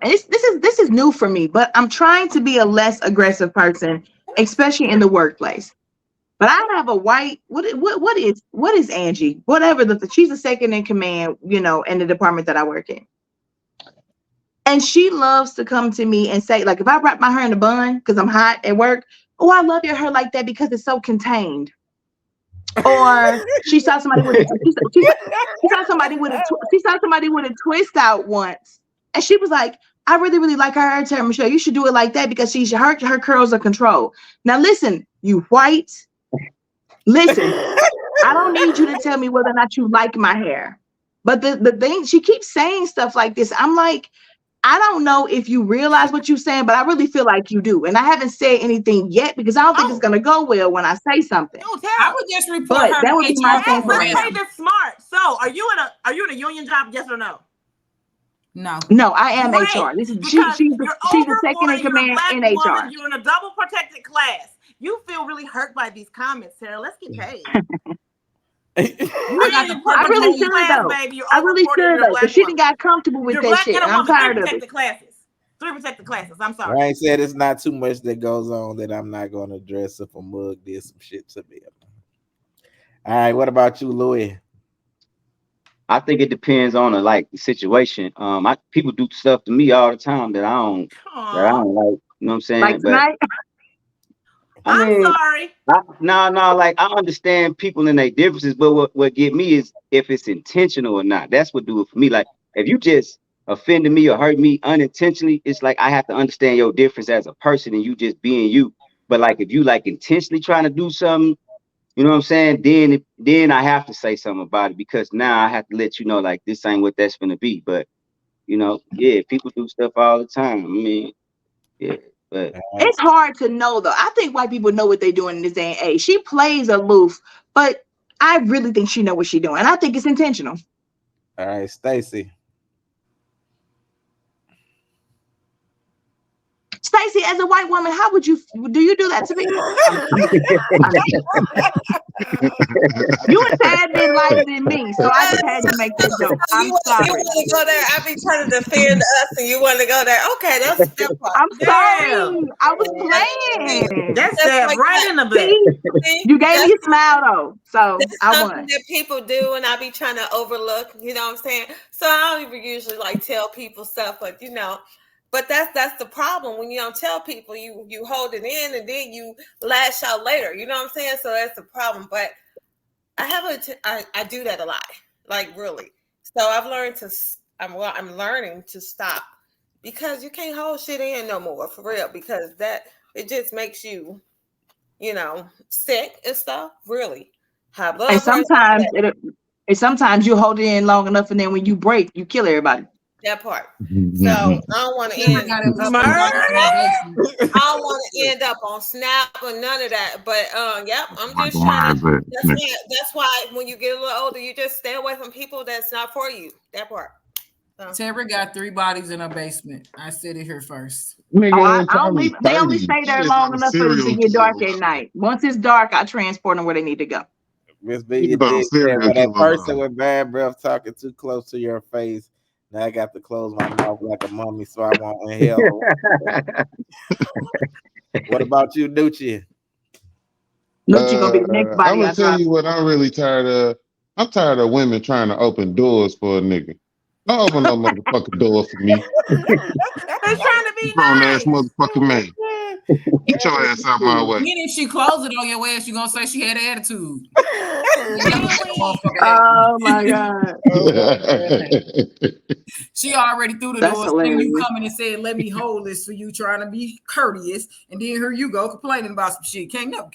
This is new for me, but I'm trying to be a less aggressive person especially in the workplace. But I have a white, what is Angie? Whatever, she's a second in command, in the department that I work in. And she loves to come to me and say, like, if I wrap my hair in a bun because I'm hot at work, oh, I love your hair like that because it's so contained. Or she saw somebody with a twist out once, and she was like, I really, really like her hair, Terry Michelle. You should do it like that because her curls are controlled. Now listen, you white. Listen, I don't need you to tell me whether or not you like my hair. But the thing, she keeps saying stuff like this. I'm like, I don't know if you realize what you're saying, but I really feel like you do. And I haven't said anything yet because I don't think it's going to go well when I say something. I would just report her that to would be my HR thing. for Let's play harassment. this smart. So, are you in a union job? Yes or no? No, I am Great, HR. This is because she's you're the second in overemployed, you're a command black in woman, HR. you're in a double protected class. You feel really hurt by these comments, Sarah. Let's get paid. I really should though. I really should though, because she didn't got comfortable with You're that black shit. and a And I'm woman. tired of it. Three protected classes. I'm sorry. I ain't said it's not too much that goes on that I'm not going to address if a mug did some shit to me. All right, what about you, Louis? I think it depends on the situation. People do stuff to me all the time that I don't like. You know what I'm saying? Like tonight. I mean, I'm sorry. Like I understand people and their differences, but what get me is if it's intentional or not. That's what do it for me. Like if you just offended me or hurt me unintentionally, it's like I have to understand your difference as a person and you just being you. But like if you like intentionally trying to do something, you know what I'm saying? Then I have to say something about it because now I have to let you know like this ain't what that's gonna be. But people do stuff all the time. I mean, yeah, but it's hard to know though. I think white people know what they're doing in this day and age. She plays aloof, but I really think she know what she's doing. And I think it's intentional. All right, Stacey. Stacey, as a white woman, how would you do that to me? You a tad bit lighter than me, so I just had to make that joke. I'm sorry. You want to go there? I be trying to defend us, and you want to go there. Okay, that's that part. I'm sorry. I was playing. That's right in the back. You gave me a smile though, so I won. That people do, and I be trying to overlook. You know what I'm saying? So I don't even usually tell people stuff, but But that's the problem when you don't tell people, you hold it in and then you lash out later. You know what I'm saying? So that's the problem. But I do that a lot, like really. So I've learned I'm learning to stop because you can't hold shit in no more for real because it just makes you, sick and stuff. Really, high blood pressure. And sometimes you hold it in long enough, and then when you break, you kill everybody. That part. So I don't want to end. I don't want to end up on Snap or none of that. But yep, I'm just trying to. That's why when you get a little older, you just stay away from people that's not for you. That part. Tara got 3 bodies in her basement. I said it here first. They only stay there long enough for it to get dark at night. Once it's dark, I transport them where they need to go. Miss B, you did when that person with bad breath talking too close to your face. Now I got to close my mouth like a mummy so I won't inhale. What about you, Nucci? Nucci gonna be the next body. I'm gonna tell you what I'm really tired of. I'm tired of women trying to open doors for a nigga. Don't open no motherfucking door for me. They're trying to be grown ass motherfucking man. Get your ass out my way. Then if she close it on your ass, you gonna say she had attitude. Oh my god. She already threw the door. Then you coming and said, "Let me hold this for you," trying to be courteous, and then here you go complaining about some shit. Can't never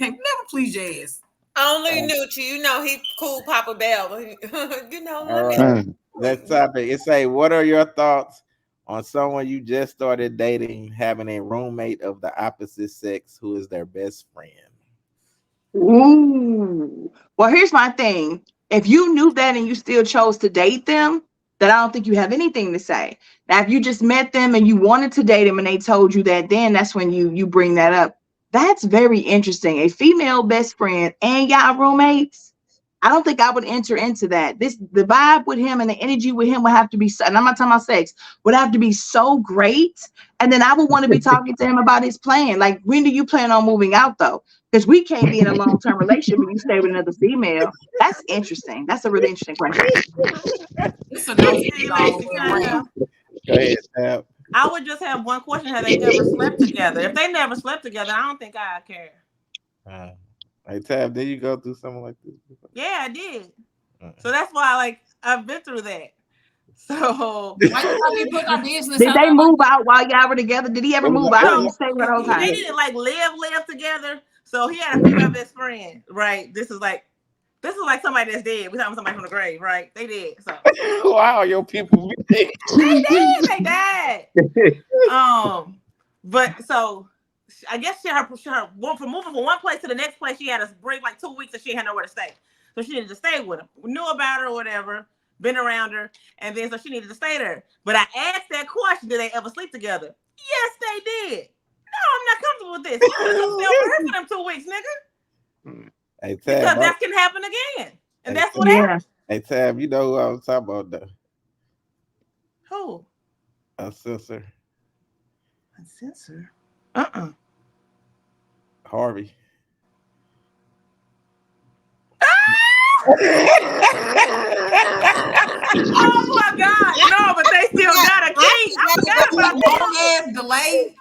please your ass. Only Nucci, he cool Papa Bell. All right. Next topic. It say, what are your thoughts on someone you just started dating having a roommate of the opposite sex who is their best friend? Ooh. Well, here's my thing. If you knew that and you still chose to date them, then I don't think you have anything to say. Now, if you just met them and you wanted to date them and they told you that, then that's when you bring that up. That's very interesting. A female best friend and y'all roommates. I don't think I would enter into that. The vibe with him and the energy with him would have to be, and I'm not talking about sex, would have to be so great. And then I would want to be talking to him about his plan. Like, when do you plan on moving out though? Because we can't be in a long-term relationship when you stay with another female. That's interesting. That's a really interesting question. It's a no. Go ahead, Tab. I would just have one question: have they ever slept together? If they never slept together, I don't think I care. Hey, Tab, did you go through something like this before? Yeah, I did. So that's why, like, I've been through that. So why you put our business? Did they move out while y'all were together? Did he ever move out? He stayed the whole time. They didn't like live together. So he had a female best friend, right? This is like somebody that's dead. We're talking about somebody from the grave, right? They did. So wow, your people be dead. They died. But so I guess her from moving from one place to the next place, she had to break like 2 weeks and she had nowhere to stay. So she needed to stay with him. We knew about her or whatever, been around her, and then so she needed to stay there. But I asked that question, did they ever sleep together? Yes, they did. No, I'm not comfortable with this. You could have stay over here for them 2 weeks, nigga. Hey, Tab, because that can happen again. And that's what happened. Hey, Tab, you know who I was talking about though? Who? UnCensor. UnCensor? Harvey. Oh my God! No, but they still got a key. I forgot about that. Delay.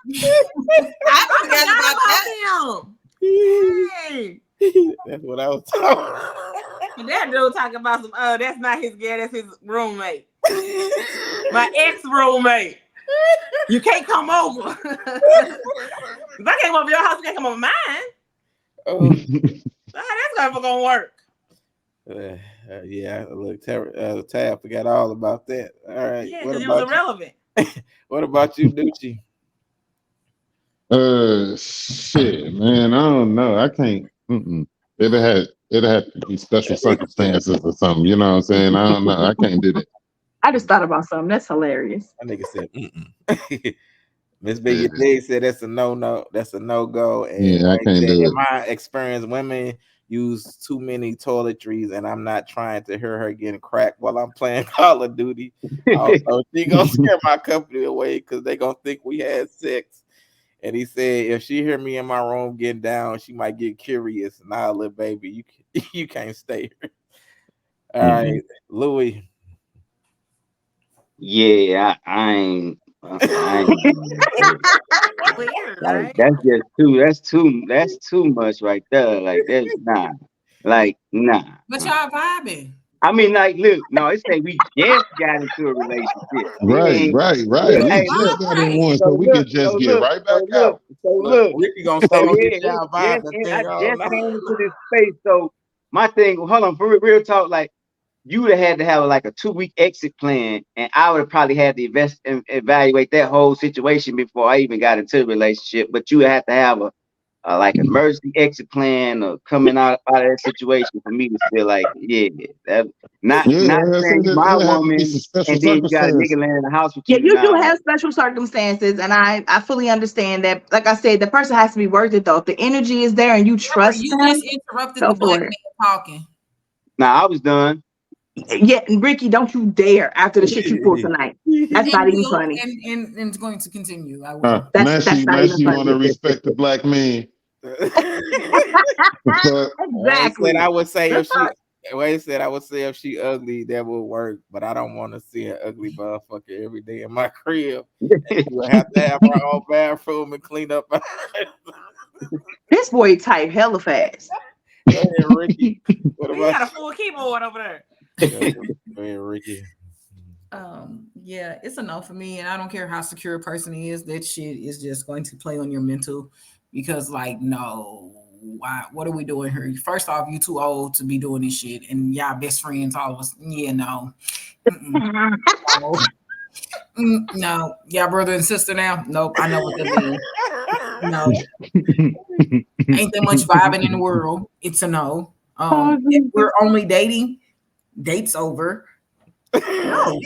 I forgot about that. Hey. That's what I was talking. That dude talking about some. Oh, that's not his girl. That's his roommate. My ex-roommate. You can't come over. If I came over your house, you can't come over mine. Oh, that's never gonna work. Yeah, look, Tab forgot all about that. All right. Yeah, because it was irrelevant. What about you, Ducci? Shit, man, I don't know. I can't. It'd have to be special circumstances or something. You know what I'm saying? I don't know. I can't do that. I just thought about something. That's hilarious. That nigga said, Miss Biggie D said that's a no. That's a no-go. And yeah, I can't do it. In my experience, women use too many toiletries, and I'm not trying to hear her getting cracked while I'm playing Call of Duty. Also, she gonna scare my company away because they gonna think we had sex. And he said, if she hear me in my room getting down, she might get curious. Nah, little baby, you can't stay here. All right, Louis. Yeah, I ain't. Like, that's too much right there. Like that's nah. But y'all vibing. I mean, like, look, no, it's like we just got into a relationship. Right. We just got in one, so we can just get right back out. So look, Ricky gonna stay on his job I just came into this space. So my thing, hold on, for real talk, like you would have had to have like a 2-week exit plan, and I would have probably had to evaluate that whole situation before I even got into a relationship. But you would have to have a like emergency exit plan or coming out of that situation for me to feel like, not saying my woman, and then you got a nigga laying in the house with you. Yeah, you do have special circumstances, and I fully understand that. Like I said, the person has to be worth it though. If the energy is there and you trust you them, just interrupted the black man talking. Nah, I was done. Yeah, and Ricky, don't you dare after the shit you pulled tonight. That's not even funny. And it's going to continue. I will. Now she want to respect the black man. Exactly. I would say if she ugly, that would work. But I don't want to see an ugly motherfucker every day in my crib. She would have to have her own bathroom and clean up. This boy type hella fast. Go ahead, Ricky. What about you got a full keyboard over there. Go ahead, Ricky. Yeah, it's a no for me, and I don't care how secure a person is. That shit is just going to play on your mental, because like, no, why? What are we doing here? First off, you too old to be doing this shit, and y'all best friends, all of us. Yeah, no. No, y'all brother and sister now. Nope, I know what that means. No, ain't that much vibing in the world. It's a no. If we're only dating, dates over. No.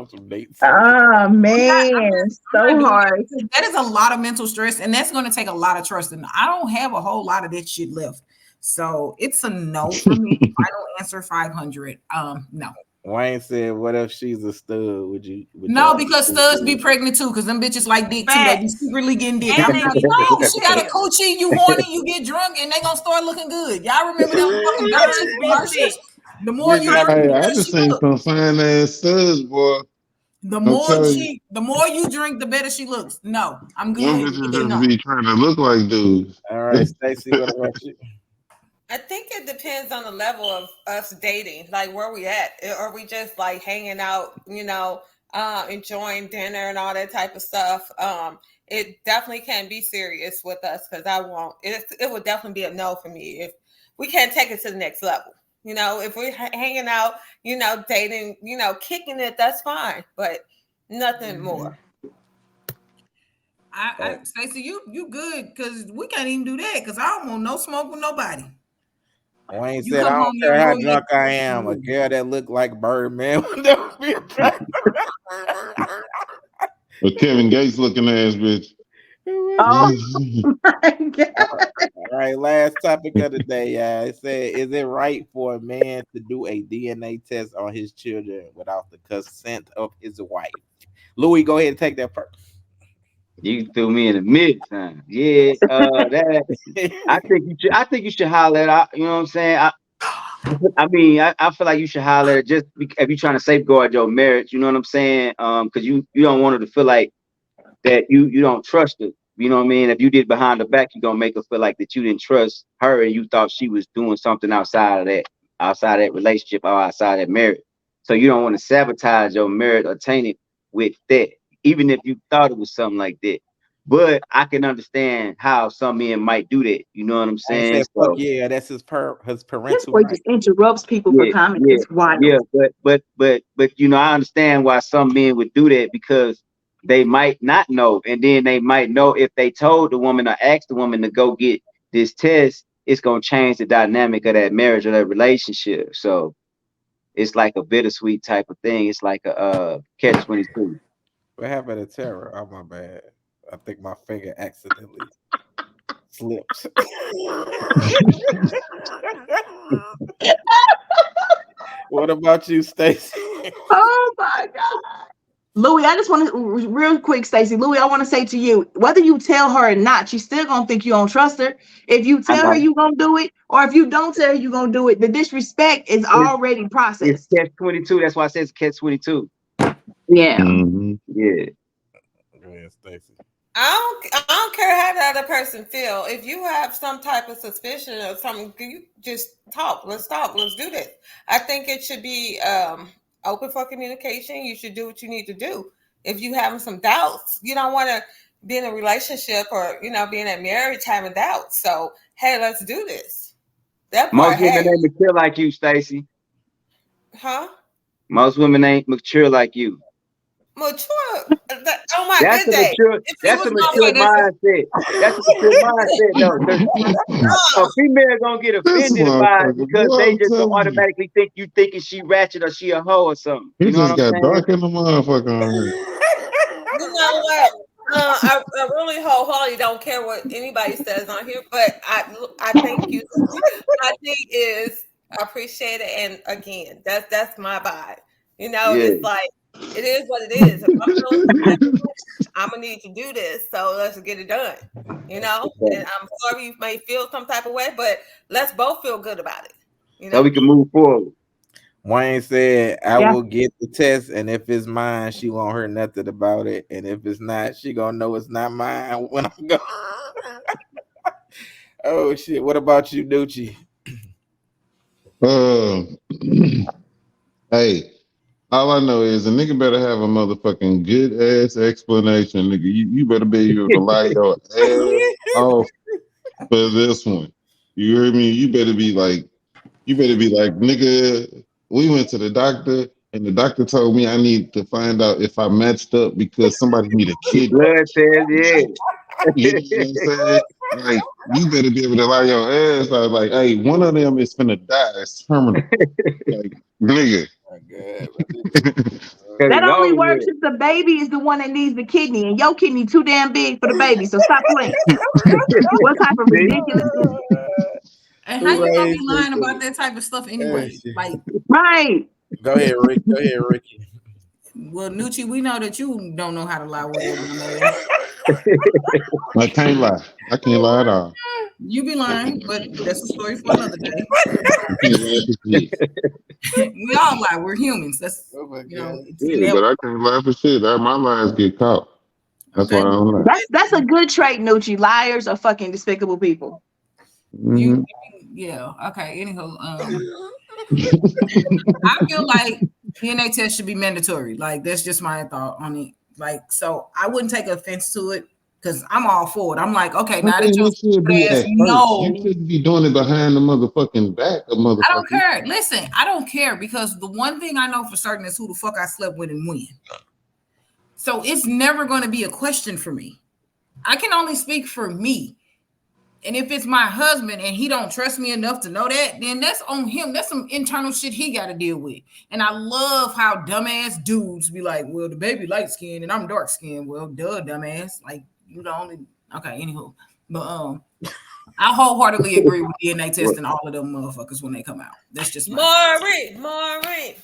Some dates. Oh man, so hard. That is a lot of mental stress, and that's going to take a lot of trust. And I don't have a whole lot of that shit left. So it's a no for me. Final answer 500. No. Wayne said, "What if she's a stud? Would No, y'all because studs be pregnant too, because them bitches like dick too. They be Facts. secretly getting dick. And I'm they not, be no, big she as got a hell. coochie, you horny, you get drunk, and they gonna start looking good. Y'all remember them fucking I Burns just be commercials? sick. The more you drink, Hey, the I better just she seen look. some fine ass studs, boy. The I'm more telling you, the more you drink, the better she looks. No, I'm them good. bitches It's just no. be trying to look like dudes. All right, Stacey, what about you? I think it depends on the level of us dating, like where we at. Are we just like hanging out, enjoying dinner and all that type of stuff? It definitely can be serious with us because I won't. It would definitely be a no for me if we can't take it to the next level. If we're hanging out, dating, kicking it, that's fine, but nothing more. I Stacey, you good because we can't even do that because I don't want no smoke with nobody. Wayne You said, come "I don't home, care your how roommate. drunk I am. A girl that look like Birdman would never be attracted." A Kevin Gates looking ass bitch. Oh my God. All right, last topic of the day, y'all. It said, "Is it right for a man to do a DNA test on his children without the consent of his wife?" Louis, go ahead and take that first. You threw me in the mix, huh? Yeah, that I think you should holler it out. You know what I'm saying? I feel like you should holler it just if you're trying to safeguard your marriage. You know what I'm saying? Because you don't want her to feel like that you don't trust her. You know what I mean? If you did behind the back, you're gonna make her feel like that you didn't trust her and you thought she was doing something outside of that relationship or outside that marriage. So you don't want to sabotage your marriage or taint it with that, even if you thought it was something like that. But I can understand how some men might do that. You know what I'm I ain't saying? said fuck So yeah, that's his This parental boy right. just interrupts people for yeah, comments. yeah, It's wild. yeah. But I understand why some men would do that because they might not know, and then they might know if they told the woman or asked the woman to go get this test, it's gonna change the dynamic of that marriage or that relationship. So it's like a bittersweet type of thing. It's like a catch-22. What happened to Tara? Oh my bad. I think my finger accidentally slipped. What about you, Stacey? Oh my God. Louis, I just want to real quick, Stacey. Louis, I want to say to you, whether you tell her or not, she's still gonna think you don't trust her. If you I tell her know you gonna do it, or if you don't tell her you gonna do it, the disrespect is it's, already it's processed. catch-22. That's why I said it's catch-22. Yeah. Mm-hmm. Yeah. Go ahead, Stacey. I don't care how the other person feel. If you have some type of suspicion or something, you just talk. Let's talk. Let's do this. I think it should be open for communication. You should do what you need to do. If you having some doubts, you don't want to be in a relationship or be in a marriage having doubts. So hey, let's do this. That part, Most women hey, ain't mature like you, Stacey. huh? Most women ain't mature like you. Mature. On my That's good a day. mature. If you That's was a gonna mature put this, mindset. That's a mature mindset, though. Because a female gonna get This offended by it motherfucker, because boy, they I'm just don't telling you. automatically think you thinking she ratchet or she a hoe or something. He You know what just I'm got saying? dark in the motherfucker on here. you know what? I really wholeheartedly don't care what anybody says on here, but I thank you. I think is appreciated, and again, that's my vibe. Yeah. It's like it is what it is. If I'm feeling some type of way, I'm gonna need to do this, so let's get it done. And I'm sorry you may feel some type of way, but let's both feel good about it. You So know. we can move forward. Wayne said, "I Yeah. will get the test, and if it's mine, she won't hear nothing about it. And if it's not, she gonna know it's not mine when I'm gone." Oh shit! What about you, Ducci? Uh, hey, all I know is a nigga better have a motherfucking good ass explanation, nigga. You better be able to lie your ass off for this one. You hear me? You better be like, nigga, we went to the doctor and the doctor told me I need to find out if I matched up because somebody need a Your kidney. blood says, yeah. You know what I'm saying? Like, you better be able to lie your ass out. Like, hey, one of them is finna die. It's terminal. Like, nigga. Oh, good. Cause That it's only over works with. if the baby is the one that needs the kidney, and your kidney too damn big for the baby. So stop playing. What type of See? ridiculous? And Who how you gonna be raised lying this about shit? that type of stuff anyway? Like, Right. Go ahead, Rick. Go ahead, Ricky. well, Nucci, we know that you don't know how to lie with your dumb ass. I can't lie. I can't lie at all. You be lying, but that's a story for another day. I can't lie for shit. We all lie. We're humans. That's Oh my you know, God. it's Yeah, but inevitable. I can't lie for shit. My lies get caught. That's why Okay. I don't lie. That's a good trait, Nucci. Liars are fucking despicable people. You Mm-hmm. yeah, okay. Anyhow, I feel like DNA test should be mandatory. Like that's just my thought on it. Like, so I wouldn't take offense to it because I'm all for it. I'm like, okay, I now that think your it should be ass at first. You know, shouldn't be doing it behind the motherfucking back of I don't motherfuckers. care. Listen, I don't care because the one thing I know for certain is who the fuck I slept with and when. So it's never going to be a question for me. I can only speak for me. And if it's my husband and he don't trust me enough to know that, then that's on him. That's some internal shit he got to deal with. And I love how dumbass dudes be like, well, the baby light skinned and I'm dark skinned. Well, duh, dumbass. Like, you the only, okay, anywho. But I wholeheartedly agree with DNA testing all of them motherfuckers when they come out. That's just my Maury.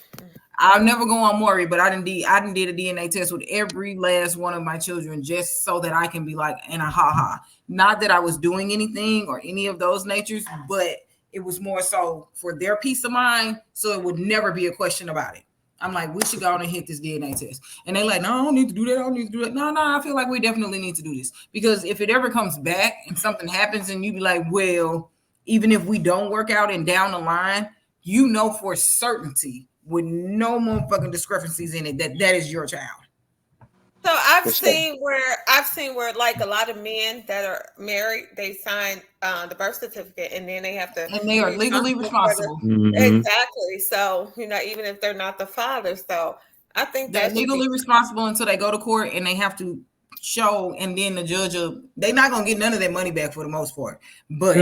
I'll never go on Maury, but I didn't did a DNA test with every last one of my children just so that I can be like, and a ha. Not that I was doing anything or any of those natures, but it was more so for their peace of mind, so it would never be a question about it. I'm like, we should go on and hit this DNA test. And they're like, no, I don't need to do that. I don't need to do that. No, I feel like we definitely need to do this. Because if it ever comes back and something happens and you be like, well, even if we don't work out and down the line, you know for certainty with no motherfucking discrepancies in it that is your child. So I've seen where like a lot of men that are married, they sign the birth certificate and then they have to and they are legally responsible. Exactly. So even if they're not the father, so I think they're legally responsible until they go to court and they have to show, and then the judge they're not gonna get none of their money back for the most part. But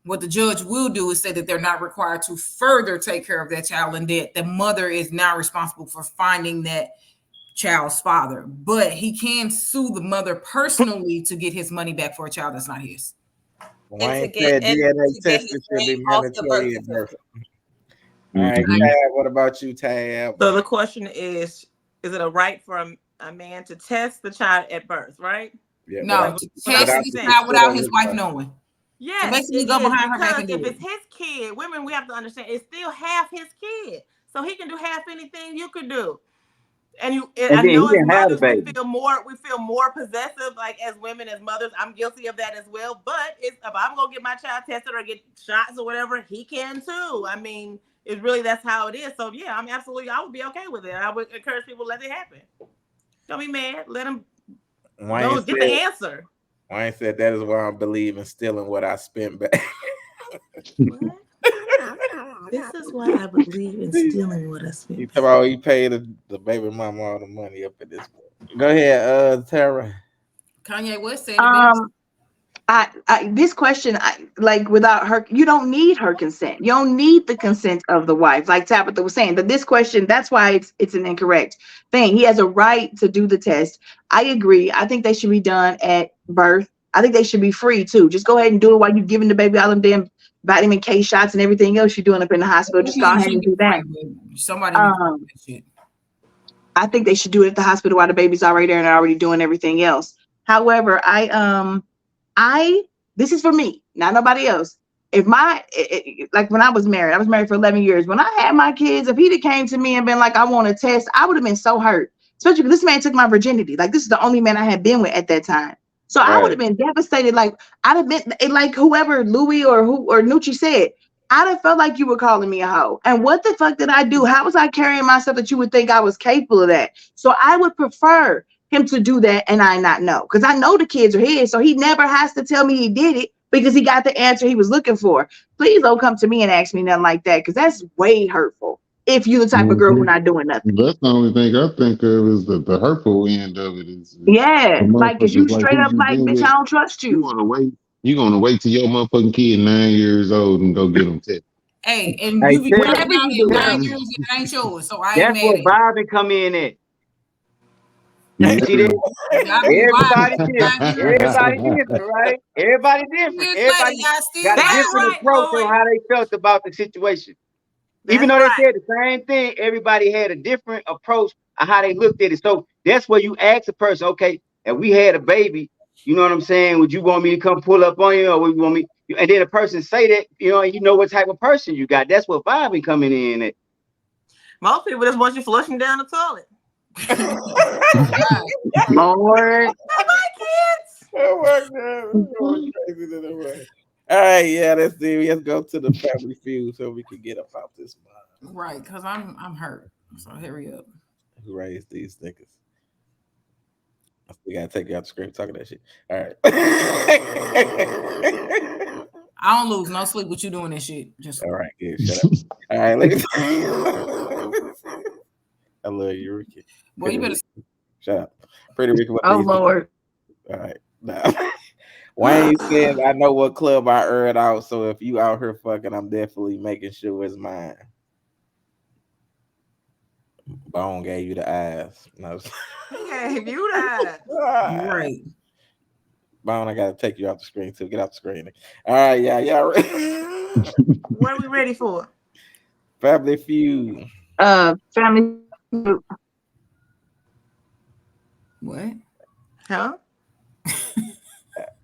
what the judge will do is say that they're not required to further take care of that child and that the mother is now responsible for finding that child's father. But he can sue the mother personally to get his money back for a child that's not his. Wayne said DNA testing should be mandatory at birth. All right, Tab, what about you, Tab? So the question is it a right for a man to test the child at birth, right? Yeah, no, to test the child without his wife knowing. Yes, so basically go behind her back and do if it's his kid, women, we have to understand it's still half his kid. So he can do half anything you could do. And I know as mothers we feel more possessive, like as women, as mothers. I'm guilty of that as well. But if I'm gonna get my child tested or get shots or whatever, he can too. I mean, it's really that's how it is. So yeah, I would be okay with it. I would encourage people to let it happen. Don't be mad. Let them go get the answer. Wayne said that is why I believe in stealing what I spent back. What? This is why I believe in stealing what I spent. He paid the baby mama all the money up at this point. Go ahead, Tara. Kanye West said this question, like without her, you don't need her consent. You don't need the consent of the wife. Like Tabitha was saying, but this question, that's why it's an incorrect thing. He has a right to do the test. I agree. I think they should be done at birth. I think they should be free too. Just go ahead and do it while you're giving the baby all them damn vitamin K shots and everything else you're doing up in the hospital. Just go ahead and do that. Somebody I think they should do it at the hospital while the baby's already there and they're already doing everything else. However, this is for me, not nobody else. If like when I was married for 11 years. When I had my kids, if he'd came to me and been like, I want to test, I would have been so hurt. Especially because this man took my virginity. Like this is the only man I had been with at that time. So I would have been devastated. Like I'd have been like whoever Louis or Nucci said, I'd have felt like you were calling me a hoe. And what the fuck did I do? How was I carrying myself that you would think I was capable of that? So I would prefer him to do that and I not know, because I know the kids are his, so he never has to tell me he did it because he got the answer he was looking for. Please don't come to me and ask me nothing like that, because that's way hurtful if you're the type of girl who's not doing nothing. That's the only thing I think of is the hurtful end of it. Like because you straight up like, bitch, I don't trust you. You're gonna wait till your motherfucking kid 9 years old and go get them tested. Hey, and you be whatever you do 9 years, it ain't yours. So I ain't mad at That's what Bobby come in at. See that? Everybody different. Everybody Y'all different, right? Everybody different. years later, Everybody y'all still got a That's different right, approach on Lloyd. how they felt about the situation. Even That's though they right. said the same thing, everybody had a different approach on how they looked at it. So that's where you ask a person, okay, if we had a baby, you know what I'm saying? Would you want me to come pull up on you, or would you want me? And then a person say that, and you know what type of person you got. That's what vibing coming in at. Most people just want you flushing down the toilet. Lord. My kids. Oh my god, we're going crazy to the way. All right, yeah, let's see. Let's go to the family feud so we can get up out this mind. right, because I'm hurt. So hurry up. Who raised these niggas? We gotta take you out the screen talking that shit. All right. I don't lose no sleep with you doing this shit. Just All right, good. Shut up. All right, look at I love you, Ricky. boy, you better. Shut up. Pretty Ricky. What Oh these? Lord. All right. Nah. Wayne says, I know what club I earned out, so if you out here fucking, I'm definitely making sure it's mine. Bone gave you the eyes. No. He gave you that. Right. Bone, I gotta take you off the screen too. Get off the screen. All right, yeah. What are we ready for? Family feud. Family. What? Huh?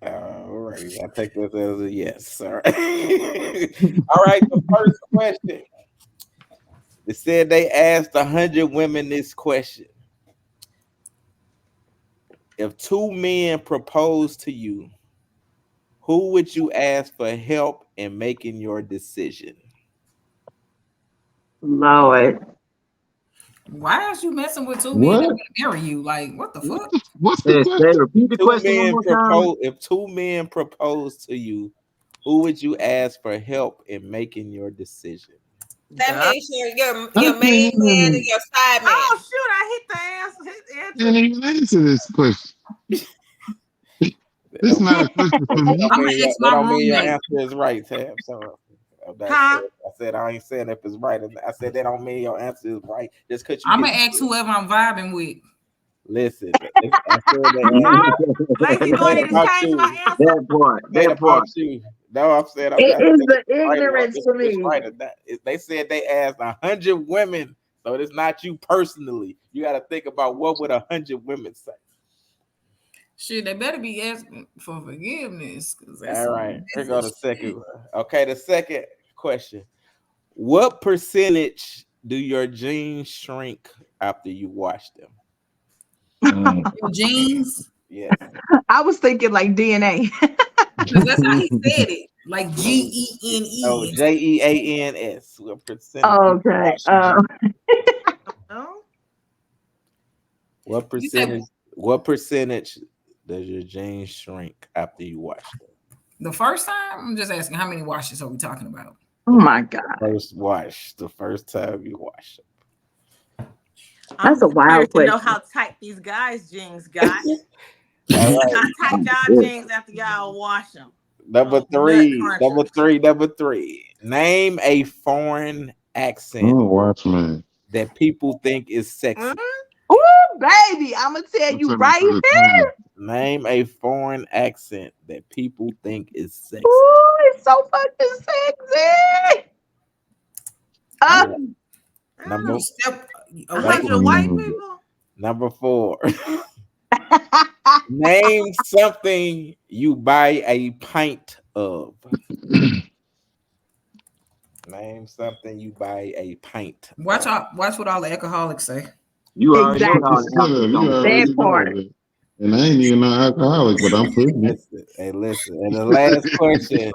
All right, I take this as a yes. All right. All right, the first question. They said they asked 100 women this question. If 2 men propose to you, who would you ask for help in making your decision? Lord. Why is you messing with 2 men that What? want to marry you? Like, what the fuck? What's the Say, question? repeat the question one more time. If 2 men propose to you, who would you ask for help in making your decision? That God. means your I main can't man and even, your side man. Oh shoot! I hit the answer. Hit the answer. can't even answer this question. That It's don't, not a question for me. I'm gonna ask that my don't mean your roommate. answer is right, Tab. So Huh? I said I ain't saying if it's right. I said that don't mean your answer is right. Just because you I'm gonna get ask whoever I'm vibing with. listen. I said that Lacey, do I need to about change my you. answer? Made That about part. you. No, I'm saying It I is said the it's right or ignorance for it's me. right or not. They said they asked 100 women, so it's not you personally. You got to think about what would 100 women say. Shit, they better be asking for forgiveness. All right, here go the second one. Okay, the second question. What percentage do your jeans shrink after you wash them? Your jeans, Yes. I was thinking like DNA. because that's how he said it, like Oh, GENE. JEANS. What percentage do you Okay. wash your jeans? No. What You said percentage? What percentage does your jeans shrink after you wash them? the first time. I'm just asking, how many washes are we talking about? Oh my God. First wash, the first time you wash them. I'm That's a curious wild to know question. how tight these guys' jeans got. All right. How tight y'all jeans after y'all wash them. Number Nut three. crunchers. Number three. Name a foreign accent Oh, watch me. that people think is sexy. Oh, baby. I'm going to tell I'm you telling right to the camera. here. Name a foreign accent that people think is sexy. Oh, it's so fucking sexy. Yeah. I don't Number know. Step away 100 from white Mm. people? Number 4. Name something you buy a pint of. Name something you buy a pint watch of. out. Watch what all the alcoholics say. You already know what all Exactly. the answers You gonna say. already That know part. it. And I ain't even no alcoholic, but I'm putting it. Listen, hey, listen. And the last question.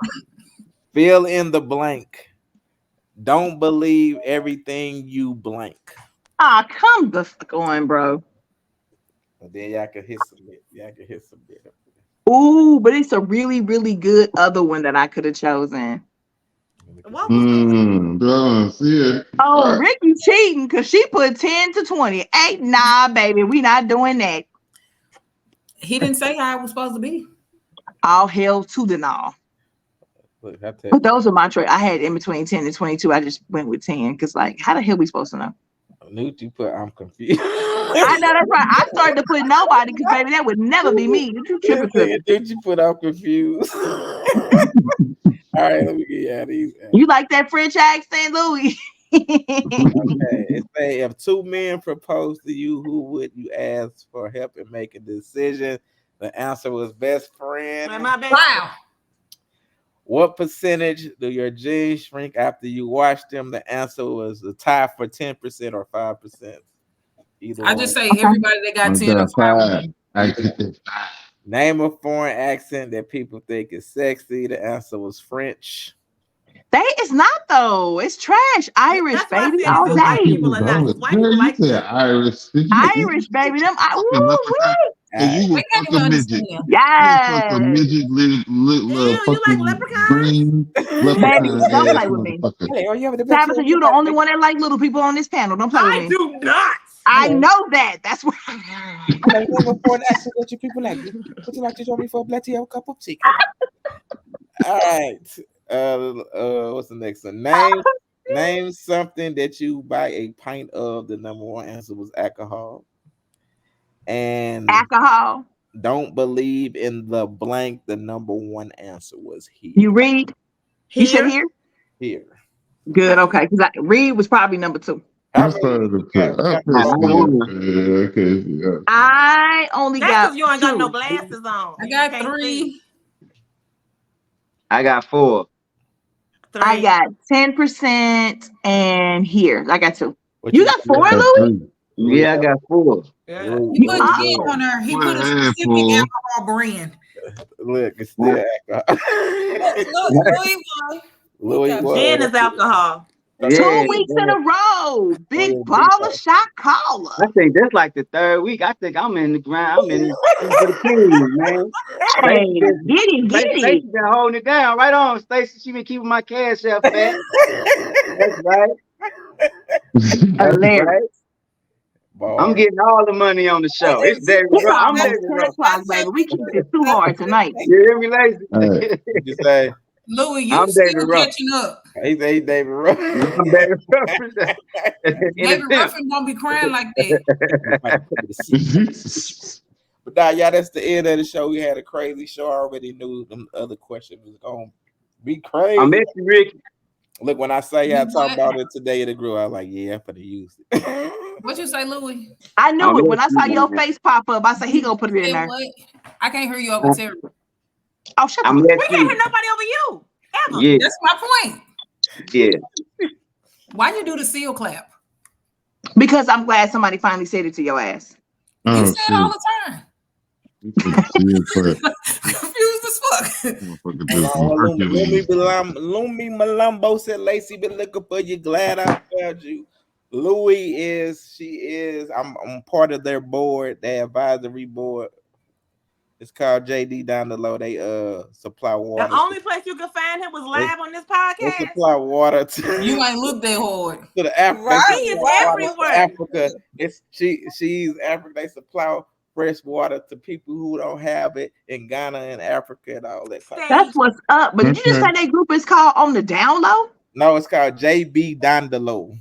Fill in the blank. Don't believe everything you blank. Ah, come the fuck on, bro. And then y'all can hit submit. Y'all can hit submit. Ooh, but it's a really, really good other one that I could have chosen. What was the Don't see it. Oh, Ricky cheating because she put 10 to 20. Ain't nah, baby. We not doing that. He didn't say how it was supposed to be. All hell to the no. Look, I tell But those are my choice. I had in between 10 and 22. I just went with 10 because, like, how the hell we supposed to know? Newt, you put I'm confused. I know that's right. I started to put nobody because baby, that would never be me. You tripping? Did you put out confused? All right, let me get you out of these. You like that French accent, Louis? Okay, it say if two men propose to you, who would you ask for help in making a decision? The answer was best friend. My best Wow. What percentage do your jeans shrink after you wash them? The answer was a tie for 10% or 5%. Either I one. just say everybody that got I 10 or got 5. 5. I get Name a foreign accent that people think is sexy. The answer was French. It's not though. It's trash. Irish, That's why I baby, said all these white day. people are not. Because white people Girl, you like said that. Irish. Did Irish, baby, them. fucking leprechaun? So you Alright. will They can't fuck a even midget. understand. You will fuck a Yes, midget, little Ew, you like fucking leprechauns? green baby, leprechaun don't ass play with me. motherfucker. Hello, you have the best Tabitha, you the only one that like little people on this panel. Don't play with I me. do not. I Hello. know that. That's why. Hello, name a foreign accent that you people like. Would you like to join me for a blood tea or a cup of tea? All right. What's the next one? Name something that you buy a pint of. The number one answer was alcohol. And Alcohol. don't believe in the blank. The number one answer was here. You read? You said Here. here? Here. Good, okay. Because Reed was probably number 2. How I many started to you got? put. You I got put four? yeah, okay, yeah. I only That's got because you ain't got no 2. glasses on. I You got can't 3. see. I got 4. 3. I got 10% and here. I got 2. What You you got got? 4, I got Louis? 3. Yeah, I got 4. Yeah. He put Louis 10 good. on there. He What put a a specific handful. alcohol brand. Look, it's still alcohol. Louis won. Louis got won. Gin is alcohol. Yeah, 2 weeks in yeah. a row. Big Oh, big baller shot caller. I think that's like the 3rd week. I think I'm in the ground. I'm in for the king, man. Hey, Stacey been, get it, get Stacey it. been holding it down. Right on, Stacey. She been keeping my cash up fat. That's right. That's Hilarious. right. I'm getting all the money on the show. It's David It's Ruffin. I'm almost David 10 Ruffin. o'clock, baby. We keep this too hard tonight. You hear me, Lacey? Hey, You say Louis, you I'm still David Ruffin. catching up. he's David Ruffin. I'm David Ruffin. In a David pimp. Ruffin don't be crying like that. But nah, yeah, that's the end of the show. We had a crazy show. I already knew them other questions was gonna be crazy. I miss you, Ricky. Look, when I say I You talk what? about it today in the group, I was like, yeah, I'm gonna use it. What you say, Louis? I I knew it. miss When I you, saw your man. face pop up, I said, he gonna put it in Say there. what? I can't hear you over Terry. Oh, shut I the miss We can't hear you. nobody over you. Ever. Yeah, That's my point. yeah. Why you do the seal clap? Because I'm glad somebody finally said it to your ass. You oh say it all shit. the time. You put the seal clap. Confused as fuck. Motherfucker did some Hercules. Lumi Malumbo said, Lacey been looking for you. Glad I found you. Louis is. I'm part of their board, their advisory board. It's called JD down the low. They supply water. The only place you could find him was live on this They podcast. supply water to, You ain't look that hard. to the Africa. Right, He is right. everywhere. Africa. She's Africa. They supply fresh water to people who don't have it in Ghana and Africa and all that. Kind of. That's what's up. But did you just say that group is called On the Down Low? No, it's called JB Dandalo.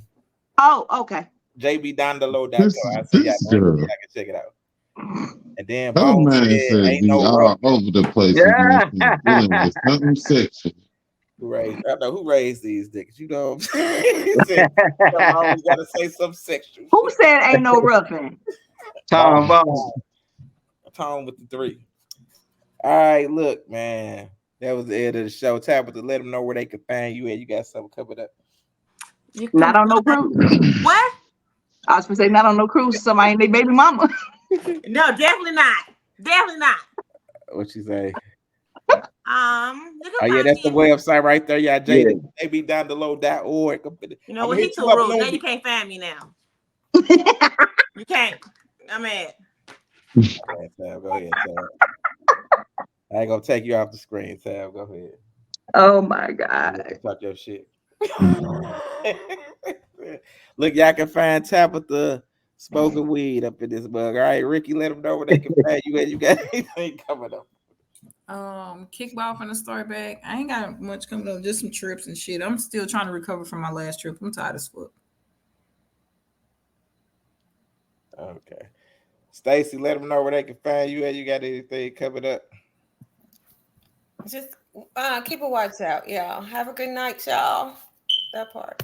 Oh, okay. JBDondalo.com. This I say y'all girl. can check it out. And then That Bone man said, said ain't be no all rough. over the place Yeah. when he's dealing with something sexual. I know who raised these niggas. You know what I'm saying? He said, I always got to say something sexual. Who said ain't no roughing? Tom Bone. Tom with the 3. All right, look, man. That was the end of the show. Tabitha, let them know where they can find you at. You got something covered up. Not on no cruise. What? I was gonna say not on no cruise. Somebody ain't their baby mama. No, definitely not. Definitely not. What you say? You can Oh, yeah, find that's the me. website right there. Yeah, Yeah. JBDondalo.org. You know what? He too rude. Now you can't find me now. You can't. I'm mad. Go ahead, Tab. Go ahead, Tab. I ain't gonna take you off the screen, Tab. Go ahead. Oh my God. Talk your shit. Look, y'all can find Tabitha smoking weed up in this bug. All right, Ricky, let them know where they can find you at. You got anything coming up? Kickball from the start back. I ain't got much coming up, just some trips and shit. I'm still trying to recover from my last trip. I'm tired as fuck. Okay. Stacy, let them know where they can find you at. You got anything covered up? Just keep a watch out, y'all. Have a good night, y'all. That part.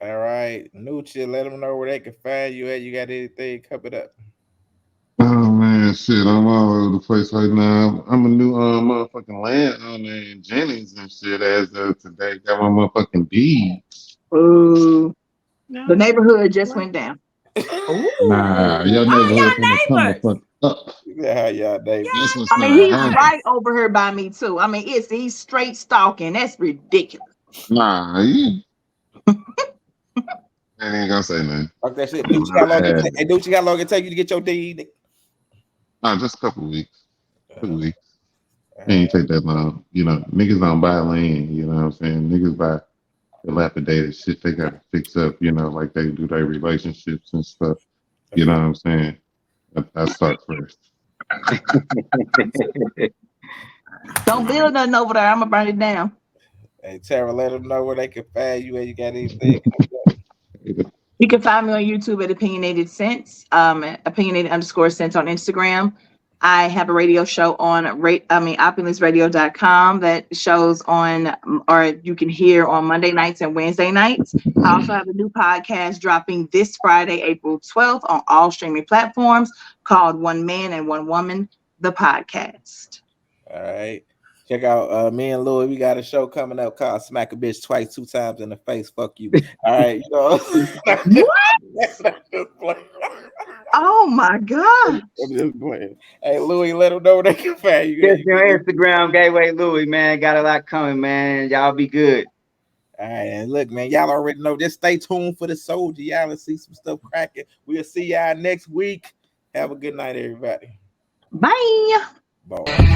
All right. Nucci, let them know where they can find you at. You got anything covered up? Oh man, shit, I'm all over the place right now. I'm a new motherfucking landowner in Jennings and shit as of today. Got my motherfucking deed. Ooh, the neighborhood just went down. Nah, your neighborhood gonna come the fuck up. Yeah, y'all neighbor. That's what's I mean, gonna he's happen. right over here by me too. I mean, he's straight stalking. That's ridiculous. Nah, you I ain't gonna say nothing. Fuck that shit. Dude, how long it take? Hey, dude, how long it take you to get your deed? Nah, just a couple weeks. 2 weeks. It ain't take that long. You know, niggas don't buy land, you know what I'm saying? Niggas buy dilapidated shit they gotta fix up, you know, like they do their relationships and stuff. You know what I'm saying? I start first. Don't build nothing over there. I'm gonna burn it down. Hey, Tara, let them know where they can find you and you got anything. You can find me on YouTube at Opinionated Sense, opinionated_sense on Instagram. I have a radio show on opulenceradio.com that shows on, or you can hear on Monday nights and Wednesday nights. I also have a new podcast dropping this Friday, April 12th on all streaming platforms called One Man and One Woman, the podcast. All right. Check out me and Louis. We got a show coming up called Smack a Bitch Twice, 2 times in the face. Fuck you. All right. You know. What? Oh my God. I'm just playing. Hey, Louis, let them know where they can find you. Just your Instagram, Gateway Louis, man. Got a lot coming, man. Y'all be good. All right, and look, man, y'all already know. Just stay tuned for the Souldier. Y'all will see some stuff cracking. We'll see y'all next week. Have a good night, everybody. Bye. Bye.